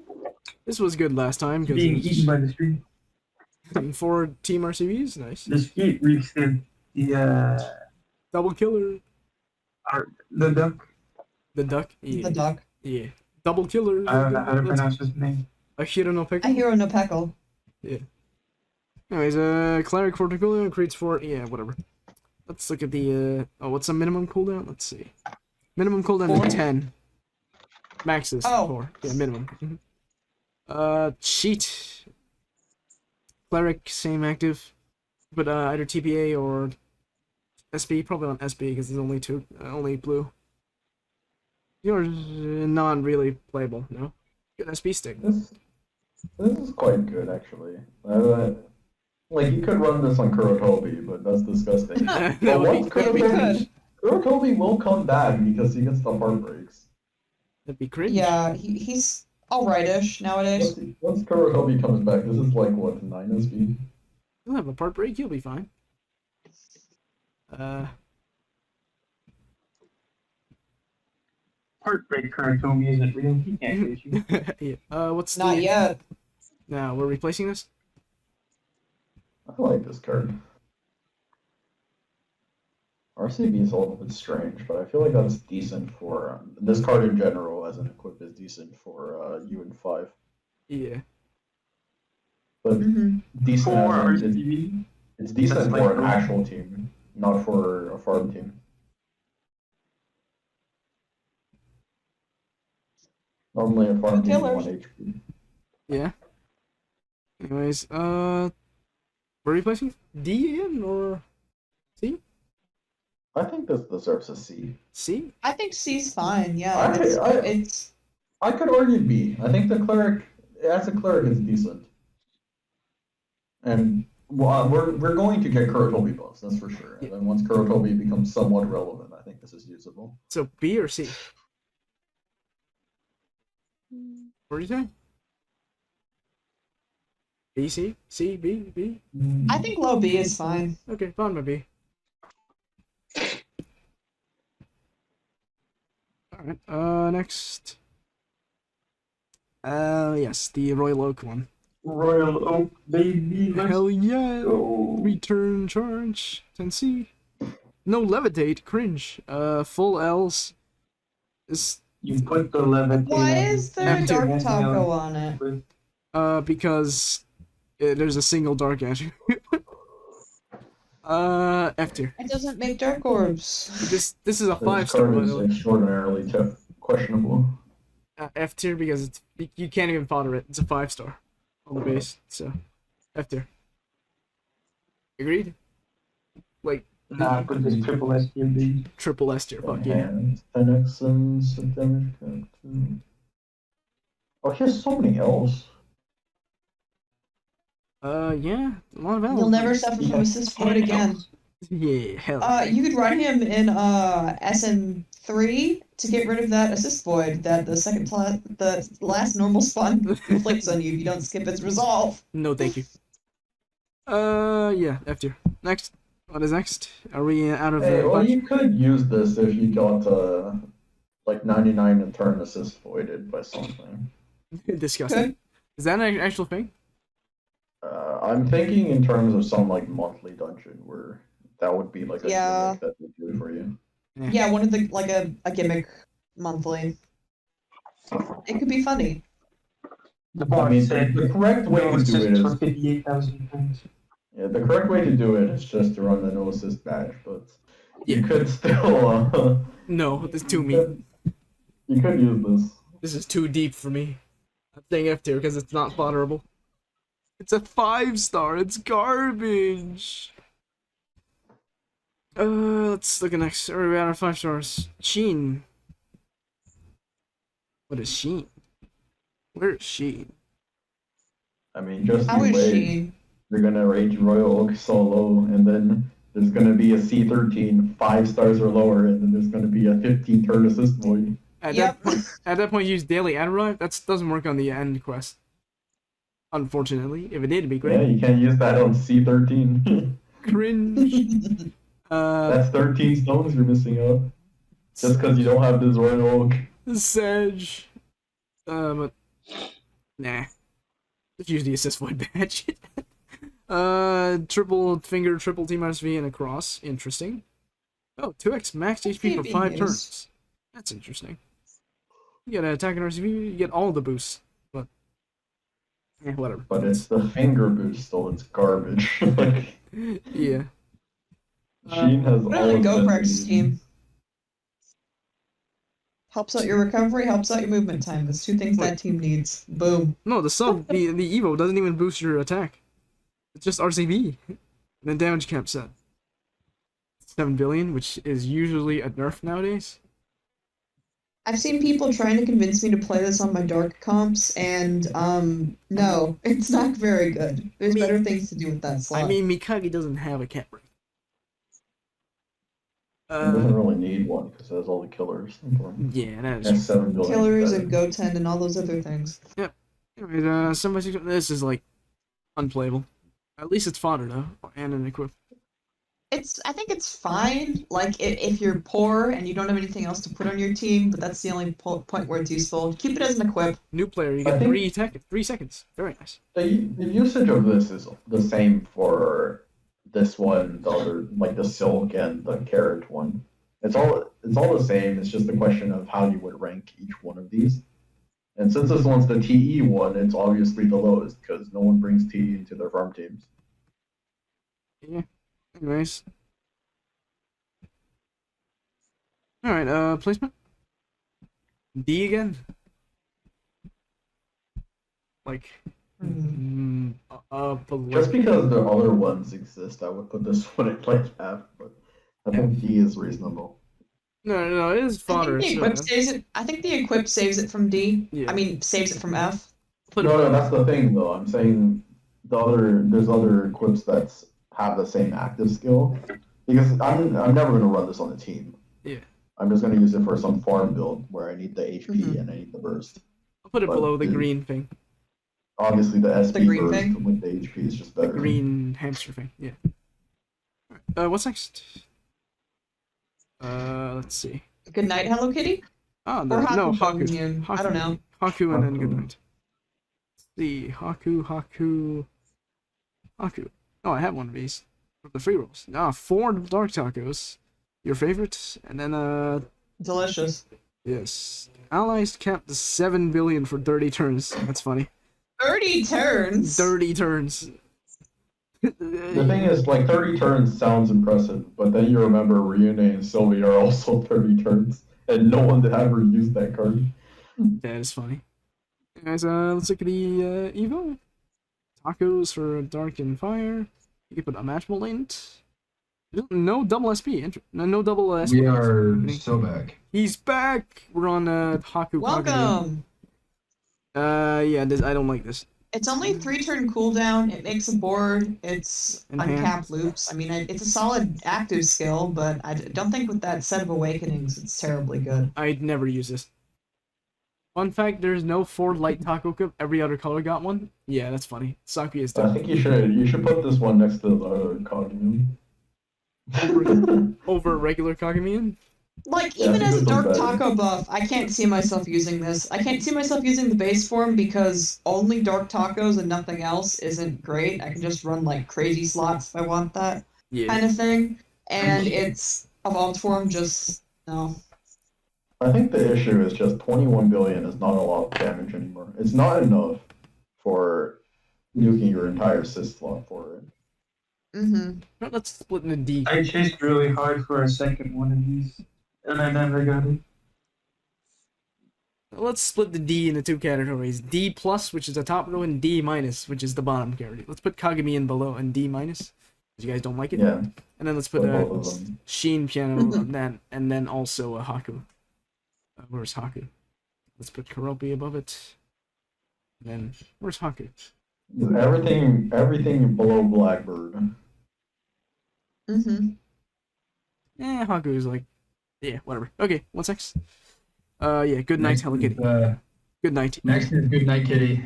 This was good last time It's being eaten by the stream. because 4 team RCVs, nice. The street reached in the Double killer. the duck. The duck. Yeah. The dog. Yeah. Double killer. I don't know how to pronounce his name. Akira no Peko. I hear no peckle. Anyways, Cleric for cooldown creates 4. Yeah, whatever. Let's look at the what's the minimum cooldown? Let's see. Minimum cooldown 4? is 10. Max is Oh. 4. Yeah, minimum. Cheat. Cleric, same active. But either TPA or SB, probably on SB because there's only 2, only blue. Yours not really playable, no? Good SB stick. This is quite good actually. Like you could run this on Kurotobi, but that's disgusting. That But would once be, Yeah, we could. Kurotobi will come back because he gets the heartbreaks. that'd be cringe. Yeah, he's alrightish nowadays. Once Kurotobi comes back, this is like what 9 SB. He'll have a part break, he'll be fine. Heartbreak Kuratomi isn't real. He can't hit you. yeah. What's Not the... yet. Now, we're replacing this? I like this card. RCB is a little bit strange, but I feel like that's decent for this card in general as an equip is decent for UN5. Yeah. But Mm-hmm. decent For as in, RCB, it's decent That's for like- an actual team, not for a farm team. Normally a farm team is Killers. 1 HP. Yeah. Anyways, we're replacing D in or C? I think this deserves a C. C? I think C's fine. Yeah, I- it's I could argue B. I think the cleric, as a cleric, is decent. And well, we're going to get Kurotobi buffs, that's for sure. And then once Kurotobi becomes somewhat relevant, I think this is usable. So B or C? What are you saying? B, C? C, B, B? I think low B is fine. Okay, fine by B. Alright, next. Yes, the Royal Oak one. Royal Oak, baby. Let's Hell yeah! go. Return charge. 10C. No levitate, cringe. Full L's. Is You put the levitate. Why is there a Empty. dark taco on it? because there's a single dark attribute. F tier. It doesn't make dark orbs. This is a This 5-star card by is the way. extraordinarily questionable. F tier because it's you can't even fodder it. It's a 5-star on the base, so F tier. Agreed. Like Nah, put this triple S here, baby. triple S tier. Fuck yeah. And 10x and some damage. Oh, he has so many L's. Yeah, a lot of L's. You'll never suffer from assist void again. Yeah, hell. You could run him in SM3 to get rid of that assist void that the last normal spawn inflicts on you if you don't skip its resolve. No, thank you. Yeah, F tier. Next. What is next? Are we out of Hey, well, bunch? you could use this if you got like 99 and turn assist voided by something. Disgusting. Okay. Is that an actual thing? I'm thinking in terms of some like monthly dungeon where that would be like a Yeah. gimmick that would do it for you. Yeah, one of the like a gimmick monthly. It could be funny. The I boss mean, said the correct way no to do it assist for is 58,000 points. yeah, the correct way to do it is just to run the no assist badge, but Yeah. you could still No, this is too mean. you could use this. This is too deep for me. I'm saying F tier because it's not fodderable. It's a 5-star. It's garbage. Let's look at next. Are we out of 5 stars? Sheen. What is Sheen? Where is Sheen? I mean, just How you is wait. she? You're gonna rage Royal Oak solo, and then there's gonna be a C13 5 stars or lower, and then there's gonna be a 15 turn assist void. At Yep. that point, use daily ad revive. That doesn't work on the end quest. Unfortunately, if it did, it'd be Yeah, great. you can't use that on C13. Cringe. That's 13 stones you're missing out. Just because you don't have this royal oak. Sedge. But nah. Just use the assist void badge. Triple finger, triple T minus V and a cross. Interesting. Oh, 2x max HP for 5 turns. That's interesting. You get an attack and RCV, you get all the boosts. But whatever. But it's the finger boost, so it's garbage. Like, Yeah. Sheen has What all are the of Go them. Prex team? Helps out your recovery, helps out your movement time. That's two things that team needs. Boom. No, the sub, the Evo doesn't even boost your attack. It's just RCV. And then damage cap set. 7 billion, which is usually a nerf nowadays. I've seen people trying to convince me to play this on my dark comps, and no, it's not very good. There's better things to do with that slot. I mean, Mikage doesn't have a cat break. It doesn't really need one because it has all the killers. Yeah, that And is. 7 billion. Killers and Goten and all those other things. Anyways, this is like unplayable. At least it's fodder though, and an equip. I think it's fine. Like if you're poor and you don't have anything else to put on your team, but that's the only point where it's useful. Keep it as an equip. New player, you I get think- 3 seconds. Very nice. The usage of this is the same for this one, the other, like the silk and the carrot one. It's all the same. It's just a question of how you would rank each one of these. And since this one's the TE one, it's obviously the lowest because no one brings TE into their farm teams. Yeah. Anyways. Alright, placement. D again. Like, below. Just because the other ones exist, I would put this one at like F, but I think D is reasonable. No, it is fodder. I think the equip saves it. I think the equip saves it from D. Yeah. I mean, saves it from F. No, that's the thing though. I'm saying there's other equips that have the same active skill. Because I'm never gonna run this on the team. Yeah. I'm just gonna use it for some farm build where I need the HP Mhm. and I need the burst. I'll put it But below the the- green thing. Obviously the SP green burst thing? with the HP is just The better. green hamster thing, yeah. Alright, what's next? Let's see. Good night, Hello Kitty. Oh, Or no, Haku Haku. Immune. I don't know. Haku and then Haku. good night. Let's see, Haku. Oh, I have one of these. For the free rolls. 4 dark tacos. Your favorite. And then, Delicious. yes. Allies capped 7 billion for 30 turns. That's funny. 30 turns. 30 turns. The thing is, like 30 turns sounds impressive, but then you remember Ryune and Sylvie are also 30 turns, and no one ever used that card. That is funny. Guys, let's look at the Evo. Tacos for Dark and Fire. You can put unmatchable lint. No double SP. No double SP. We are so back. He's back. We're on Haku. Welcome. Yeah. I don't like this. It's only 3-turn cooldown. It makes a board. It's Enhanced. uncapped loops. I mean, it's a solid active skill, but I don't think with that set of awakenings, it's terribly good. I'd never use this. Fun fact: there's no 4 light taco cup. Every other color got one. Yeah, that's funny. Saki is I dead. think you should put this one next to the other Kagami. Over regular Kagamian. Like, Yeah, even I as think a this Dark one's better. Taco buff, I can't see myself using this. I can't see myself using the base form because only Dark Tacos and nothing else isn't great. I can just run, like, crazy slots if I want that Yeah. kind of thing. And it's evolved form just, no. I think the issue is just 21 billion is not a lot of damage anymore. It's not enough for nuking your entire sys slot for it. Mm-hmm. Let's split in the D. I chased really hard for a second one of these, and I never got it. Let's split the D into 2 categories. D plus, which is the top row, and D minus, which is the bottom category. Let's put Kagami in below and D minus, because you guys don't like it. Yeah, And then let's put for both of them. Sheen piano on that, and then also a Haku. Where's Haku? Let's put Karopi above it. And then where's Haku? Everything below Blackbird. Mm-hmm. Haku is like, yeah, whatever. Okay, what's next? Yeah, good night, Hello Kitty. Good night. Next is Good Night Kitty.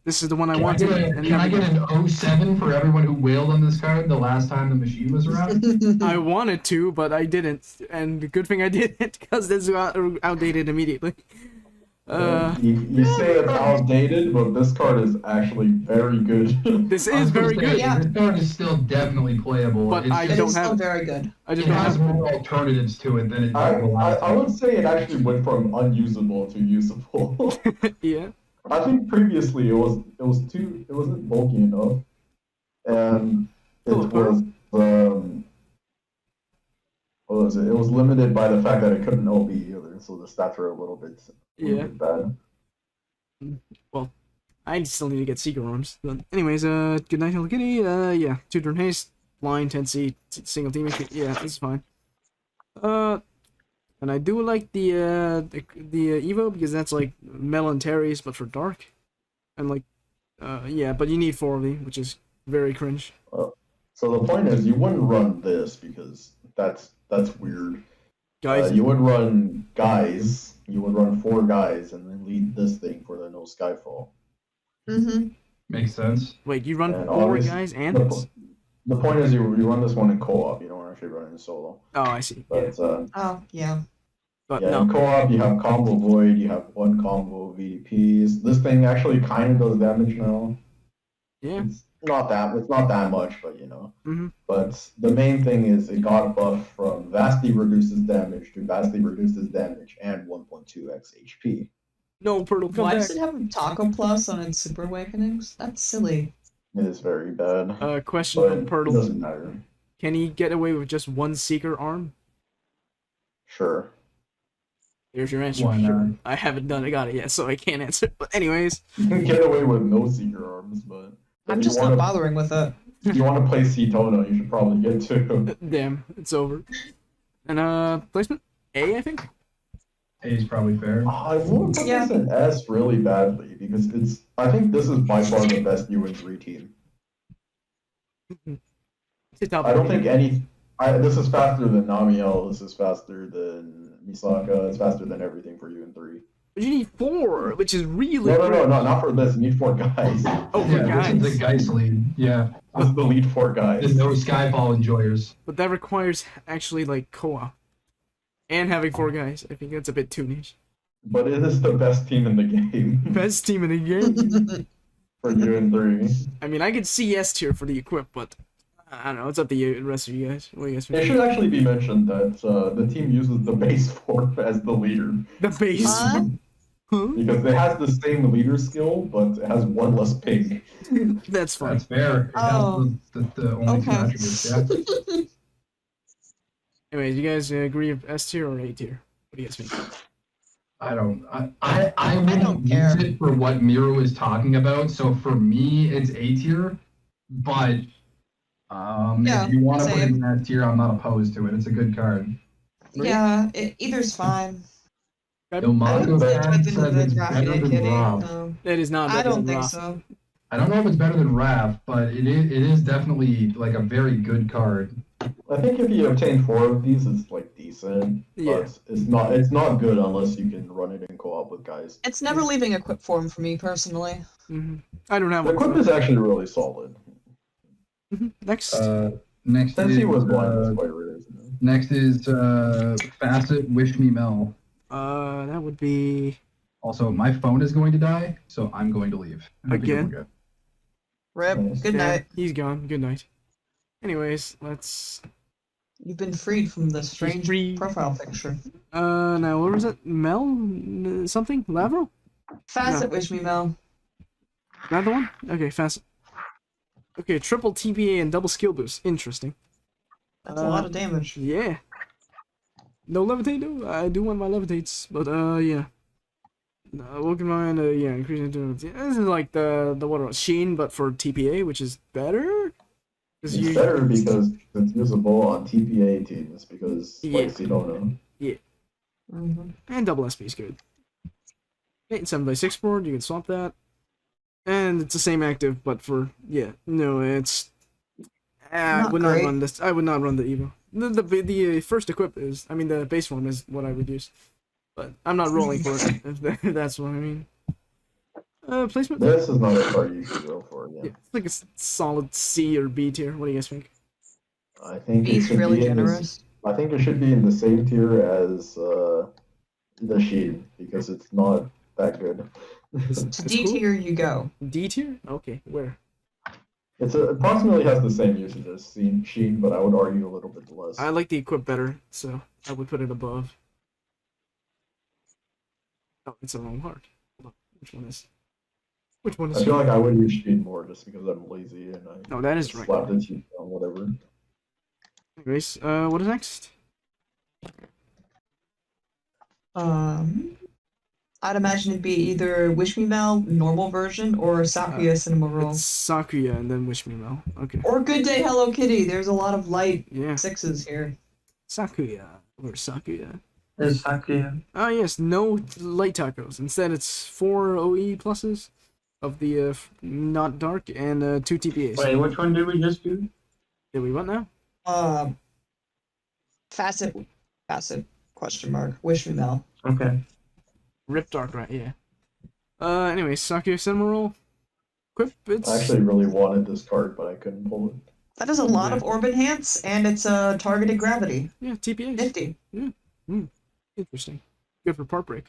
This is the one I Can I wanted. get, a, and can I never get got. an 07 for everyone who wailed on this card the last time the machine was around? I wanted to, but I didn't, and good thing I didn't, because this is outdated immediately. You say it's outdated, but this card is actually very good. This I is was gonna very say, good. Yeah. This card is still definitely playable. But It's I just- It don't is have still it. very good. I just it don't has have. more alternatives to it than it I, did the I, last I would say it actually went from unusable to usable. Yeah. I think previously it wasn't bulky enough, and it Oh, was what was it? It was limited by the fact that it couldn't OB either, so the stats were a little bit Yeah. bad. I still need to get Seeker Arms. But anyways, good night, Hello Kitty. Yeah, 2-turn haste, blind, 10C, single team. Yeah, this is fine. And I do like the Evo because that's like Melon Terry's, but for dark. And like, yeah, but you need 4 of them, which is very cringe. So the point is, you wouldn't run this because that's weird. Guys, You would run guys. You would run 4 guys and then lead this thing for the no Skyfall. Mm-hmm. Makes sense. wait, you run And 4 obviously- guys and The, this? the point is, you run this one in co-op. You don't actually run it in solo. Oh, I see. Yeah, But Oh, yeah. but yeah, no. in co-op, you have combo void. You have 1 combo VDPs. This thing actually kind of does damage now. Yeah. It's not that much, but you know. Mm-hmm. But the main thing is it got buffed from vastly reduces damage to vastly reduces damage and 1.2x HP. No, Purtle, come Why back. does it have a Taco Plus on its Super Awakenings? That's silly. It is very bad. Question But from it Purtle. doesn't matter. Can he get away with just 1 Seeker Arm? Sure. There's your answer. Why not? I haven't got it yet, so I can't answer. But anyways, You can get away with no Seeker Arms, but I'm if just you not wanna, bothering with it. if you want to play Cetona, you should probably get 2. damn, it's over. And placement A, I think. A is probably fair. I would put Yeah. this in S really badly because I think this is by far the best UN3 team. It's a top I don't three. think this is faster than Namiel, this is faster than Misaka, it's faster than everything for UN3. But you need 4, which is really No, not for this, you need 4 guys. Oh, for Yeah, this is guys. the Geist lead. Yeah. This is the lead 4 guys. The no Skyfall enjoyers. But that requires actually like co-op and having 4 guys. I think that's a bit too niche. But it is the best team in the game Best team in the game. for UN3. I mean, I could see S tier for the equip, but I don't know. It's up to you, the rest of you guys. What do you guys It think? should actually be mentioned that the team uses the base 4 as the leader The base. What? Huh? because it has the same leader skill, but it has 1 less ping. That's fine. That's fair. It has Oh. the only two Okay. attributes. Yeah. Anyways, you guys agree with S tier or A tier? What do you guys think? I wouldn't don't use care. it for what Miro is talking about. So for me, it's A tier. But Yeah, if you want to put it same. in S tier, I'm not opposed to it. It's a good card. Yeah, either's fine. I Ilmaco don't think it's fan better says than it's Rarity better than Kitty. Rob. No. That is not. I better don't than think Roth. so. I don't know if it's better than Raph, but it is definitely like a very good card. I think if you obtain 4 of these, it's like decent. Yeah. But it's not good unless you can run it in co-op with guys. It's never leaving equip form for me personally. Mm-hmm. I don't have The one. equip is actually really solid. Next. Next Since is he was blind, it's quite rare, isn't it? next is Facet Wish Me Mel. That would be Also, my phone is going to die, so I'm going to leave. Have a good Again? one, guys. Rip. Nice. Good yeah, night. He's gone. Good night. Anyways, let's. You've been freed from the strange free. profile picture. Now what was it? Mel? Something? Lavro? Facet Wish Me Mel. Another one? Okay, fast. Okay, triple TPA and double skill boost. Interesting. That's a lot of damage. Yeah. No levitate, no. I do want my levitates, but yeah. Woken mind, yeah, increasing. This is like the what else? Sheen, but for TPA, which is better. It's better because it's usable on TPA teams because Yeah. like Sedona. Mm-hmm. And double SP is good. 8 and 7x6 board, you can swap that. And it's the same active, but for yeah, no, it's. I Not would not great. run this. I would not run the Evo. The first equip is. I mean, the base form is what I would use. But I'm not rolling for it, if that's what I mean. Placement? This is not a card you should roll for. Yeah, Yeah, it's like a solid C or B tier. What do you guys think? I think it B's should really be in this. generous. I think it should be in the same tier as the Sheen because it's not that good. It's To D cool. tier you go. D tier? Okay, where? It's approximately has the same usage as Sheen, but I would argue a little bit less. I like the equip better, so I would put it above. Oh, it's the wrong card. Hold on. Which one is? Which one is? I feel like I would use Sheen more just because I'm lazy and I No, that is right. slapped it on whatever. Anyways, what is next? I'd imagine it'd be either Wish Me Well normal version or Sakuya Cinema Roll. It's Sakuya and then Wish Me Well. Okay. Or Good Day Hello Kitty. There's a lot of light Yeah. sixes here. Sakuya. Or Sakuya. There's Sakuya. Ah, yes, no light tacos. Instead, it's 4 OE pluses of the not dark and 2 TPAs. Wait, which one did we just do? Did we what now? Facet question mark. Wish Me Well. Okay. Rip Dark, right? Yeah. Anyway, Sakuya Cinema Roll. Quip, it's. I actually really wanted this card, but I couldn't pull it. That is a lot Yeah. of orb enhance, and it's a targeted gravity. Yeah, TPAs. Nifty. Interesting. Good for part break.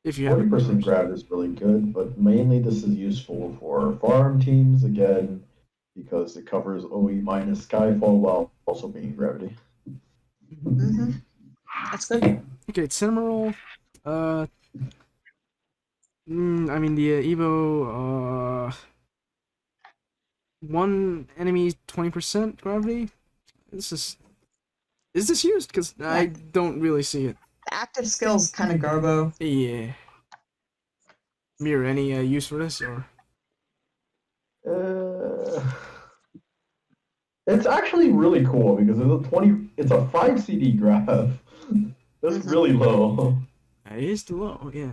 If you have 40% grab is really good, but mainly this is useful for farm teams again because it covers OE minus Skyfall while also being gravity. Mm-hmm. That's good. Okay, Cinema Roll. I mean the Evo. One enemy 20% gravity. Is this used? Because I don't really see it. Active skills kind of garbo. Yeah. Mirror, any use for this or? It's actually really cool because it's a 5 CD grab. That's really low. It is too low, yeah.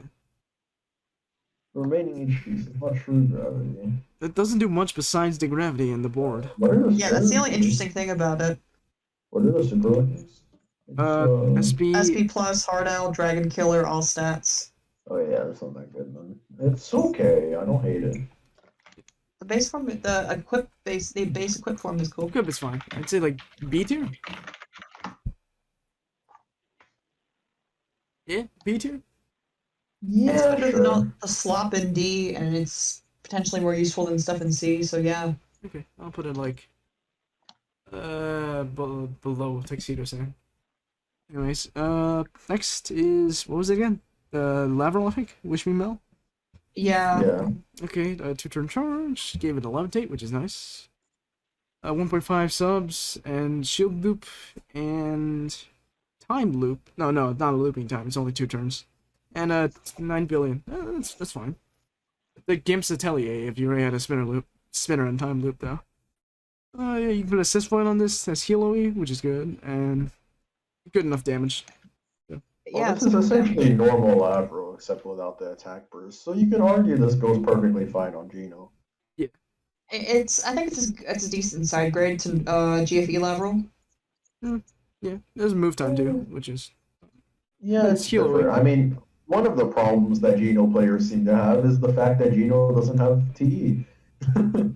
Remaining HP is not true gravity. It doesn't do much besides the gravity and the board. What are the Yeah, that's the only super- interesting thing about it. What are the superlatives? SP. SP plus, Hard L, Dragon Killer, all stats. Oh yeah, it's not that good then. It's okay. I don't hate it. The base form, the base equip form is cool. Equip is fine. I'd say like B tier. Yeah, B tier. Yeah, It's better than sure. all the slop in D, and it's potentially more useful than stuff in C. So yeah. Okay, I'll put it like below Tuxedo Sam. Anyways, next is what was it again? Lateral, I think. Wish Me Well. Yeah. Yeah. Okay, 2-turn charge. Gave it a levitate, which is nice. 1.5 subs and shield loop and time loop. No, not a looping time. It's only 2 turns. And 9 billion. That's fine. The Gimp's Atelier if you already had a spinner and time loop though. Yeah, you can put assist point on this. That's heal OE, which is good, and good enough damage. Yeah. This is essentially normal Lavro except without the attack burst. So you could argue this goes perfectly fine on Geno. I think it's a decent side grade to GFE level. Yeah, there's move time too, which is Yeah, It's it's heal different. away. I mean, one of the problems that Geno players seem to have is the fact that Geno doesn't have TE.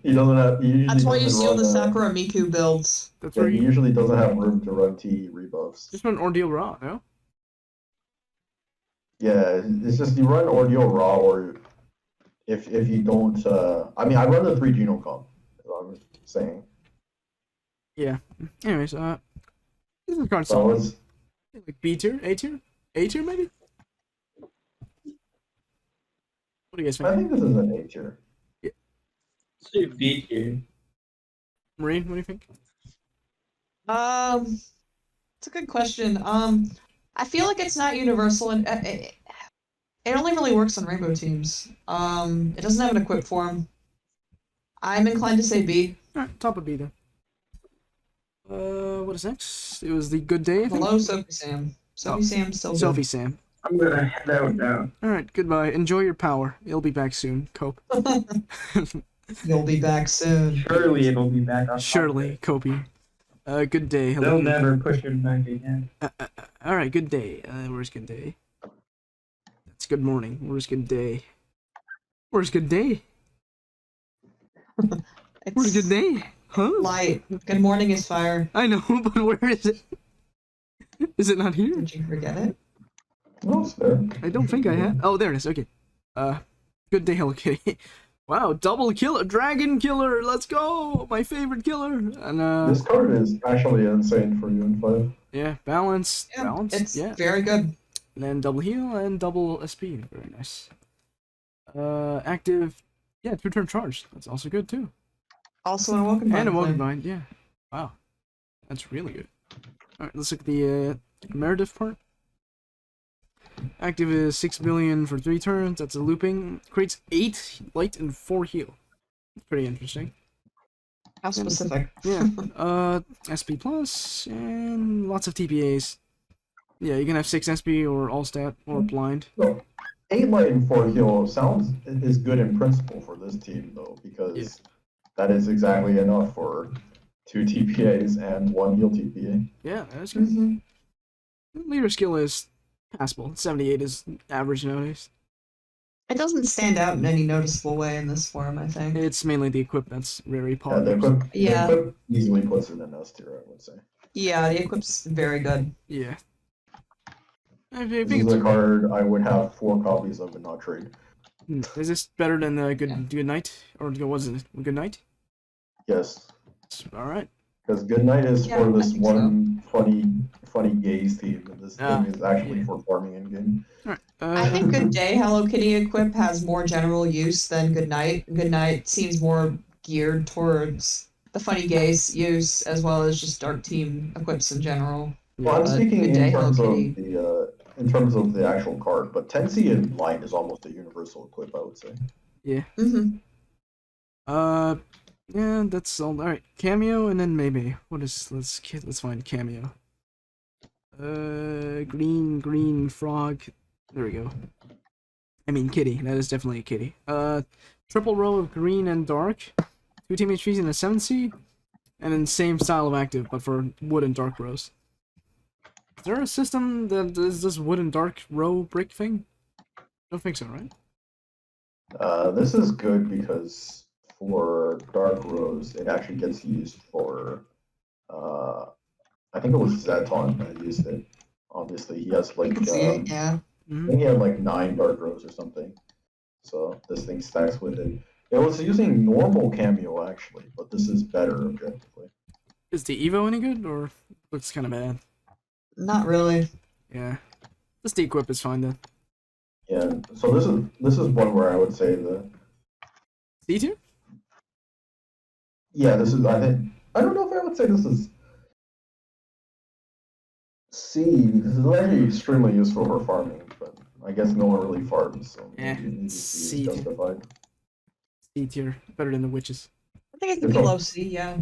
He doesn't have. He usually That's why you doesn't see all the run, Sakura Miku builds. that's Yeah, where he you usually doesn't have room to run TE rebuffs. just run Ordeal Raw, no? Yeah, it's just you run Ordeal Raw, or if you don't. I mean, I run the 3 Geno comp. Is what I'm saying. Yeah. Anyways, this is kind of So solid. it's Like B tier, A tier, A tier maybe. What do you guys I think? think this is an A tier. Let's do B tier. Marine, what do you think? It's a good question. I feel like it's not universal, and it only really works on rainbow teams. It doesn't have an equip form. I'm inclined to say B. Alright, top of B then. What is next? It was the Good Day, I think? Hello, Sophie Sam. Sophie Sam still good. Sophie Sam. I'm gonna head out now. Alright, goodbye. Enjoy your power. It'll be back soon. Cope. You'll be back soon. Surely it'll be back on. Surely, Copey. Good day. They'll Hello. never push it back again. Alright, good day. Where's good day? It's good morning. Where's good day? Where's good day? Where's good It's day? Huh? light. Good morning is fire. I know, but where is it? Is it not here? Did you forget it? No, it's there. I don't think I had. Oh, there it is. Okay. Good day, Hello Kitty. Wow, double killer, dragon killer. Let's go. My favorite killer. And This card is actually insane for you in 5. yeah, balance, Yeah, balance. it's Yeah. very good. And then double heal and double SP. Very nice. Active. Yeah, 2-turn charge. That's also good too. Also a welcome And a welcome bind. bind. Yeah. Wow. That's really good. All right, let's look at the Meredith part. Active is 6 billion for 3 turns. That's a looping. Creates 8 light and 4 heal. Pretty interesting. How specific? Yeah. SP plus and lots of TPAs. Yeah, you can have 6 SP or all stat or blind. So, 8 light and 4 heal is good in principle for this team though, because that is exactly enough for 2 TPAs and 1 heal TPA. Yeah, that's good. Mhm. Leader skill is passable. 78 is average nowadays. It doesn't stand out in any noticeable way in this form, I think. It's mainly the equip that's very Yeah, popular. the equip easily puts it in S tier, I would say. Yeah, the equip's very good. Yeah. I This think is a it's, card I would have 4 copies of and not trade. is this better than Good Night? Or was it Good Night? Yes, Alright. because Good Night is Yeah, for I this think funny gaze team, and this Ah, thing is actually yeah. for farming in game. Alright. I think Good Day Hello Kitty equip has more general use than Good Night. Good Night seems more geared towards the funny gaze use as well as just Dark Team equips in general. Well, I'm But speaking Good in Day, terms Hello of Kitty. in terms of the actual card, but Tensi and Light is almost a universal equip, I would say. Mm-hmm. Yeah, that's all. Alright, Cameo and then maybe. Let's find Cameo. Green frog. There we go. I mean kitty. That is definitely a kitty. Triple row of green and dark. 2 team HPs in a 7C. And then same style of active, but for wood and dark rows. Is there a system that is this wood and dark row brick thing? Don't think so, right? This is good because for Dark Rose, it actually gets used for, I think it was Zeton that used it. Obviously, he has You like, can see it, yeah. I think he had like 9 Dark Rose or something. So this thing stacks with it. It was using normal Cameo actually, but this is better objectively. Is the Evo any good, or looks kind of bad? Not really. Yeah. Just the equip is fine then. Yeah, so this is one where I would say C tier? yeah, this is I don't know if I would say this is C because it's actually extremely useful for farming, but I guess no one really farms, so maybe C C is tier. justified. C tier. Better than the witches. I think it could It's be a- low C, yeah.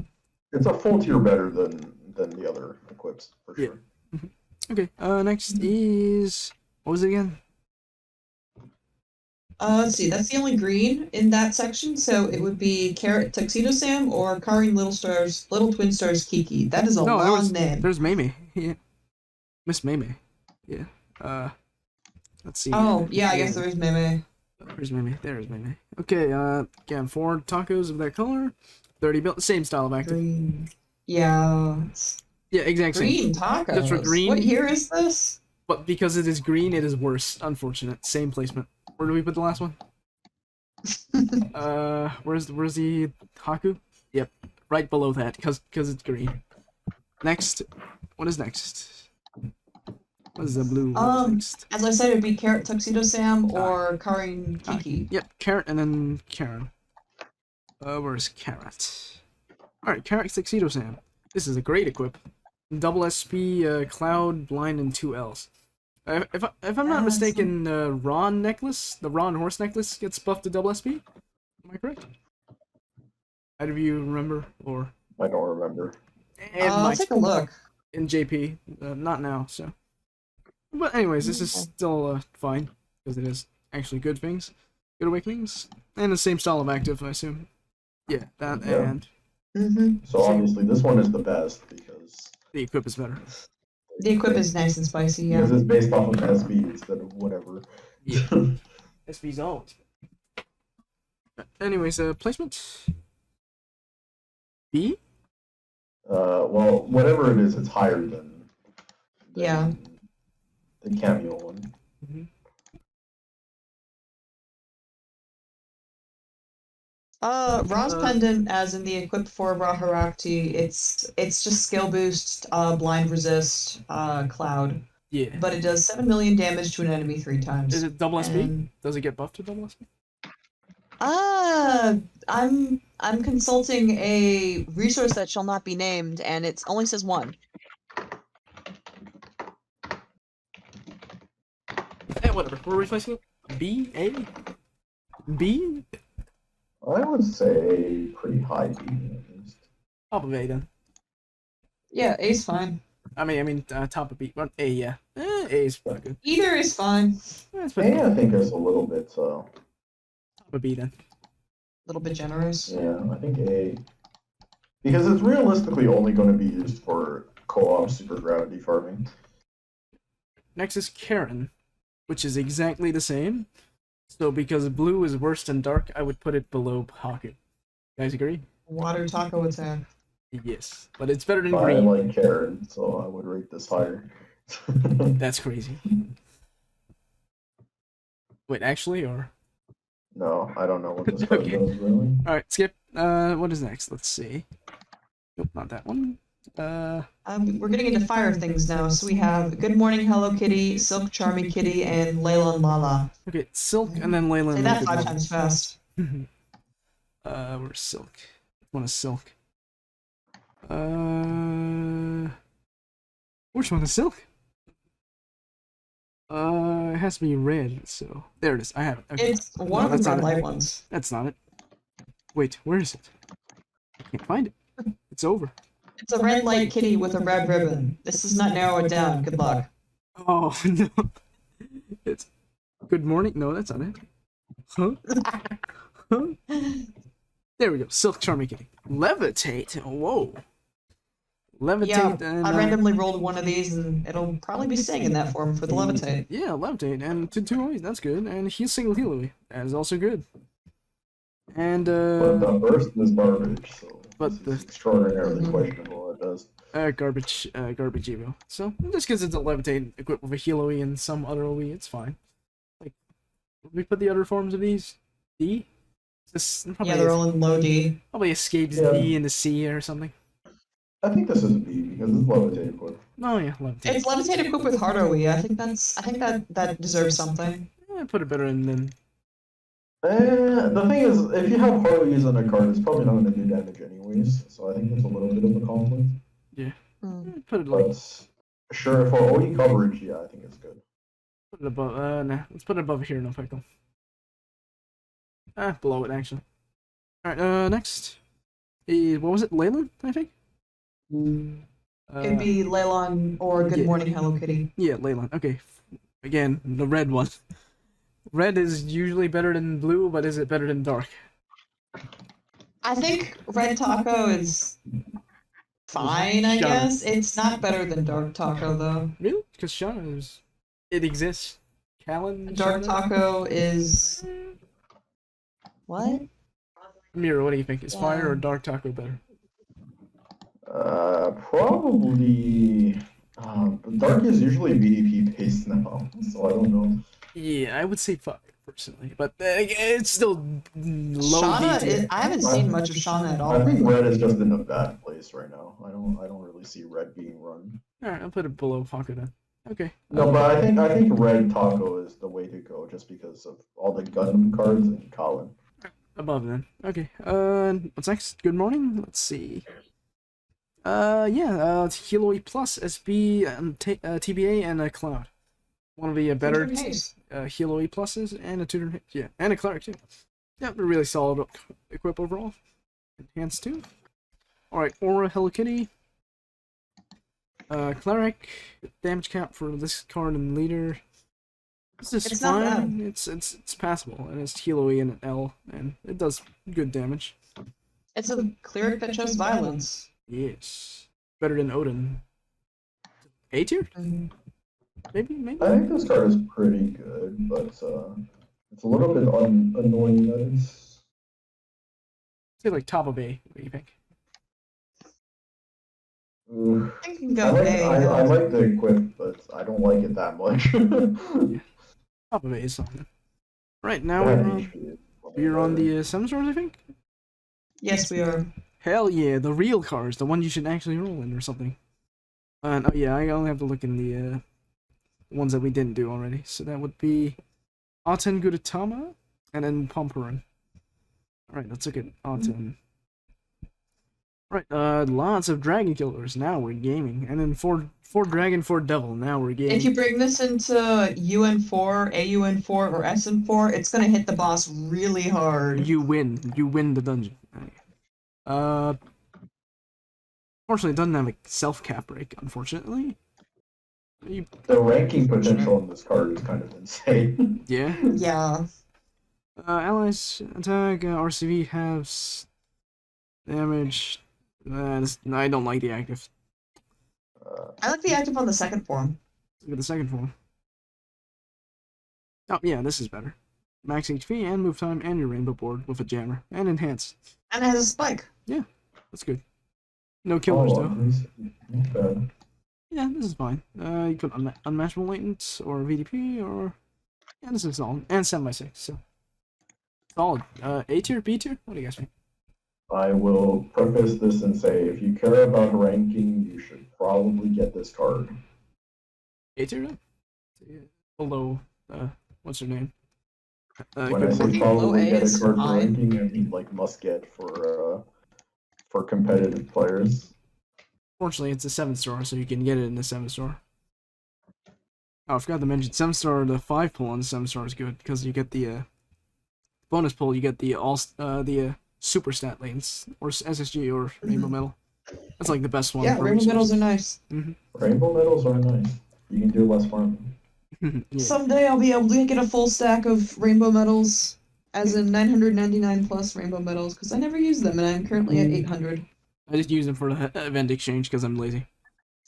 It's a full tier better than the other equips for Yeah. sure. Okay, next is... What was it again? Let's see, that's the only green in that section, so it would be Carrot Tuxedo Sam or Karin Little Twin Stars Kiki. That is a No, long name. there's Meme. Yeah. Miss Meme. Yeah. Let's see. Oh, yeah, I guess there is Meme. Where's Meme? There's Meme. Okay, again, 4 tacos of that color. 30 built, same style of active. Green. Yeah. Yeah, exactly. Green tacos. Just for green. What year is this? But because it is green, it is worse. Unfortunate. Same placement. Where do we put the last one? Where's the Haku? Yep, right below that, cause it's green. Next, what is next? What is the blue? What is next? As I said, it would be Carrot Tuxedo Sam or Karin Kiki. Yep, Carrot and then Karen. Where's Carrot? Alright, Carrot Tuxedo Sam. This is a great equip. Double SP, Cloud, Blind, and 2 Ls. If I'm not mistaken, Ron necklace, the Ron horse necklace gets buffed to double SP? Am I correct? Either of you remember, or... I don't remember. I'll take a look. In JP, not now, so... But anyways, this is still fine, because it is actually good things. Good awakenings, and the same style of active, I assume. Yeah, that Yeah. and Mm-hmm. So obviously this one is the best because the equip is better. The equip is nice and spicy, yeah. because it's based off of SB instead of whatever Yeah. SB's always. Anyways, placement. B. Well, whatever it is, it's higher than Yeah. the cameo one. Mm-hmm. Ra's Pendant, as in the equipped for Raharakti, it's just skill boost, blind resist, cloud. Yeah. But it does 7 million damage to an enemy 3 times. Is it double SP? And- Does it get buffed to double SP? I'm consulting a resource that shall not be named, and it only says 1. Whatever. We're replacing it. B? A? B? I would say pretty high B at least. Top of A then. Yeah, A's fine. I mean, top of B. But A, yeah. A is pretty good. Either is fine. It's pretty A, I think is a little bit. top of B then. A little bit generous. Yeah, I think A. Because it's realistically only going to be used for co-op super gravity farming. Next is Karen, which is exactly the same. So because blue is worse than dark, I would put it below Haku. Guys agree? Water taco attack. Yes, but it's better than I green. like Karen, so I would rate this higher. That's crazy. Wait, actually, or? No, I don't know what this card Okay. does really. Alright, skip. What is next? Let's see. Nope, not that one. We're getting into fire things now, so we have Good Morning Hello Kitty, Silk Charming Kitty, and Layla and Lala. Okay, Silk and then Layla. Say and that Liquid 5 Lava. times fast. Where's Silk? One is Silk. Which one is Silk? It has to be red, so... There it is, I have it. Okay. It's one No, of the that's red not light it. ones. That's not it. Wait, where is it? I can't find it. It's over. It's a red light kitty with a red ribbon. This does not narrow it down. Good luck. Oh, no. It's... Good morning? No, that's not it. Huh? Huh? There we go. Silk Charming Kitty. Levitate? Whoa. Levitate Yeah, and... I randomly rolled one of these, and it'll probably be staying in that form for the levitate. Yeah, Levitate. And two ways, that's good. And he's single heal away. That is also good. And, But the burst is garbage, so But this is the- extraordinarily questionable at best. garbage Evo. So, just because it's a Levitate equipped with a heal OE and some other OE, it's fine. Like, we put the other forms of these? D? This Yeah, they're all in low D. probably escapes Yeah. D in the C or something. I think this is a B because it's levitated with. Oh yeah, Levitate. It's levitate equipped with hard OE. I think that deserves something. Put it better in than... The thing is, if you have Harley's on a card, it's probably not going to do damage anyways, so I think it's a little bit of a conflict. Put it like... But sure, for OE coverage, yeah, I think it's good. Put it above... nah. Let's put it above here, no pickle. Below it, actually. Alright, next. What was it? Leyland, I think? Could be Leylon or Good yeah. Morning Hello Kitty. Yeah, Leyland. Okay. Again, the red one. Red is usually better than blue, but is it better than dark? I think Red Taco is fine, I Shut up. guess. It's not better than Dark Taco, though. Really? Because Shauna is... It exists. Callan? Dark Shauna? Taco is... What? Mira, what do you think? Is Fire or Yeah. Dark Taco better? Probably. Dark is usually BDP based now, so I don't know. Yeah, I would say Fire, personally. But it's still low Shauna, D. I haven't seen much of Shauna at I all. think red is just in a bad place right now. I don't really see red being run. Alright, I'll put it below Taco then. Okay. No, but I think red taco is the way to go, just because of all the Gundam cards and Colin. Above then. Okay. What's next? Good morning. Let's see. Hilo Plus, SB, TBA, and a Cloud. One of the better Hilo Pluses, and a Tutor, yeah, and a Cleric too. Yeah, a really solid equip overall. Enhanced too. Alright, Aura, Hello Kitty. Cleric, damage cap for this card and leader. This is It's not fine. It's passable, and it's Hilo and an L, and it does good damage. It's a cleric that shows violence. Yes. Better than Odin. A tier? Maybe. I think this card is pretty good, but it's a little bit annoying that it's. Say like top of A. What do you think? I can I go like, A. I like the equip, but I don't like it that much. Top of A is something. Right now Bad we're HP. on the 7 stars, I think. Yes, we are. Hell yeah, the real cards, the one you should actually roll in or something. And oh yeah, I only have to look in the ones that we didn't do already. So that would be Aten Gudetama and then Pomperin. Alright, let's look at Aten. Right, lots of dragon killers. Now we're gaming. And then 4 dragon, 4 devil. Now we're gaming. If you bring this into UN4, AUN4, or SN4, it's gonna hit the boss really hard. You win. You win the dungeon. Unfortunately, it doesn't have a self-cap break, unfortunately. The ranking potential in this card is kind of insane. Yeah. Yeah. Allies attack, RCV halves damage. I don't like the active. I like the active on the second form. Look at the second form. Oh, yeah, this is better. Max HP and move time and your rainbow board with a jammer. And enhance. And it has a spike. That's good. No killers, though. Not bad. Yeah, this is fine. You put unmatchable latent or VDP or... Yeah, this is solid. And 7x6, so... Solid. A tier, B tier? What do you guys think? I will preface this and say, if you care about ranking, you should probably get this card. A tier, then? Below, what's her name? When I good say fortune. low probably A get a is card for fine. ranking, I mean like must get for competitive players. Fortunately, it's a 7-star, so you can get it in the 7-star. Oh, I forgot to mention, 7-star, the 5 pull on the 7-star is good, because you get the, bonus pull, you get the super stat lanes, or SSG, or Rainbow Metal. That's like the best one. Yeah, for rainbow medals resources. are nice. Rainbow medals are nice. You can do less farming. Yeah. Someday I'll be able to get a full stack of rainbow medals, as in 999 plus rainbow medals, because I never use them, and I'm currently at 800. I just use them for the event exchange, because I'm lazy.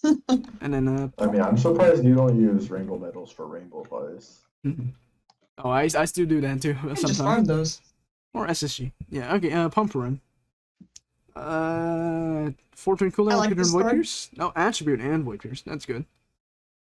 And then, I mean, I'm surprised you don't use rainbow medals for rainbow pies. oh, I still do that too, I just farm sometimes. those. Or SSG. Yeah, okay, Pumperin. Fortune Cooler, I like Computer, and this Void card. Pierce. Oh, Attribute and Void Pierce. That's good.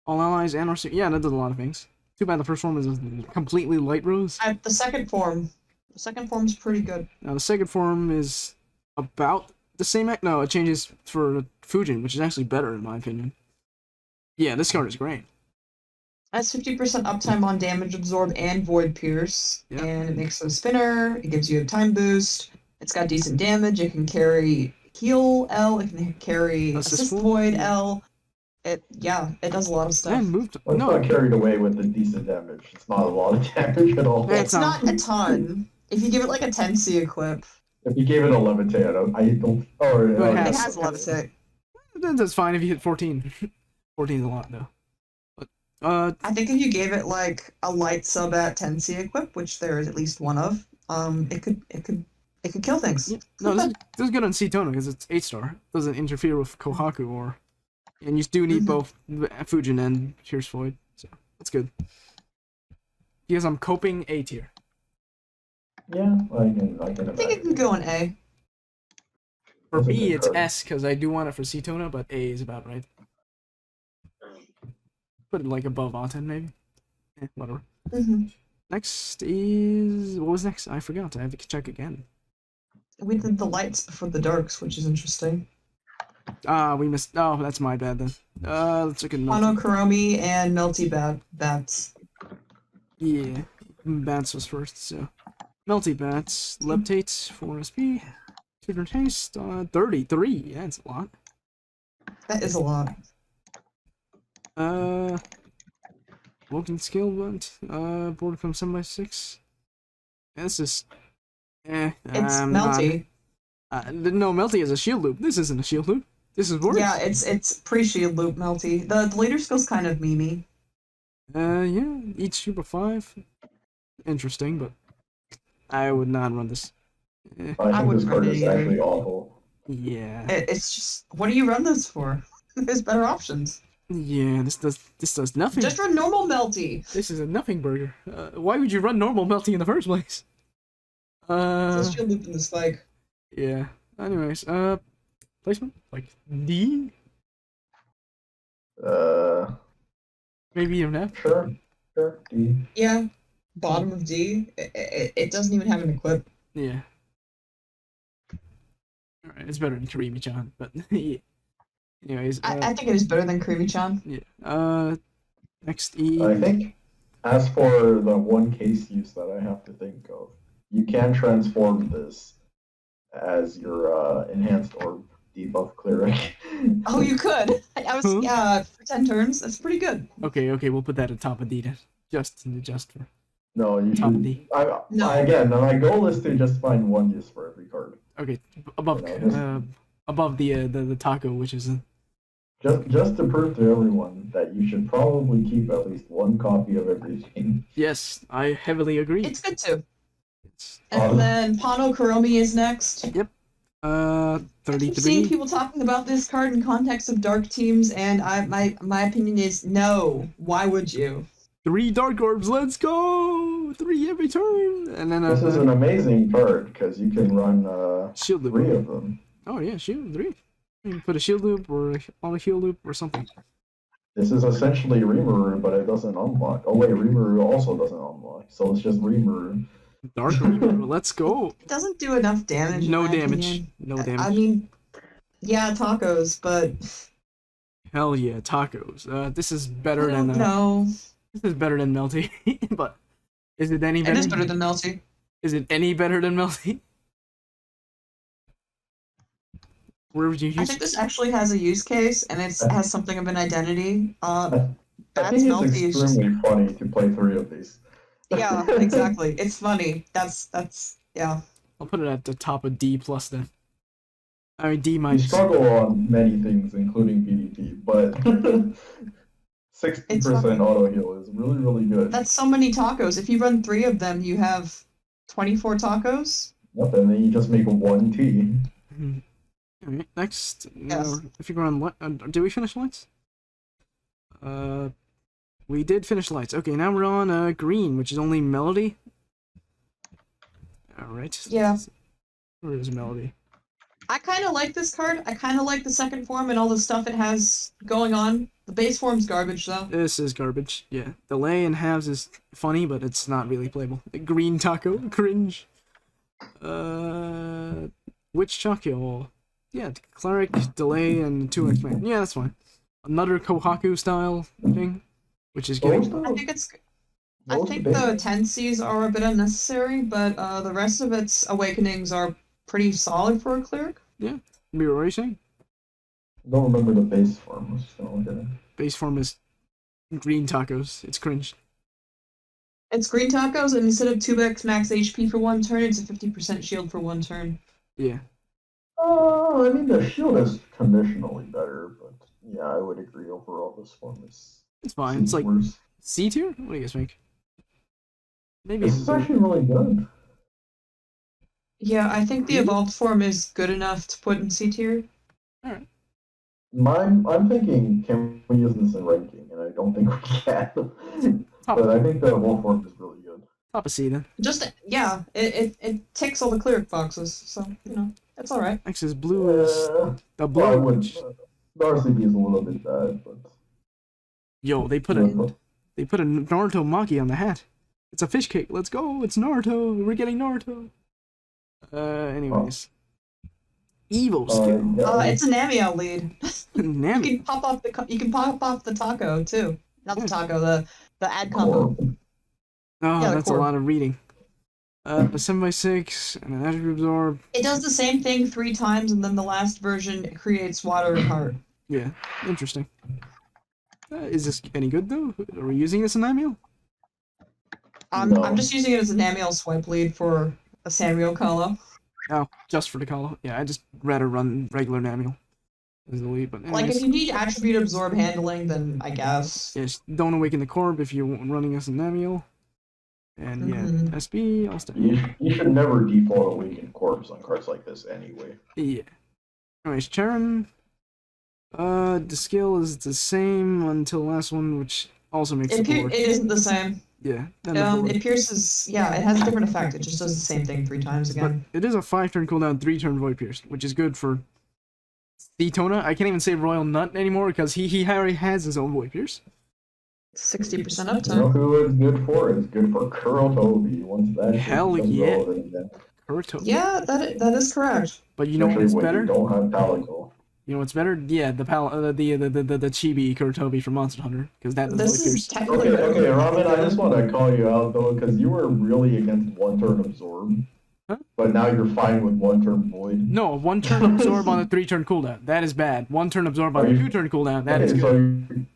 All allies and RC. Yeah, that does a lot of things. Too bad the first form is completely light rose. The second form. The second form's pretty good. Now, the second form is about the same. No, it changes for Fujin, which is actually better in my opinion. Yeah, this card is great. Has 50% uptime on damage absorb and void pierce, Yeah. and it makes a spinner. It gives you a time boost. It's got decent damage. It can carry heal L. It can carry assist void L. It does a lot of stuff. And moved. Let's No, not carried away with the decent damage. It's not a lot of damage at all. Yeah, It's not a ton. If you give it like a 10C equip, If you gave it a levitate, I don't. Or It it has- has levitate. that's fine if you hit 14. 14 is a lot though. But I think if you gave it like a light sub at 10C equip, which there is at least one of, it could kill things. yeah, no, this is good on Cetona because it's 8-star. Doesn't interfere with Kohaku and you do need both Fujin and Pierce Void, so that's good. Because I'm coping A tier. Yeah, I can I think it imagine. can go in A. For That's a B, good it's card. S because I do want it for Cetona, but A is about right. Put it like above Aten maybe. Whatever. Mhm. Next is what was next? I forgot. I have to check again. We did the lights before the darks, which is interesting. We missed. Oh, that's my bad then. Let's look at Mono Melty. Kuromi and Melty Bats. Yeah, Bats was first, so Melty Bats, Leptate, 4 SP, Tutor Taste, 33. Yeah, that's a lot. That is a lot. Woken Skill Bunt, board comes 7x6. This is. It's I'm Melty. no, Melty is a shield loop. This isn't a shield loop. This is worse. Yeah, it's pre-shield loop Melty. The leader skill's kind of memey. Yeah, each super 5. Interesting, but I would not run this. I think I this wouldn't card run it is either. actually awful. Yeah. It's just, what do you run this for? There's better options. Yeah, this does nothing. Just run normal Melty. This is a nothing burger. Why would you run normal Melty in the first place? Says shield loop in the spike. Yeah. Anyways, placement like D, maybe even F. Sure. D. Yeah, bottom of D. It doesn't even have an equip. Yeah. All right, it's better than Karimi-chan, but yeah. Anyways, I think it is better than Creamy-chan. yeah. Next E. I think, as for the one case use that I have to think of, you can transform this as your enhanced orb debuff cleric. Oh, you could. I was for 10 turns. That's pretty good. Okay, we'll put that at top of D then. Just for No, you top of should. D. Again, my goal is to just find one use for every card. Okay, above above the taco, which is Just to prove to everyone that you should probably keep at least one copy of everything. yes, I heavily agree. It's good too. It's, And then Pano Kuromi is next. yep. I've 33. seen people talking about this card in context of dark teams, and my opinion is no. Why would you? 3 dark orbs, let's go! 3 every turn! And then This is an amazing card because you can run shield loop. 3 of them. Oh yeah, shield 3. You can put a shield loop or a auto heal loop or something. This is essentially Rimuru, but it doesn't unlock. Oh wait, Rimuru also doesn't unlock, so it's just Rimuru. Dark orb, let's go! It doesn't do enough damage. in No my damage. opinion. No damage. I mean, yeah, tacos, but Hell yeah, tacos. This is better I than don't know. this is better than Melty. But is it any It better? is better than Melty. Is it any better than Melty? Where would you I use think this actually has a use case, and it has something of an identity. I That's think Melty. it's Is just, extremely funny to play 3 of these. yeah, exactly. It's funny. That's yeah. I'll put it at the top of D plus then. I mean D You minus. struggle on many things, including PvP, but 60% auto heal is really, really good. That's so many tacos. If you run 3 of them, you have 24 tacos. Yep, and then you just make 1 tea. Alright, next. Yes. If you go on, did we finish lights? We did finish lights. Okay, now we're on green, which is only melody. Alright. Yeah. Where is melody? I kind of like this card. I kind of like the second form and all the stuff it has going on. The base form's garbage, though. This is garbage. Yeah, delay and halves is funny, but it's not really playable. Green taco, cringe. Which Chakyo? Yeah, cleric, delay, and 2x man. Yeah, that's fine. Another Kohaku style thing, which is good. I think it's. I think the 10Cs are a bit unnecessary, but the rest of its awakenings are pretty solid for a cleric. Yeah, what were you saying? I don't remember the base form. I'm just gonna look at it. Base form is green tacos. It's cringe. It's green tacos, and instead of 2x max HP for 1 turn, it's a 50% shield for 1 turn. Yeah. I mean, the shield is conditionally better, but yeah, I would agree overall this form is. It's fine. It's like worse. C tier? What do you guys think? Maybe It's actually really good. Yeah, I think the evolved form is good enough to put in C tier. Alright. I'm thinking, can we use this in ranking? And I don't think we can. But I think the evolved form is really good. Top of C then. Just, yeah, it ticks all the cleric boxes, so, you know, that's alright. Next is blue is the blue. Well, I would, which- the RCB is a little bit bad, but Yo, they put a Naruto Maki on the hat. It's a fish cake. Let's go. It's Naruto. We're getting Naruto. Anyways. Evo skill. yeah, It's a Namiel lead. You Nami. can pop off the taco too. Not the taco, the ad combo. Oh, yeah, the that's a core. lot of reading. A 7x6 and an attribute absorb. It does the same thing 3 times, and then the last version creates water and heart. Yeah, interesting. Is this any good though? Are we using this in Namiel? No. I'm just using it as a Namiel swipe lead for a Sanrio Kalo. Oh, just for the call. Yeah, I just rather run regular Namiel as the lead. But Like, anyways, if you need attribute absorb handling, then I guess. yes, don't awaken the Corb if you're running as a Namiel. And yeah, Mhm. SB, I'll stay. you should never default Awakened Corpse on cards like this anyway. Yeah. Anyways, Charon. The skill is the same until the last one, which also makes It, it board. it isn't the same. Yeah. Then the board. It pierces. Yeah, it has a different effect. It just does the same thing 3 times But again. it is a 5-turn cooldown, 3-turn Void Pierce, which is good for Daytona. I can't even say Royal Nut anymore because he already has his own Void Pierce. 60% You know uptime. who it's good for? It's good for Kurotobi once that shit Hell becomes yeah. relevant again. Kurotobi. Yeah, that is correct. But you know Especially what's when better? you don't have Palico. You know what's better? Yeah, the chibi Kurotobi from Monster Hunter, because that does This Void is Pierce. technically Okay, better. okay, Robin, I just want to call you out though, because you were really against 1-turn absorb, Huh? but now you're fine with 1-turn void. No, 1-turn absorb on a 3-turn cooldown. That is bad. 1-turn absorb on Are a you- 2-turn cooldown. That is Okay, good.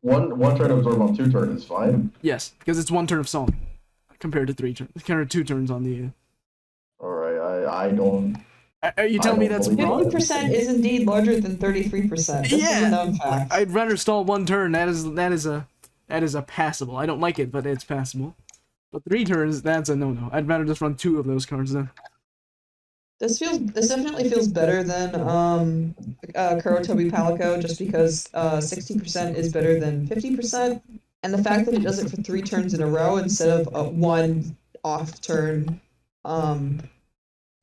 so one-turn absorb on 2-turn is fine. Yes, because it's 1 turn of song compared to 3 turns. Compared to 2 turns on the. All right, I don't. Are you telling me don't that's believe wrong? 50% is indeed larger than 33%. This is Yeah. a known fact. I'd rather stall 1 turn. That is a passable. I don't like it, but it's passable. But 3 turns, that's a no-no. I'd rather just run 2 of those cards then. This definitely feels better than Kurotobi Palico, just because 60% is better than 50%, and the fact that it does it for 3 turns in a row instead of 1 off turn.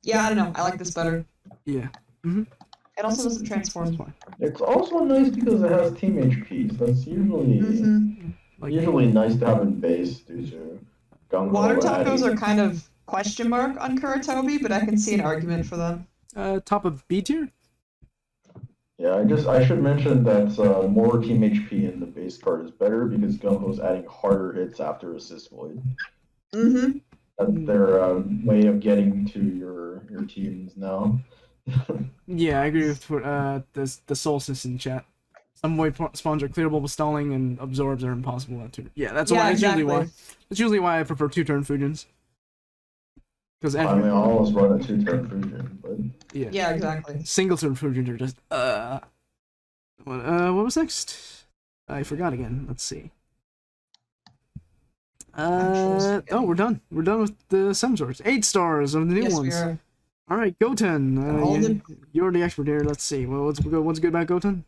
Yeah, I don't know. I like this better. Yeah. It also doesn't That's transform. fine. It's also nice because it has team HPs. That's usually Like, usually nice to have in base due to GungHo Water tacos adding- are kind of question mark on Kurotobi, but I can see an argument for them. top of B tier? Yeah, I should mention that more team HP in the base card is better because GungHo's adding harder hits after assist void. Mm-hmm. That's their way of getting to your teams now. Yeah, I agree with the Solstice in chat. Some void spawns are clearable with stalling, and absorbs are impossible at 2. Yeah, that's why. exactly. That's usually why I prefer 2-turn Fujins. Because I mean, I almost run a 2-turn Fusion, but Yeah, exactly. single-turn Fujins are just what was next? I forgot again. Let's see. Oh, we're done. We're done with the 7 stars. 8 stars of the new Yes, ones. we are. All right, Goten. All the- You're the expert here. Let's see. Well, what's good about Goten?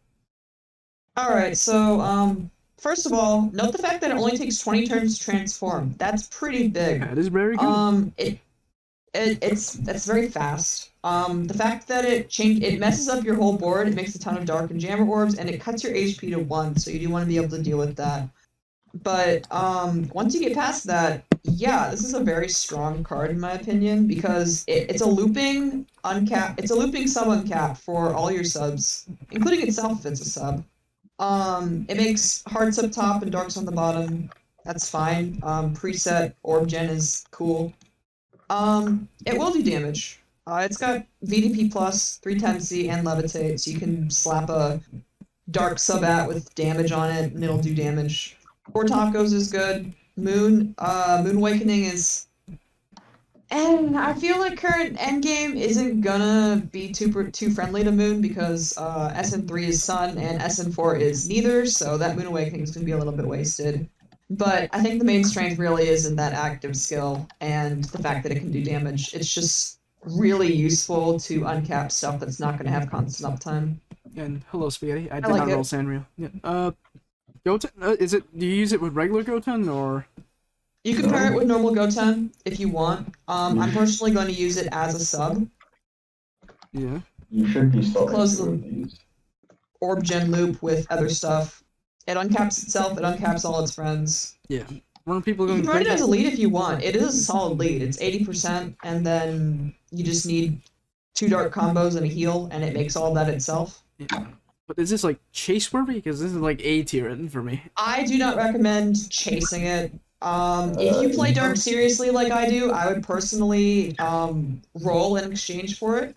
All right, so first of all, note the fact that it only takes 20 turns to transform. That's pretty big. That is very good. It's very fast. The fact that it messes up your whole board, it makes a ton of dark and jammer orbs, and it cuts your HP to 1, so you do want to be able to deal with that. But once you get past that, yeah, this is a very strong card in my opinion, because it's a looping sub uncapped for all your subs, including itself if it's a sub. It makes hearts up top and darks on the bottom. That's fine. Preset orb gen is cool. It will do damage. It's got VDP plus, 3 times C, and levitate, so you can slap a dark sub at with damage on it, and it'll do damage. 4 tacos is good. Moon Awakening is. And I feel like current endgame isn't gonna be too friendly to Moon because SN3 is Sun and SN4 is neither, so that Moon Awakening is gonna be a little bit wasted. But I think the main strength really is in that active skill and the fact that it can do damage. It's just really useful to uncap stuff that's not gonna have constant uptime. And hello, Spaghetti. I did like not it. roll Sanrio. Yeah. Goten. Do you use it with regular Goten or? You can pair it with normal Goten if you want. I'm personally going to use it as a sub. Yeah. you should be selling Close 2 them. of these. Orb gen loop with other stuff. It uncaps itself, it uncaps all its friends. Yeah. Weren't people You going can to run it as a lead if you want. It is a solid lead. It's 80%, and then you just need 2 dark combos and a heal, and it makes all that itself. Yeah. But is this like chase worthy? Because this is like A tier for me. I do not recommend chasing it. If you play Dark seriously like I do, I would personally roll in exchange for it.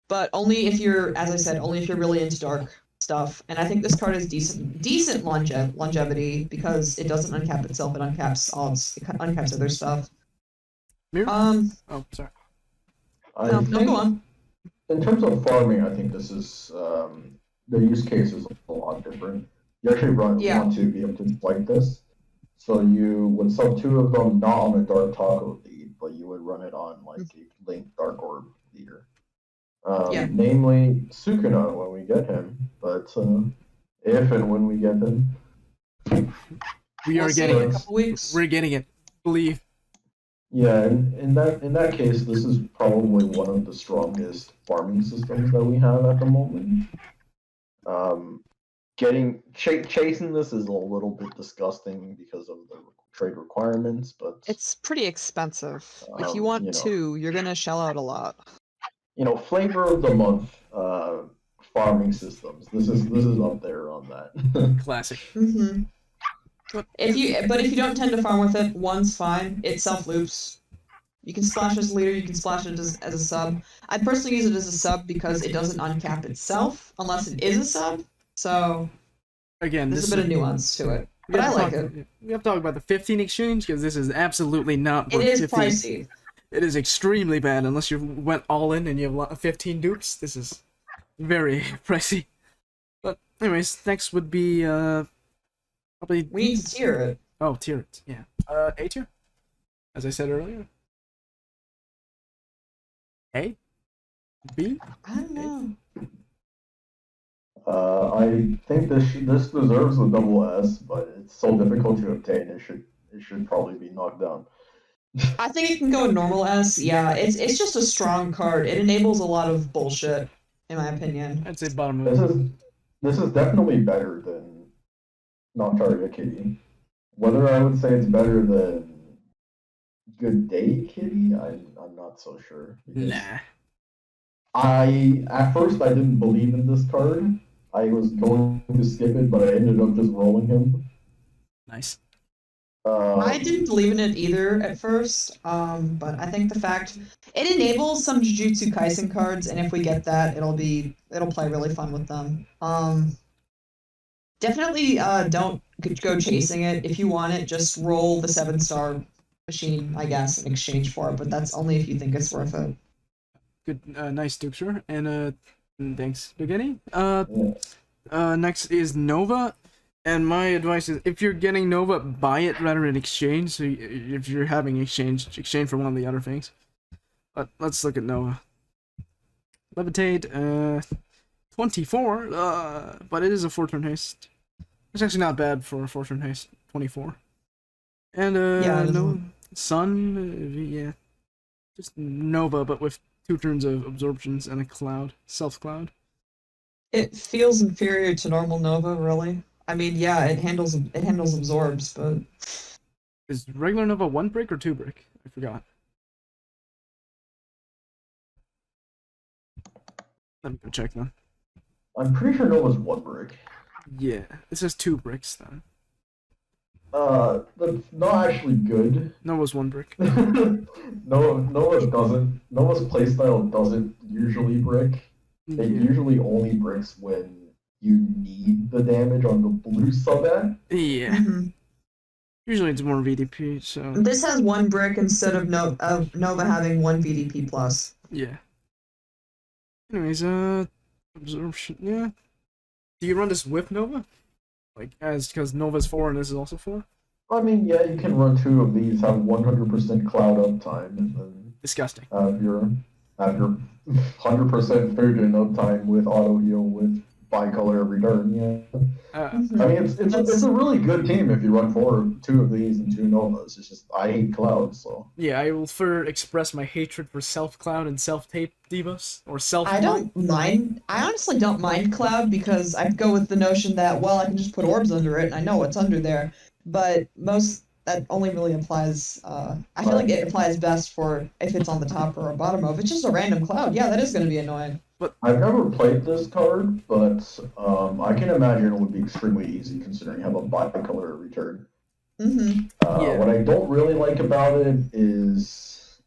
But only if you're, as I said, only if you're really into Dark stuff. And I think this card is decent longevity because it doesn't uncap itself, it uncaps other stuff. Mirror? No, Oh, sorry. I think go on. in terms of farming, I think this is the use case is a lot different. You actually want to be able to fight this, so you would sub 2 of them not on a dark taco lead, but you would run it on like a linked dark orb leader. Yeah. Namely Sukuna when we get him. But if and when we get him, We are We'll see getting in a it. couple weeks. We're getting it. Believe. yeah, in that case, this is probably one of the strongest farming systems that we have at the moment. Chasing this is a little bit disgusting because of the trade requirements, but It's pretty expensive. If you you want know, two, you're gonna shell out a lot. flavor of the month farming systems. This is up there on that. Classic. Mm-hmm. If you don't tend to farm with it, one's fine. It self loops. You can splash as a leader. You can splash it as a sub. I personally use it as a sub because it doesn't uncap itself unless it is a sub. So Again, there's a bit of nuance to it, we but have I to like talk- it. We have to talk about the 15 exchange because this is absolutely not It worth is 15. pricey. It is extremely bad unless you went all in and you have 15 dupes. This is very pricey. But anyways, next would be probably We need to tier it. oh, tier it. Yeah. A tier. As I said earlier. A? B? I don't know. I think this deserves a double S, but it's so difficult to obtain. It should probably be knocked down. I think it can go normal S. Yeah, it's just a strong card. It enables a lot of bullshit, in my opinion. I'd say bottom This of is definitely better than Noctaria Kitty. Whether I would say it's better than Good Day Kitty, I'm not so sure. because Nah. At first I didn't believe in this card. I was going to skip it, but I ended up just rolling him. Nice. I didn't believe in it either at first, but I think the fact it enables some Jujutsu Kaisen cards, and if we get that, it'll play really fun with them. Definitely don't go chasing it. If you want it, just roll the 7-star machine, I guess, in exchange for it. But that's only if you think it's worth it. Good, nice Dukesure, and thanks, Beginning. Yeah. Next is Nova, and my advice is if you're getting Nova, buy it rather than exchange. So if you're having exchange for one of the other things. But let's look at Nova. Levitate, 24, but it is a 4-turn haste. It's actually not bad for a 4-turn haste, 24. And Yeah, it no isn't. Sun, yeah, just Nova, but with 2 turns of absorptions and a cloud, self cloud. It feels inferior to normal Nova, really. I mean, yeah, it handles absorbs, but Is regular Nova 1 brick or 2 brick? I forgot. Let me go check then. I'm pretty sure Nova's 1 brick. Yeah, it says 2 bricks then. That's not actually good. Nova's 1 brick. Nova's playstyle doesn't usually brick. It Yeah. usually only bricks when you need the damage on the blue sub-at. Yeah. Mhm. Usually it's more VDP, so This has 1 brick instead of Nova having 1 VDP plus. yeah. Anyways, absorption, yeah. Do you run this with Nova? Like, because Nova's 4 and this is also 4? I mean, yeah, you can run 2 of these, have 100% cloud uptime, and then Disgusting. have your 100% Fusion uptime with auto heal with bicolor every turn. Yeah, I mean it's a really good team if you run 2 of these and 2 Novas. It's just I hate cloud, so Yeah, I will further express my hatred for self-cloud and self-tape debuffs, or self I don't mind. I honestly don't mind Cloud because I go with the notion that, well, I can just put orbs under it and I know what's under there. But that only really applies. I feel like it applies best for if it's on the top or a bottom of. It's just a random Cloud. Yeah, that is going to be annoying. I've never played this card, but I can imagine it would be extremely easy considering you have a bicolor return. Mm-hmm. Yeah. What I don't really like about it is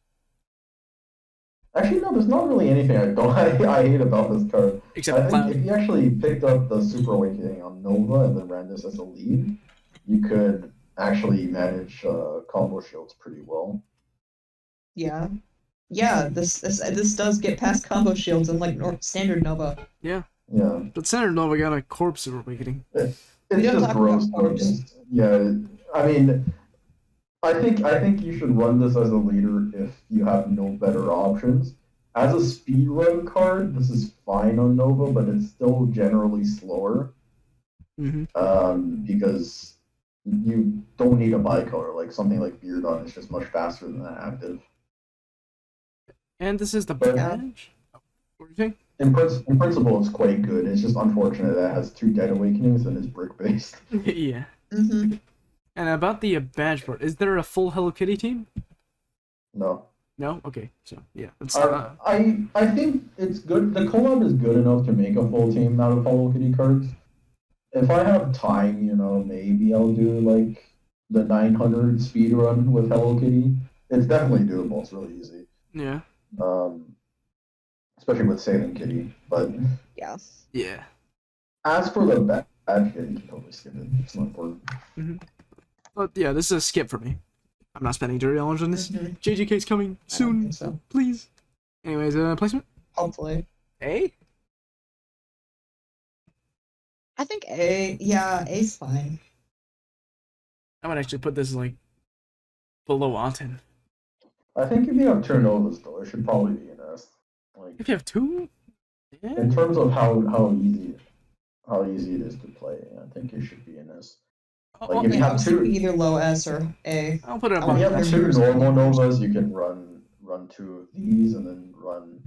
actually no, there's not really anything I hate about this card. except I think cloud. if you actually picked up the Super Awakening on Nova and then ran this as a lead, you could actually manage combo shields pretty well. Yeah. Yeah, this does get past combo shields in like standard Nova. Yeah, But Center Nova got a corpse awakening. it's We don't just talk gross. about orbs. Yeah, I mean, I think you should run this as a leader if you have no better options. as a speedrun card, this is fine on Nova, but it's still generally slower. Because you don't need a bicolor. Like something like Beardon is just much faster than that active. And this is the But- badge? What do you think? In principle, it's quite good. It's just unfortunate that it has 2 Dead Awakenings and is brick-based. Yeah. Mm-hmm. And about the badge part, is there a full Hello Kitty team? No. No? Okay, so, yeah. That's, I think it's good. The collab is good enough to make a full team out of Hello Kitty cards. If I have time, maybe I'll do like the 900 speed run with Hello Kitty. It's definitely doable. It's really easy. yeah. Especially with Sailing Kitty. But Yeah. Yeah. as for the bad kitty, you can totally skip it. It's not important. But yeah, this is a skip for me. I'm not spending $30 on this. Mhm. JGK's coming I don't soon, think so. please. Anyways, placement? Hopefully. A? I think A. Yeah, A's fine. I would actually put this like below Aten. I think if you have turnovers, though, it should probably be an S. Like If you have 2? Yeah. in terms of how easy it is to play, I think it should be an S. Like if you have It should be two, either low S or A. I'll put it if above you have that. two normal novas, you can run 2 of these and then run.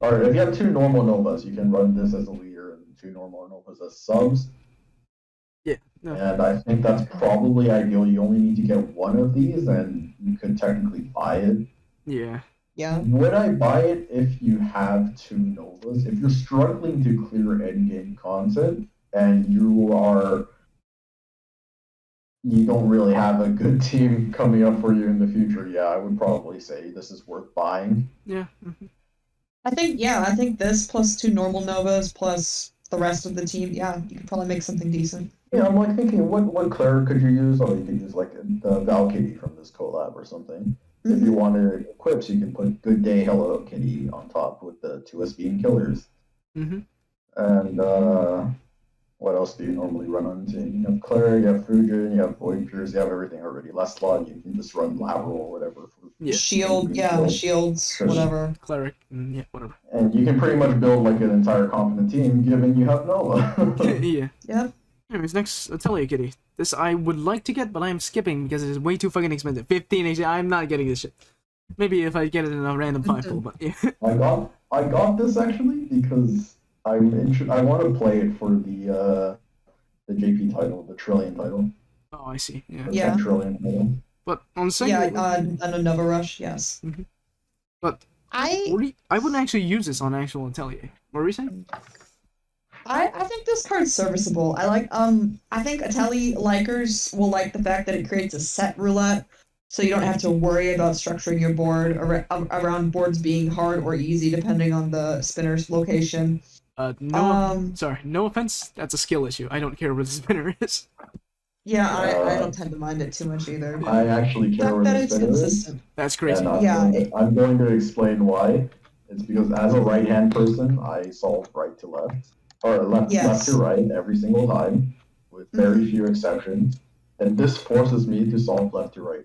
Or if you have 2 normal novas, you can run this as a leader and 2 normal novas as subs. Yeah. No. And I think that's probably ideal. You only need to get 1 of these, and you could technically buy it. Yeah. Yeah. Would I buy it if you have 2 novas? If you're struggling to clear endgame content and you don't really have a good team coming up for you in the future, yeah, I would probably say this is worth buying. Yeah. I think this plus 2 normal Novas plus the rest of the team, yeah, you could probably make something decent. Yeah, I'm like thinking, what cleric could you use? Oh, you could use like the Val Kitty from this collab or something. If you want to equip, so you can put Good Day Hello Kitty on top with the 2 beam killers. Mm-hmm. And what else do you normally run on team? You have Cleric, you have Fujin, you have Voyagers, you have everything already. Last slot, you can just run lateral or whatever. Yeah. Shield, yeah, shields, whatever. Cleric. Yeah, whatever. And you can pretty much build like an entire competent team, given you have Nova. Yeah. Yeah. Anyways, next, Atelier Kitty. This I would like to get, but I'm skipping because it is way too fucking expensive. 15 HD, I'm not getting this shit. Maybe if I get it in a random 5 pool, but yeah. I got this actually because I want to play it for the JP title, the Trillion title. Oh, I see. Yeah. The Yeah. 10 Trillion title. But on second, Yeah, on a Nova Rush, yes. but I wouldn't actually use this on actual Atelier. What were you saying? I think this card's serviceable. I think Atelier likers will like the fact that it creates a set roulette, so you don't have to worry about structuring your board around boards being hard or easy depending on the spinner's location. Sorry, no offense. That's a skill issue. I don't care where the spinner is. Yeah, I don't tend to mind it too much either. I actually The care fact where that the it's spinner is. consistent. That's crazy. And Yeah, I'm going to explain why. It's because as a right-hand person, I solve right to left, or left Yes. to right every single time, with very few exceptions. And this forces me to solve left to right.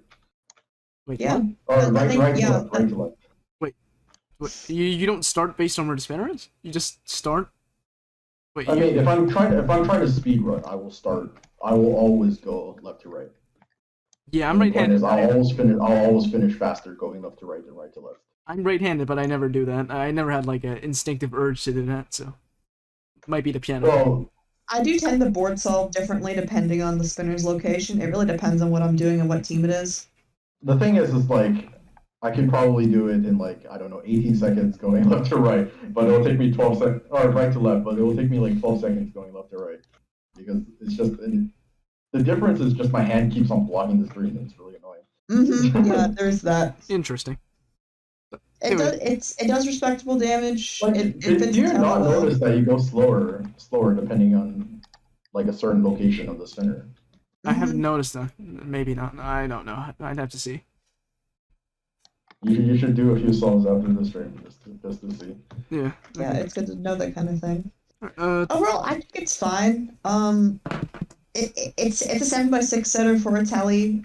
Wait, Yeah. what? Or I right, think- right yeah, to left, right to left. What? You don't start based on where the spinner is? You just start? Wait, I mean, if I'm trying to speed run, I will always go left to right. yeah, I'm And the point right-handed. is, I'll always finish faster going left to right than right to left. I'm right-handed, but I never do that. I never had like an instinctive urge to do that, so might be the piano. Well, I do tend to board solve differently depending on the spinner's location. It really depends on what I'm doing and what team it is. the thing is like, I can probably do it in like, I don't know, 18 seconds going left to right, but it'll take me 12 seconds, or right to left, but it will take me like 12 seconds going left to right. Because it's just, the difference is just my hand keeps on blocking the screen, and it's really annoying. Yeah, there's that. Interesting. It does respectable damage. Like, it do fits you the not tempo well. notice that you go slower depending on like a certain location of the spinner? I have noticed that. Maybe not. I don't know. I'd have to see. You should do a few songs after the stream just to see. Yeah. Yeah, it's good to know that kind of thing. Uh, Overall, I think it's fine. It's a 7x6 setter for a tele.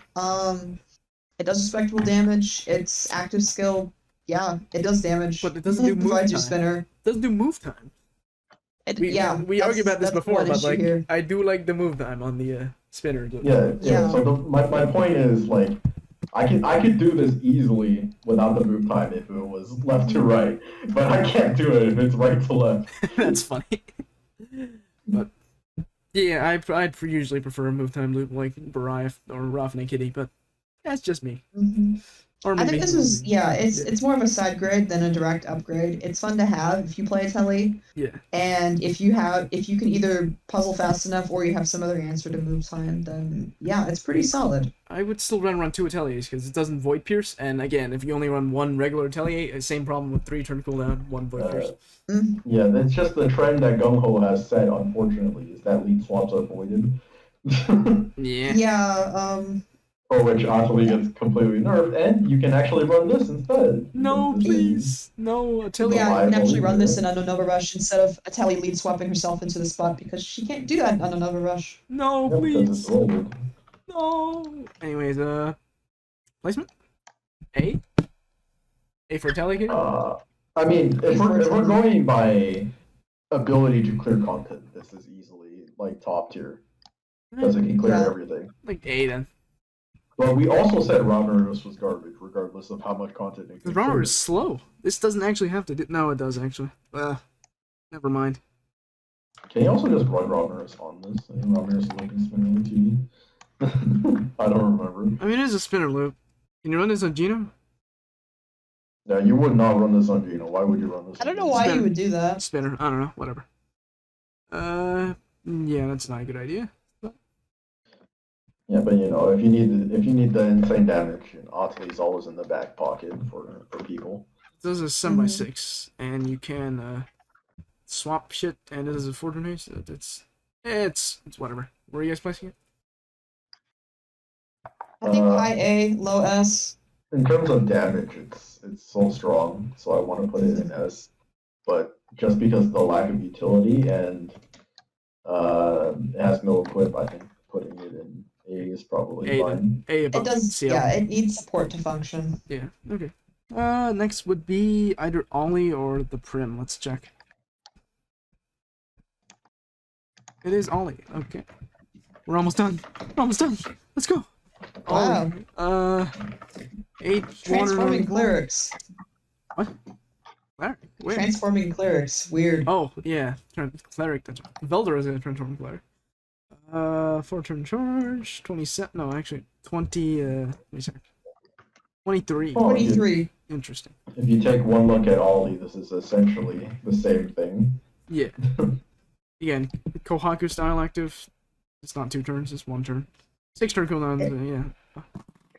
It does respectable damage. Its active skill Yeah, it does damage. But it doesn't do move Provides time. your spinner. It doesn't do move time. We argued about this before, but like here. I do like the move time on the spinner. Yeah. Yeah. So my point is like, I could do this easily without the move time if it was left to right, but I can't do it if it's right to left. That's funny. But yeah, I'd usually prefer a move time loop like Barayef or Rafna Kitty, but that's just me. Mhm. Or I maybe think this is it's more of a side grade than a direct upgrade. It's fun to have if you play a telly, yeah. and if you can either puzzle fast enough or you have some other answer to move time, then yeah, it's pretty solid. I would still run 2 Ateliers because it doesn't Void Pierce, and again, if you only run 1 regular Atelier, same problem with 3 turn cooldown, 1 Void Pierce. Yeah, that's just the trend that GungHo has set, unfortunately, is that lead swaps are voided. Yeah. Yeah, For which Atelier gets completely nerfed, and you can actually run this instead. No, Because this is- please. No, Atelier. yeah, you can actually run this Reliable, in Anonova Rush instead of Ateli lead swapping herself into the spot because she can't do that in Anonova Rush. No, Yeah, because it's please. rolled. No. Anyways, placement? A? A for Atelier Kitty? I mean, if we're going by ability to clear content, this is easily like top tier because it can clear Yeah. everything. Like A then. But we also said Ramirez was garbage, regardless of how much content it The could runner clear. is slow. This doesn't actually have to do. No, it does actually. Never mind. Can you also just run Ramirez on this? I think Ramirez is like spinning the TV. I don't remember. I mean, it is a spinner loop. Can you run this on Gino? Yeah, you would not run this on Gino. Why would you run this? I don't on know Gino? why Spin. you would do that. Spinner. I don't know. Whatever. Yeah, that's not a good idea. Yeah, but you know, if you need the insane damage, Otley's always in the back pocket for people. This is a 7x6, and you can swap shit, and it is a 4 haste. It's whatever. Where are you guys placing it? I think Uh, high A, low S. In terms of damage, it's so strong, so I want to put it in S. But just because of the lack of utility and it has no equip, I think putting it in A is probably A fine. then. A It above does, CL. yeah, it needs support to function. Yeah, okay. Next would be either Ollie or the Prim. Let's check. It is Ollie. Okay. We're almost done. We're almost done. Let's go. Wow. Ollie. 8 Transforming water. clerics. What? Where? Transforming clerics. Weird. Oh, yeah. Cleric. That's Velder is a transforming cleric. 4 turn charge. 27. No, actually, 20. Let me check. 23. Oh, 23. Interesting. If you take one look at Ollie, this is essentially the same thing. Yeah. Again, Kohaku style active. It's not 2 turns, it's 1 turn. 6 turn cooldown, yeah.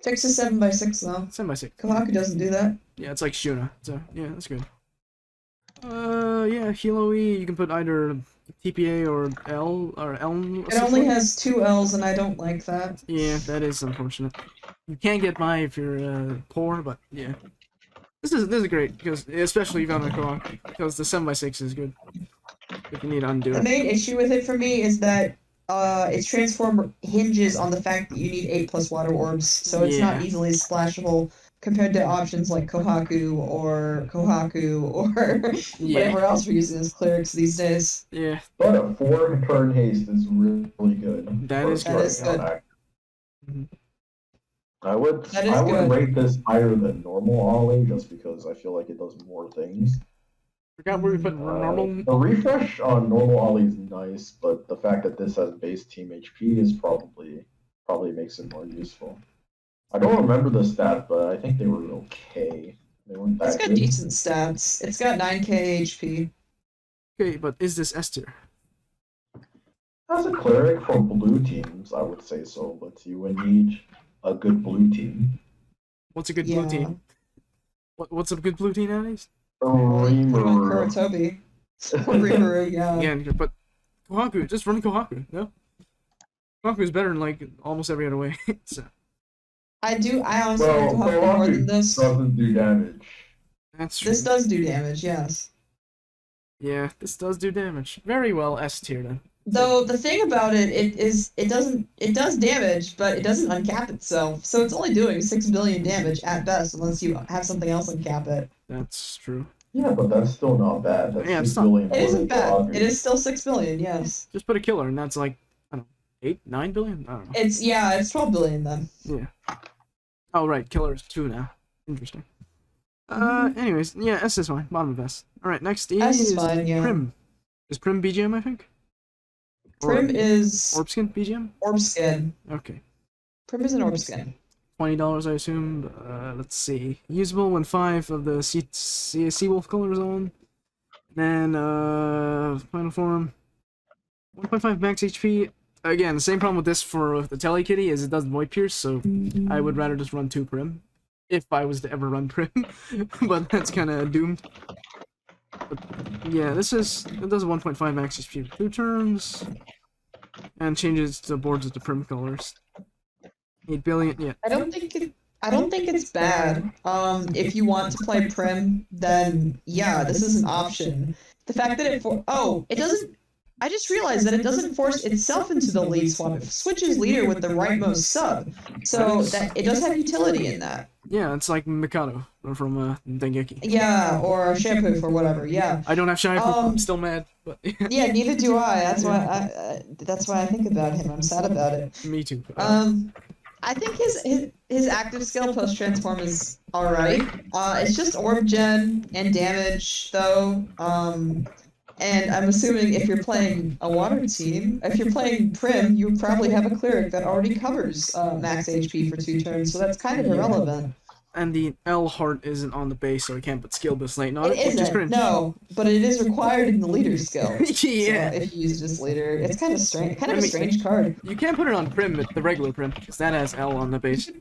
6 to 7x6 though. 7x6. Kahaku doesn't do that. Yeah, it's like Shuna, so yeah, that's good. Yeah, Hiloe, you can put either TPA or L or Elm. It only has 2 L's and I don't like that. Yeah, that is unfortunate. You can't get by if you're poor, but yeah. This is great because especially if you have a Kohaku, because the 7x6 is good. If you need to undo The it. main issue with it for me is that its transform hinges on the fact that you need 8+ water orbs, so it's not Yeah. easily splashable compared to options like Kohaku or Yeah. whatever else we're using as clerics these days. Yeah. But a 4 turn haste is really good. That for is starting good. out act. Mhm. I would That is I would good. rate this higher than normal Ollie just because I feel like it does more things. Forgot where we put normal. The refresh on normal Ollie is nice, but the fact that this has base team HP is probably makes it more useful. I don't remember the stat, but I think they were okay. They weren't It's that got good. decent stats. It's got 9k HP. Okay, but is this S tier? As a cleric for blue teams, I would say so, but you would need a good blue team. What's a good blue Yeah. team? What's a good blue team nowadays? Well, you put him on Reamer. Kuratobi. Or Rimuru, yeah. Again, but Kohaku, just run Kohaku. No, Kohaku is better in like almost every other way. So I honestly Well, like Kohaku more than Kohaku this. doesn't do damage. that's true. This does do damage, yes. Yeah, this does do damage. Very well, S tier then. Though the thing about it does damage, but it doesn't uncap itself. So it's only doing 6 billion damage at best, unless you have something else uncap it. That's true. Yeah, but that's still not bad. That's Yeah, it's 6 not- billion. It isn't for bad. Audrey. It is still 6 billion. Yes. Just put a killer, and that's like, I don't know, 8, 9 billion? I don't know. It's 12 billion then. Yeah. Oh, right, killer is 2 now. Interesting. Anyways, yeah, S is fine. Bottom of S. Alright, next S is fine, yeah. Prim. Is Prim BGM, I think? Prim is Orbskin BGM? orb skin. Okay. Prim is an orb skin. $20, I assume. Let's see. Usable when 5 of the Seawolf colors on. Then, final form. 1.5 max HP. Again, the same problem with this for the Telly Kitty is it does Void Pierce, so I would rather just run 2 Prim. If I was to ever run Prim. But that's kind of doomed. But, yeah, it does a 1.5 max HP for 2 turns. And changes the boards with the Prim colors. 8 billion, yeah. I don't think it's bad. If you want to play Prim, then yeah, this is an option. The fact that it doesn't. I just realized that it doesn't force itself into the lead swap. It switches leader with the rightmost sub, so that it does have utility in that. Yeah, it's like Mikado from Dengeki. Yeah, or Shampoo or whatever. Yeah. I don't have Shampoo. I'm still mad, but Yeah, neither do I. That's why I think about him. I'm sad about it. me too. I think his active skill post transform is alright. It's just orb gen and damage though. And I'm assuming if you're playing a water team, if you're playing Prim, you probably have a cleric that already covers max HP for 2 turns, so that's kind of irrelevant. And the L heart isn't on the base, so I can't put skill boost lane on it. It Which is isn't, cringe. no, but it is required in the leader skill. Yeah. So if you use this leader, it's kind of strange, a strange card. You can't put it on Prim, the regular Prim, because that has L on the base.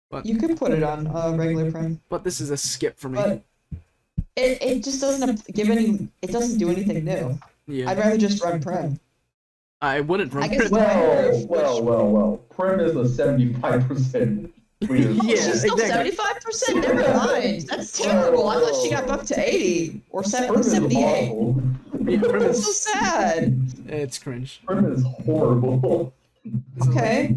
But You could put it on regular Prim, but this is a skip for me. but it just doesn't it doesn't do anything new. Yeah. I'd rather just run Prim. I wouldn't run I guess Prim. Well. Prim is a 75% leader. Yeah, She's still exactly. 75%. Never mind. That's terrible. I thought she got buffed to 80 or Prim is 78. awful. Yeah, Prim That's so is, sad. it's cringe. Prim is horrible. Okay.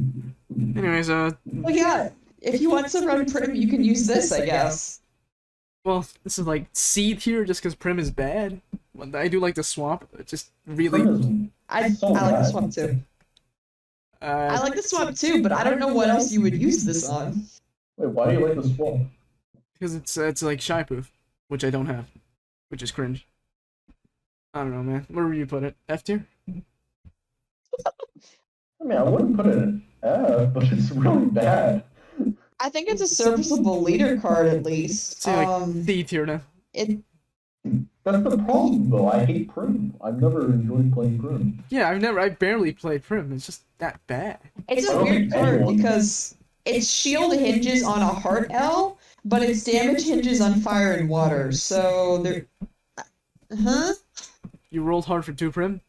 Anyways, Well, yeah. If you want to run Prim, you can use this, I guess. well, this is like C tier just because Prim is bad. But I do like the swap. It just Prim really. I So like the bad. swap too. I Uh, like the swap too, but I don't know what else you would use this on. Wait, why do you like the swap? because it's like shy poof, which I don't have, which is cringe. I don't know, man. Where would you put it? F tier? I mean, I wouldn't put it in F, but it's really bad. I think it's a serviceable leader card at least. Say like C tier now. It That's the problem, though. I hate Prim. I've never enjoyed playing Prim. Yeah, I barely played Prim. It's just that bad. It's I a don't weird think card anyone- because its shield hinges on a heart L, but its damage hinges on fire and water. So there. Huh? You rolled hard for 2 Prim?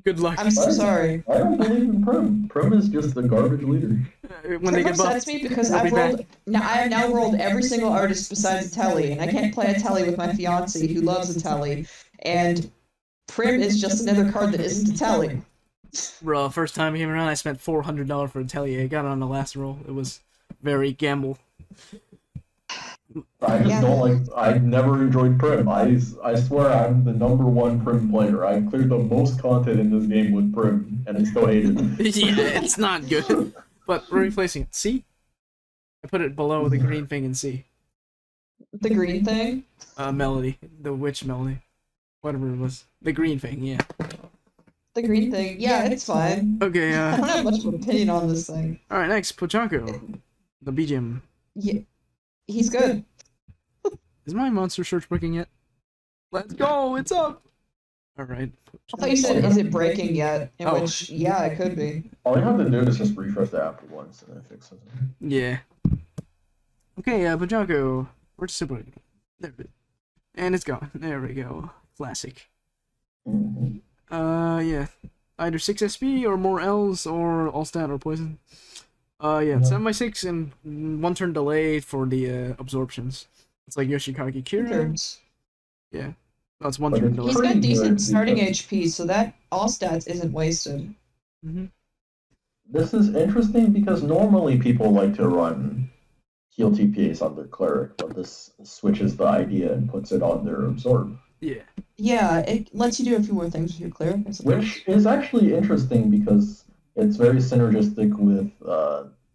Good luck. I'm so sorry. I don't believe in Prim. Prim is just a garbage leader. When they Prim get buffed. upsets me because they'll be I have now rolled every single artist besides Telly, and I can't play a Telly with my fiance who loves a Telly, and Prim is just another card that isn't a Telly. Bro, first time I came around, I spent $400 for a Telly. I got it on the last roll. It was very gamble. I just Yeah. don't like. I've never enjoyed Prim. I swear I'm the #1 Prim player. I cleared the most content in this game with Prim, and I still hate it. Yeah, it's not good. But we're replacing it. C? I put it below the green thing in C. The green thing? Melody. The witch melody. Whatever it was. The green thing, yeah. The green thing. Yeah, it's fine. Okay, I don't have much of an opinion on this thing. alright, next, Pochanko. The BGM. Yeah, he's good. Is my monster search booking yet? Let's go, it's up! Alright. I thought you said, is it breaking yet? In Oh. which, yeah, it could be. All you have to do is just refresh the app once, and it fixes it. Yeah. Okay, Pochanko. Where's Super? There it is. And it's gone. There we go. Classic. Mhm. Yeah. Either 6 SP or more L's or all stat or poison. Yeah, 7x6 and 1 turn delay for the absorptions. It's like Yoshikage Kira. Turns. Yeah. That's 1 But turn it's delay. He's Pretty got decent good starting because- HP, so that all stats isn't wasted. Mm-hmm. This is interesting because normally people like to run heal TPAs on their cleric, but this switches the idea and puts it on their absorb. Yeah. Yeah, it lets you do a few more things with your cleric, I suppose. Which is actually interesting because it's very synergistic with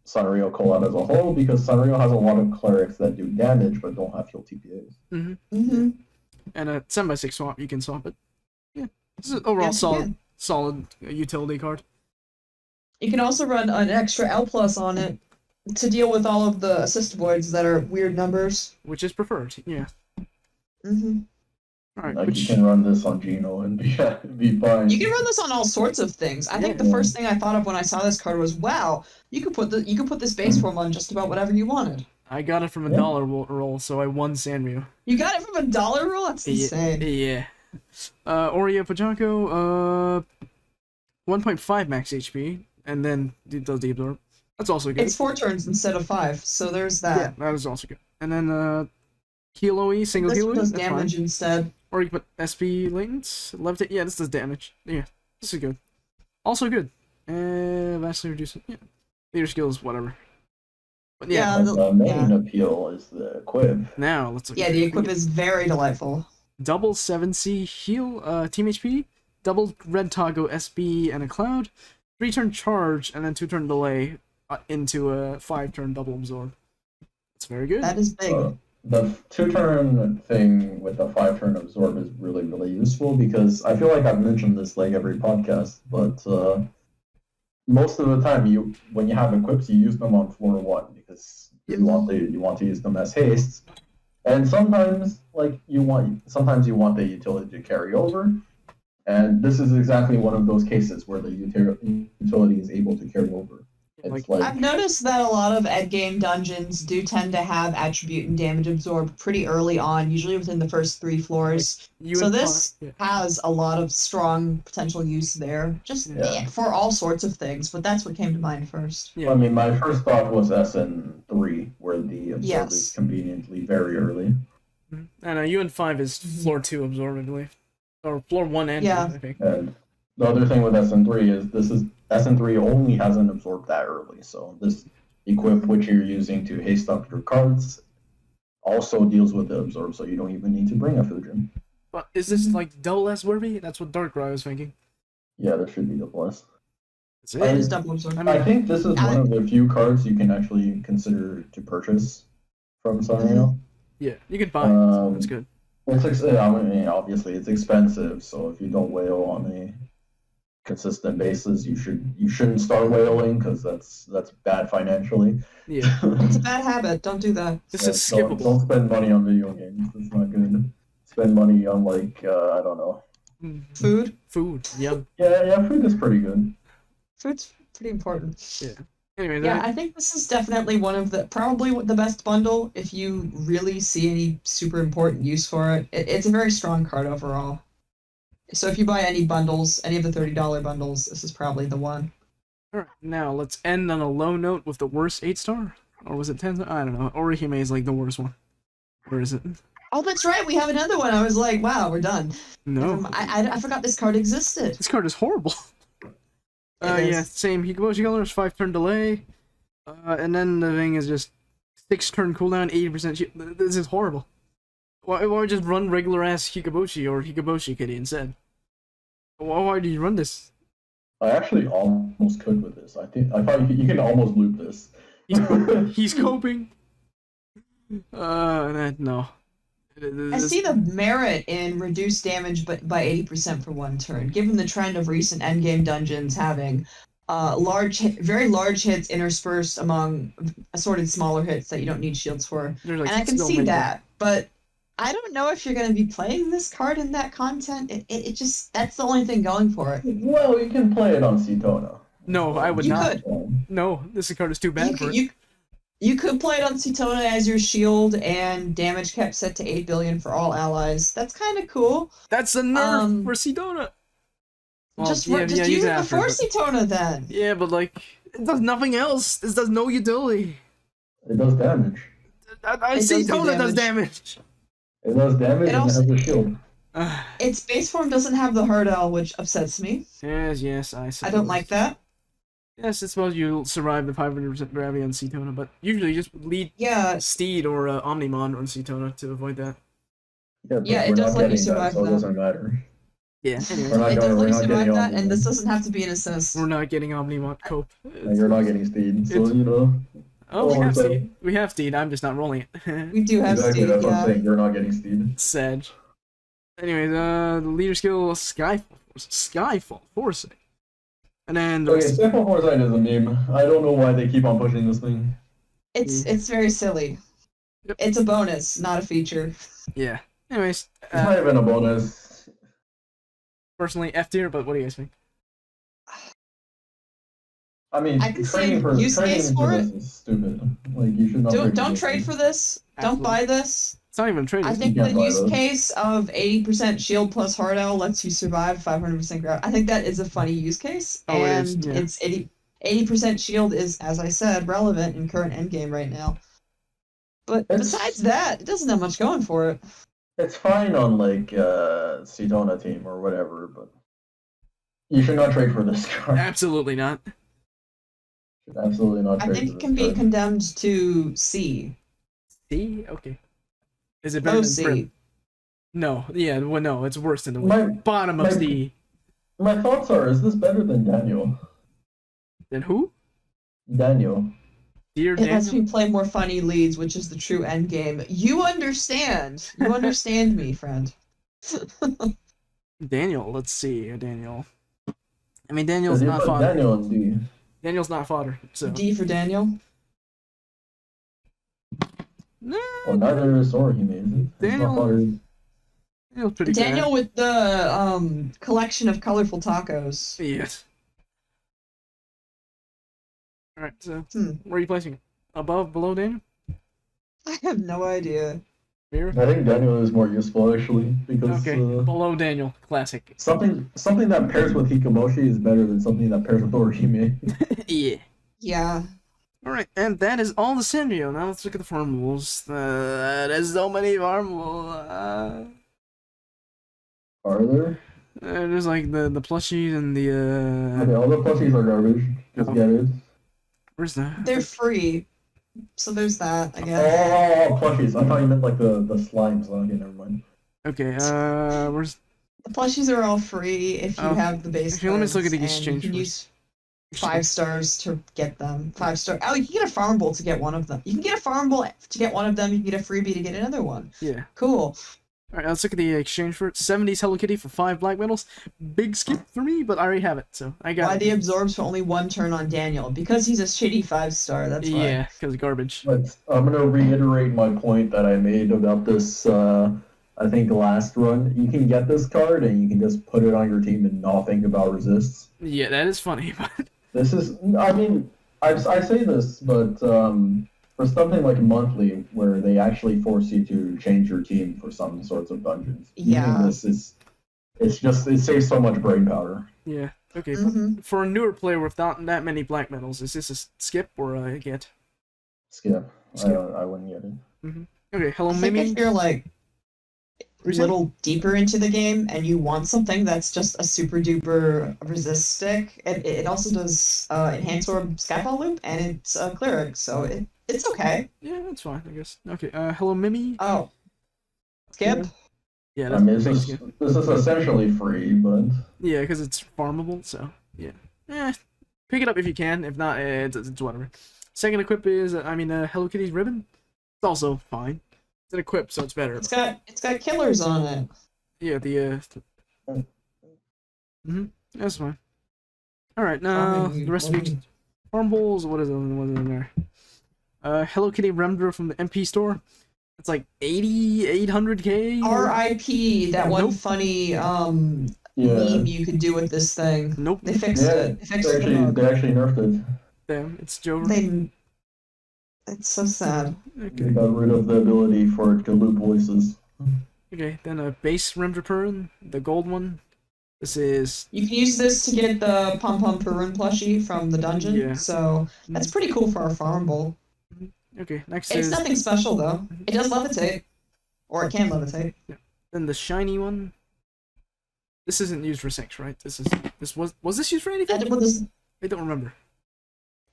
Sanrio Collab as a whole, because Sanrio has a lot of clerics that do damage but don't have heal TPAs. Mm-hmm. And a 7x6 swap, you can swap it. Yeah. This is overall Yes, you solid utility card. You can also run an extra L plus on it to deal with all of the assist voids that are weird numbers. Which is preferred, yeah. Mm-hmm. Alright, Like which... you can run this on Geno and be fine. You can run this on all sorts of things. I think the first thing I thought of when I saw this card was, wow, you could put this base form on just about whatever you wanted. I got it from a dollar roll, so I won Sanrio. You got it from a dollar roll? That's insane. Yeah. Oreo Pajanko, 1.5 max HP, and then it does the absorb. That's also good. It's 4 turns instead of 5, so there's that. Yeah, that is also good. And then Hilo-E, single This Hilo-E, does that's damage fine. instead. Or you can put SP latent, levitate. Yeah, this does damage. Yeah, this is good. Also good. Vastly reduce it. Yeah. Leader skills, whatever. But yeah. The main appeal is the equip. Now let's look. Yeah, the equip is very delightful. Double 7C heal, team HP, double red toggle SB and a cloud, 3-turn charge, and then 2-turn delay into a 5-turn double absorb. That's very good. That is big. The 2-turn thing with the 5-turn absorb is really, really useful because I feel like I've mentioned this like every podcast, but most of the time when you have equips, you use them on floor 1 because you want to use them as hastes. And sometimes you want the utility to carry over. And this is exactly one of those cases where the utility is able to carry over. It's I've noticed that a lot of endgame dungeons do tend to have attribute and damage absorb pretty early on, usually within the first 3 floors. So this has a lot of strong potential use there, just for all sorts of things, but that's what came to mind first. Yeah. I mean, my first thought was SN3, where the absorb is conveniently very early. And UN5 is floor 2 absorb, I believe. Or floor 1 and 2, I think. And the other thing with SN3 is SN3 only hasn't absorbed that early, so this equip which you're using to haste up your cards also deals with the absorb, so you don't even need to bring a Fujin. But is this like double S worthy? That's what Darkrai was thinking. Yeah, there should be double S. That's it. I think this is one of the few cards you can actually consider to purchase from Sanrio. Yeah, you can buy it. That's good. Obviously it's expensive, so if you don't whale on a consistent basis, you shouldn't start whaling because that's bad financially. Yeah, it's a bad habit. Don't do that. This is skippable. Don't spend money on video games. It's not good. Spend money on I don't know. Food. Yeah. Yeah. Food is pretty good. Food's pretty important. Yeah. Anyway, I think this is definitely probably the best bundle if you really see any super important use for it. It's a very strong card overall. So if you buy any bundles, any of the $30 bundles, this is probably the one. Alright, now let's end on a low note with the worst 8-star? Or was it 10? I don't know. Orihime is like the worst one. Where is it? Oh, that's right. We have another one. I was like, wow, we're done. No. I forgot this card existed. This card is horrible. Yeah, same Hikaboshi colors, 5-turn delay. And then the thing is just 6-turn cooldown, 80% shield. This is horrible. Why just run regular ass Hikaboshi or Hikaboshi Kitty instead? Why do you run this? I actually almost could with this. I thought you can almost loop this. He's coping. No. I see the merit in reduced damage but by 80% for 1 turn, given the trend of recent endgame dungeons having very large hits interspersed among assorted smaller hits that you don't need shields for. And I can see that, but I don't know if you're going to be playing this card in that content. It just, that's the only thing going for it. Well, you can play it on Cetona. No, I would not. No, this card is too bad for it. You could play it on Cetona as your shield and damage kept set to 8 billion for all allies. That's kind of cool. That's a nerf for Cetona. Well, just use it before Cetona then. Yeah, but it does nothing else. This does no utility. It does damage. Cetona does damage. It does damage and has a shield. Its base form doesn't have the Hurdle, which upsets me. Yes, I suppose. I don't like that. Yes, I suppose you'll survive the 500% gravity on Cetona, but usually you just lead Yeah, Steed or Omnimon on Cetona to avoid that. Yeah, but Yeah, it we're does not let you getting that, survive so it that. doesn't matter. Yeah, anyways, We're not it does going. let We're you not survive getting that, and this Omnimon. doesn't have to be an assist. we're not getting Omnimon cope. And you're not getting Steed, so it's- you know. Oh, we Or have so. Steed. We have Steed, I'm just not rolling it. We do have Exactly, Steve, that's what I'm yeah. saying. You're not getting Steed. Sag. Anyways, the leader skill Skyfall Foresight. And then the Okay, rest Skyfall Foresight is a meme. I don't know why they keep on pushing this thing. It's very silly. Yep. It's a bonus, not a feature. yeah. Anyways, It's not even a bonus. personally F tier, but what do you guys think? I mean, I could trading say for use case trading for this is stupid. Like you should not. Don't trade for this. Don't Absolutely. buy this. It's not even trading. I think can't the buy use those. case of 80% shield plus hard L lets you survive 500% grab. I think that is a funny use case. Oh, it is, and yeah. it's 80% shield is, as I said, relevant in current endgame right now. But It's- besides that, it doesn't have much going for it. It's fine on like Sedona team or whatever, but you should not trade for this card. Absolutely not. Should absolutely not I trade think for it this can be card. condemned to C. C? Okay. Is it better Low than C. Prim? No. Yeah, well, no, it's worse than the My- bottom of my- C. My thoughts are: is this better than Daniel? Then who? Daniel. Dear It lets Daniel? me play more funny leads, which is the true end game. You understand. You understand me, friend. Daniel, let's see. Daniel. I mean, Daniel's Because you not put fodder. Daniel in D. Daniel's not fodder, so. D for Daniel. Nah, Well, neither is Sorahime, is it? It's Daniel- not hard. Daniel's pretty Daniel bad. with the collection of colorful tacos. Yes. Alright, so, Hmm. where are you placing it? Above, below Daniel? I have no idea. Here? I think Daniel is more useful actually because Okay, below Daniel. Classic. something that pairs with Hikomoshi is better than something that pairs with Orihime. Yeah. Yeah. Alright, and that is all the Sanrio. Now let's look at the farm rules. There's so many farm rules. Are there? There's like the plushies and the Okay, all the plushies are garbage. Just Oh. get it. where's that? They're free. So there's that, I guess. Oh, plushies. I thought you meant like the slimes. Okay, never mind. Okay, where's The plushies are all free if you Oh. have the base Actually, let me just look at the cards, and exchange you can first. use 5 stars to get them. 5 star. Oh, you can get a farmable to get one of them. You can get a farmable to get one of them. You can get a freebie to get another one. Yeah. Cool. Alright, let's look at the exchange for it. 70s Hello Kitty for 5 black medals. Big skip for me, but I already have it, so I got Why it. the absorbs for only 1 turn on Daniel? Because he's a shitty 5-star. That's why. Yeah, because garbage. But I'm gonna reiterate my point that I made about this. I think last run. You can get this card and you can just put it on your team and not think about resists. Yeah, that is funny, but This is. I mean, I say this, but for something like monthly, where they actually force you to change your team for some sorts of dungeons, Yeah. using this is. It's just it saves so much brain power. yeah. Okay, Mhm. but for a newer player without that many black medals, is this a skip or a get? Skip. Skip. I wouldn't get it. Okay, hello I think Mimi. if you're like a Reset? little deeper into the game and you want something that's just a super duper resist stick, it also does enhance orb skyfall loop and it's a cleric, so it's okay. Yeah, that's fine, I guess. Okay, hello Mimi. Oh, skip. Yeah, I that's mean, a big this skip. is essentially free, but Yeah, because it's farmable, so yeah. Pick it up if you can. If not, it's whatever. Second equip is, Hello Kitty's ribbon. It's also fine. It's an equip, so it's better. It's got killers on it. Yeah, that's fine. All right, now the rest of the farmables. What is in there? Hello Kitty Remdra from the MP store. It's like 800k. R.I.P. That one Nope. funny yeah. meme you could do with this thing. Nope. They fixed Yeah, it. They fixed the bug. they actually nerfed it. Damn, it's Joe. It's so sad. They Okay. got rid of the ability for it to loop voices. Okay, then a base Remdra Purin, the gold one. This is You can use this to get the Pom Pom Perun plushie from the dungeon, Yeah. so that's pretty cool for our farmable. okay. Next It's is nothing special though. It does levitate, or it can levitate. then the shiny one. This isn't used for sex, right? This was this used for anything? And with this, I don't remember.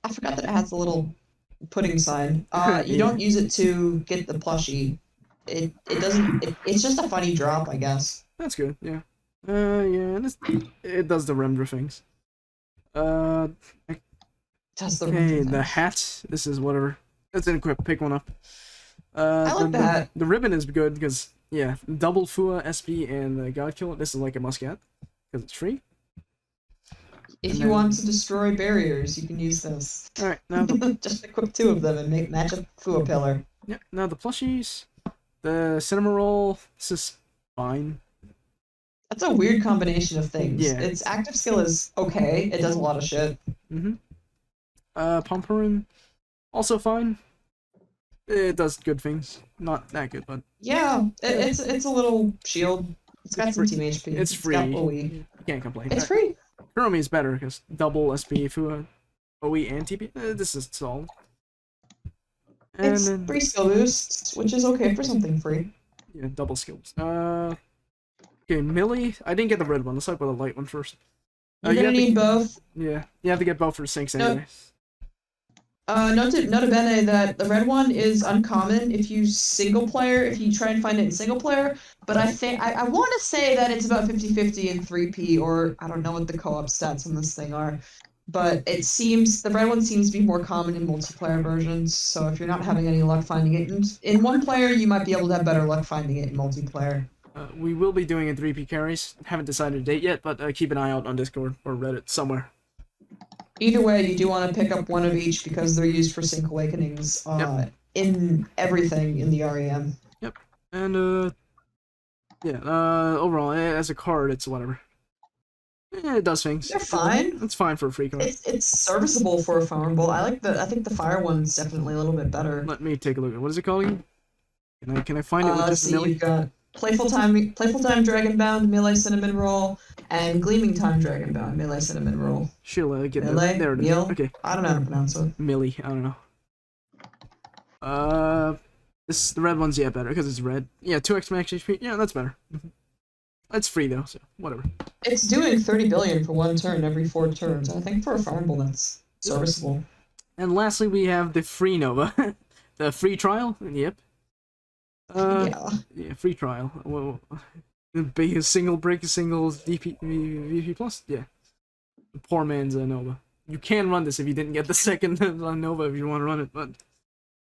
I forgot that it has a little pudding sign. You Yeah. don't use it to get the plushie. It doesn't. It's just a funny drop, I guess. That's good. Yeah. Yeah. It does the render things. Just the Okay, render the thing. hat. This is whatever. Let's equip. Pick one up. I like the hat. The ribbon is good because yeah, double Fua, SP, and God Kill. This is like a must get because it's free. If And you then- want to destroy barriers, you can use this. All right, now the Just equip 2 of them and match a Fua pillar. yeah, now the plushies, the cinema roll. This is fine. That's a weird combination of things. Yeah. Its active skill is okay. It does a lot of shit. Mm-hmm. Pumperin, also fine. It does good things. Not that good, but Yeah, it's a little shield. It's got some team HP. it's free. got OE. You can't complain. It's free. Kuromi is better because double SP, Fua, OE, and TP. This is solid. And It's then, free skill boosts, which is okay for something free. yeah, double skills. Okay, Millie. I didn't get the red one. Let's talk about the light one first. You're you gonna have to- need both. Yeah, you have to get both for sinks No. anyway. Nota bene that the red one is uncommon if you try and find it in single player, but I want to say that it's about 50-50 in 3P, or I don't know what the co-op stats on this thing are, but it seems, the red one seems to be more common in multiplayer versions, so if you're not having any luck finding it in one player, you might be able to have better luck finding it in multiplayer. We will be doing in 3P carries. Haven't decided a date yet, but keep an eye out on Discord or Reddit somewhere. Either way, you do want to pick up one of each because they're used for Sync Awakenings in everything in the REM. And yeah. Overall, as a card, it's whatever. It does things. They're fine. It's fine for a free card. It's serviceable for a farmable. I think the fire one's definitely a little bit better. Let me take a look at what is it called again? Can I find it with Let's just see, Millie? you've got Playful Time Dragonbound, Melee Cinnamon Roll, and Gleaming Time Dragonbound, Melee Cinnamon Roll. She'll get it. Melee? There it is. Meal? Okay, I don't know how to pronounce it. Millie. I don't know. The red one's better because it's red. Yeah, 2x max HP. Yeah, that's better. It's free though, so whatever. It's doing 30 billion for one turn every 4 turns. I think for a farmable that's serviceable. And lastly, we have the free Nova, the free trial. Yep. Yeah, free trial. Whoa. Be a single break, a single VP plus. Yeah. Poor man's Nova. You can run this if you didn't get the second Nova if you want to run it, but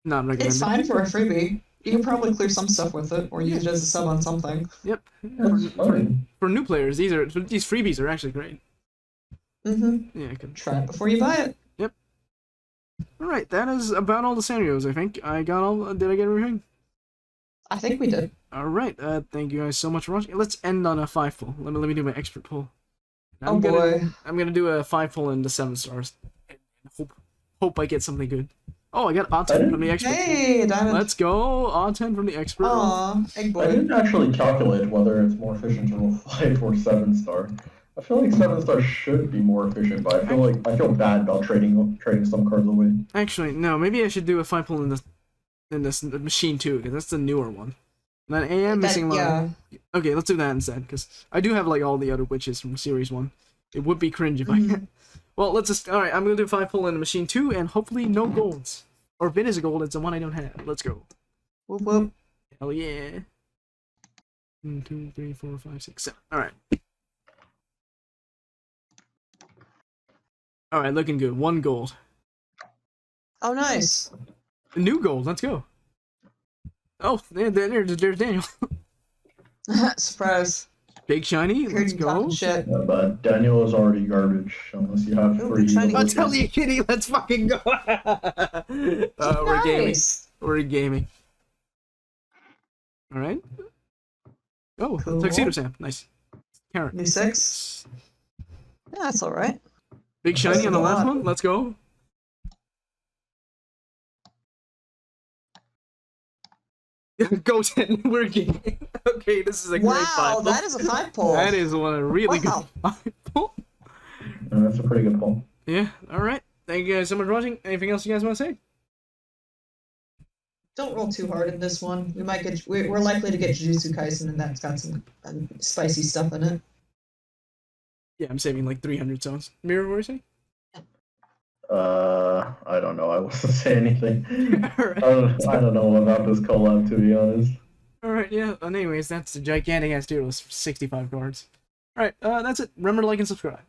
not recommended. It's fine for a freebie. You can probably clear some stuff with it, or use it as a sub on something. Yep. That's fine. For new players, these freebies are actually great. Mm-hmm. Yeah, good. Try it before you buy it. Yep. All right, that is about all the Sanrios. I think I got all. Did I get everything? I think we did. All right. Thank you guys so much for watching. Let's end on a 5 pull. Let me do my expert pull. Oh boy. I'm gonna do a 5 pull in the 7 stars. And hope I get something good. Oh, I got odd 10 from the expert. Hey, a diamond. Let's go. Odd 10 from the expert. Aw, egg I boy. didn't actually calculate whether it's more efficient to roll 5 or 7 star. I feel like 7 star should be more efficient, but I feel bad about trading some cards away. Actually, no. Maybe I should do a 5 pull in this machine too, because that's the newer one. And then I am missing a lot. Yeah. Okay, let's do that instead, because I do have like all the other witches from Series 1. It would be cringe if Mm-hmm. I... Well, let's just... Alright, I'm gonna do 5 pull in machine 2, and hopefully no golds. Or if it is a gold, it's the one I don't have. Let's go. Whoop whoop. Hell yeah. 1, 2, 3, 4, 5, 6, 7. Alright. Alright, looking good. 1 gold. Oh, nice. A new gold, let's go. Oh, there's Daniel. Surprise. Big shiny, Heard let's you go. talking shit. Yeah, but Daniel is already garbage unless you have Oh, 3. shiny. I'll tell you, kitty, let's fucking go. We're gaming. Nice. We're gaming. Alright. Oh, Cool. Tuxedo Sam. Nice. Carrot. New 6. Yeah, that's alright. Big shiny That's on the a last lot. one. Let's go. Go 10. We're gaming. Okay, this is a great Wow, 5. that is a 5 pull. That is one a really Wow. good 5 pull. That's a pretty good pull. Yeah, alright. Thank you guys so much for watching. Anything else you guys want to say? Don't roll too hard in this one. We're likely to get Jujutsu Kaisen, and that's got some spicy stuff in it. Yeah, I'm saving like 300 zones. Mirror, what were you saying? I don't know. I wasn't say anything. Alright. I don't know about this collab, to be honest. Alright, yeah. Anyways, that's a gigantic ass deal with 65 cards. Alright, that's it. Remember to like and subscribe.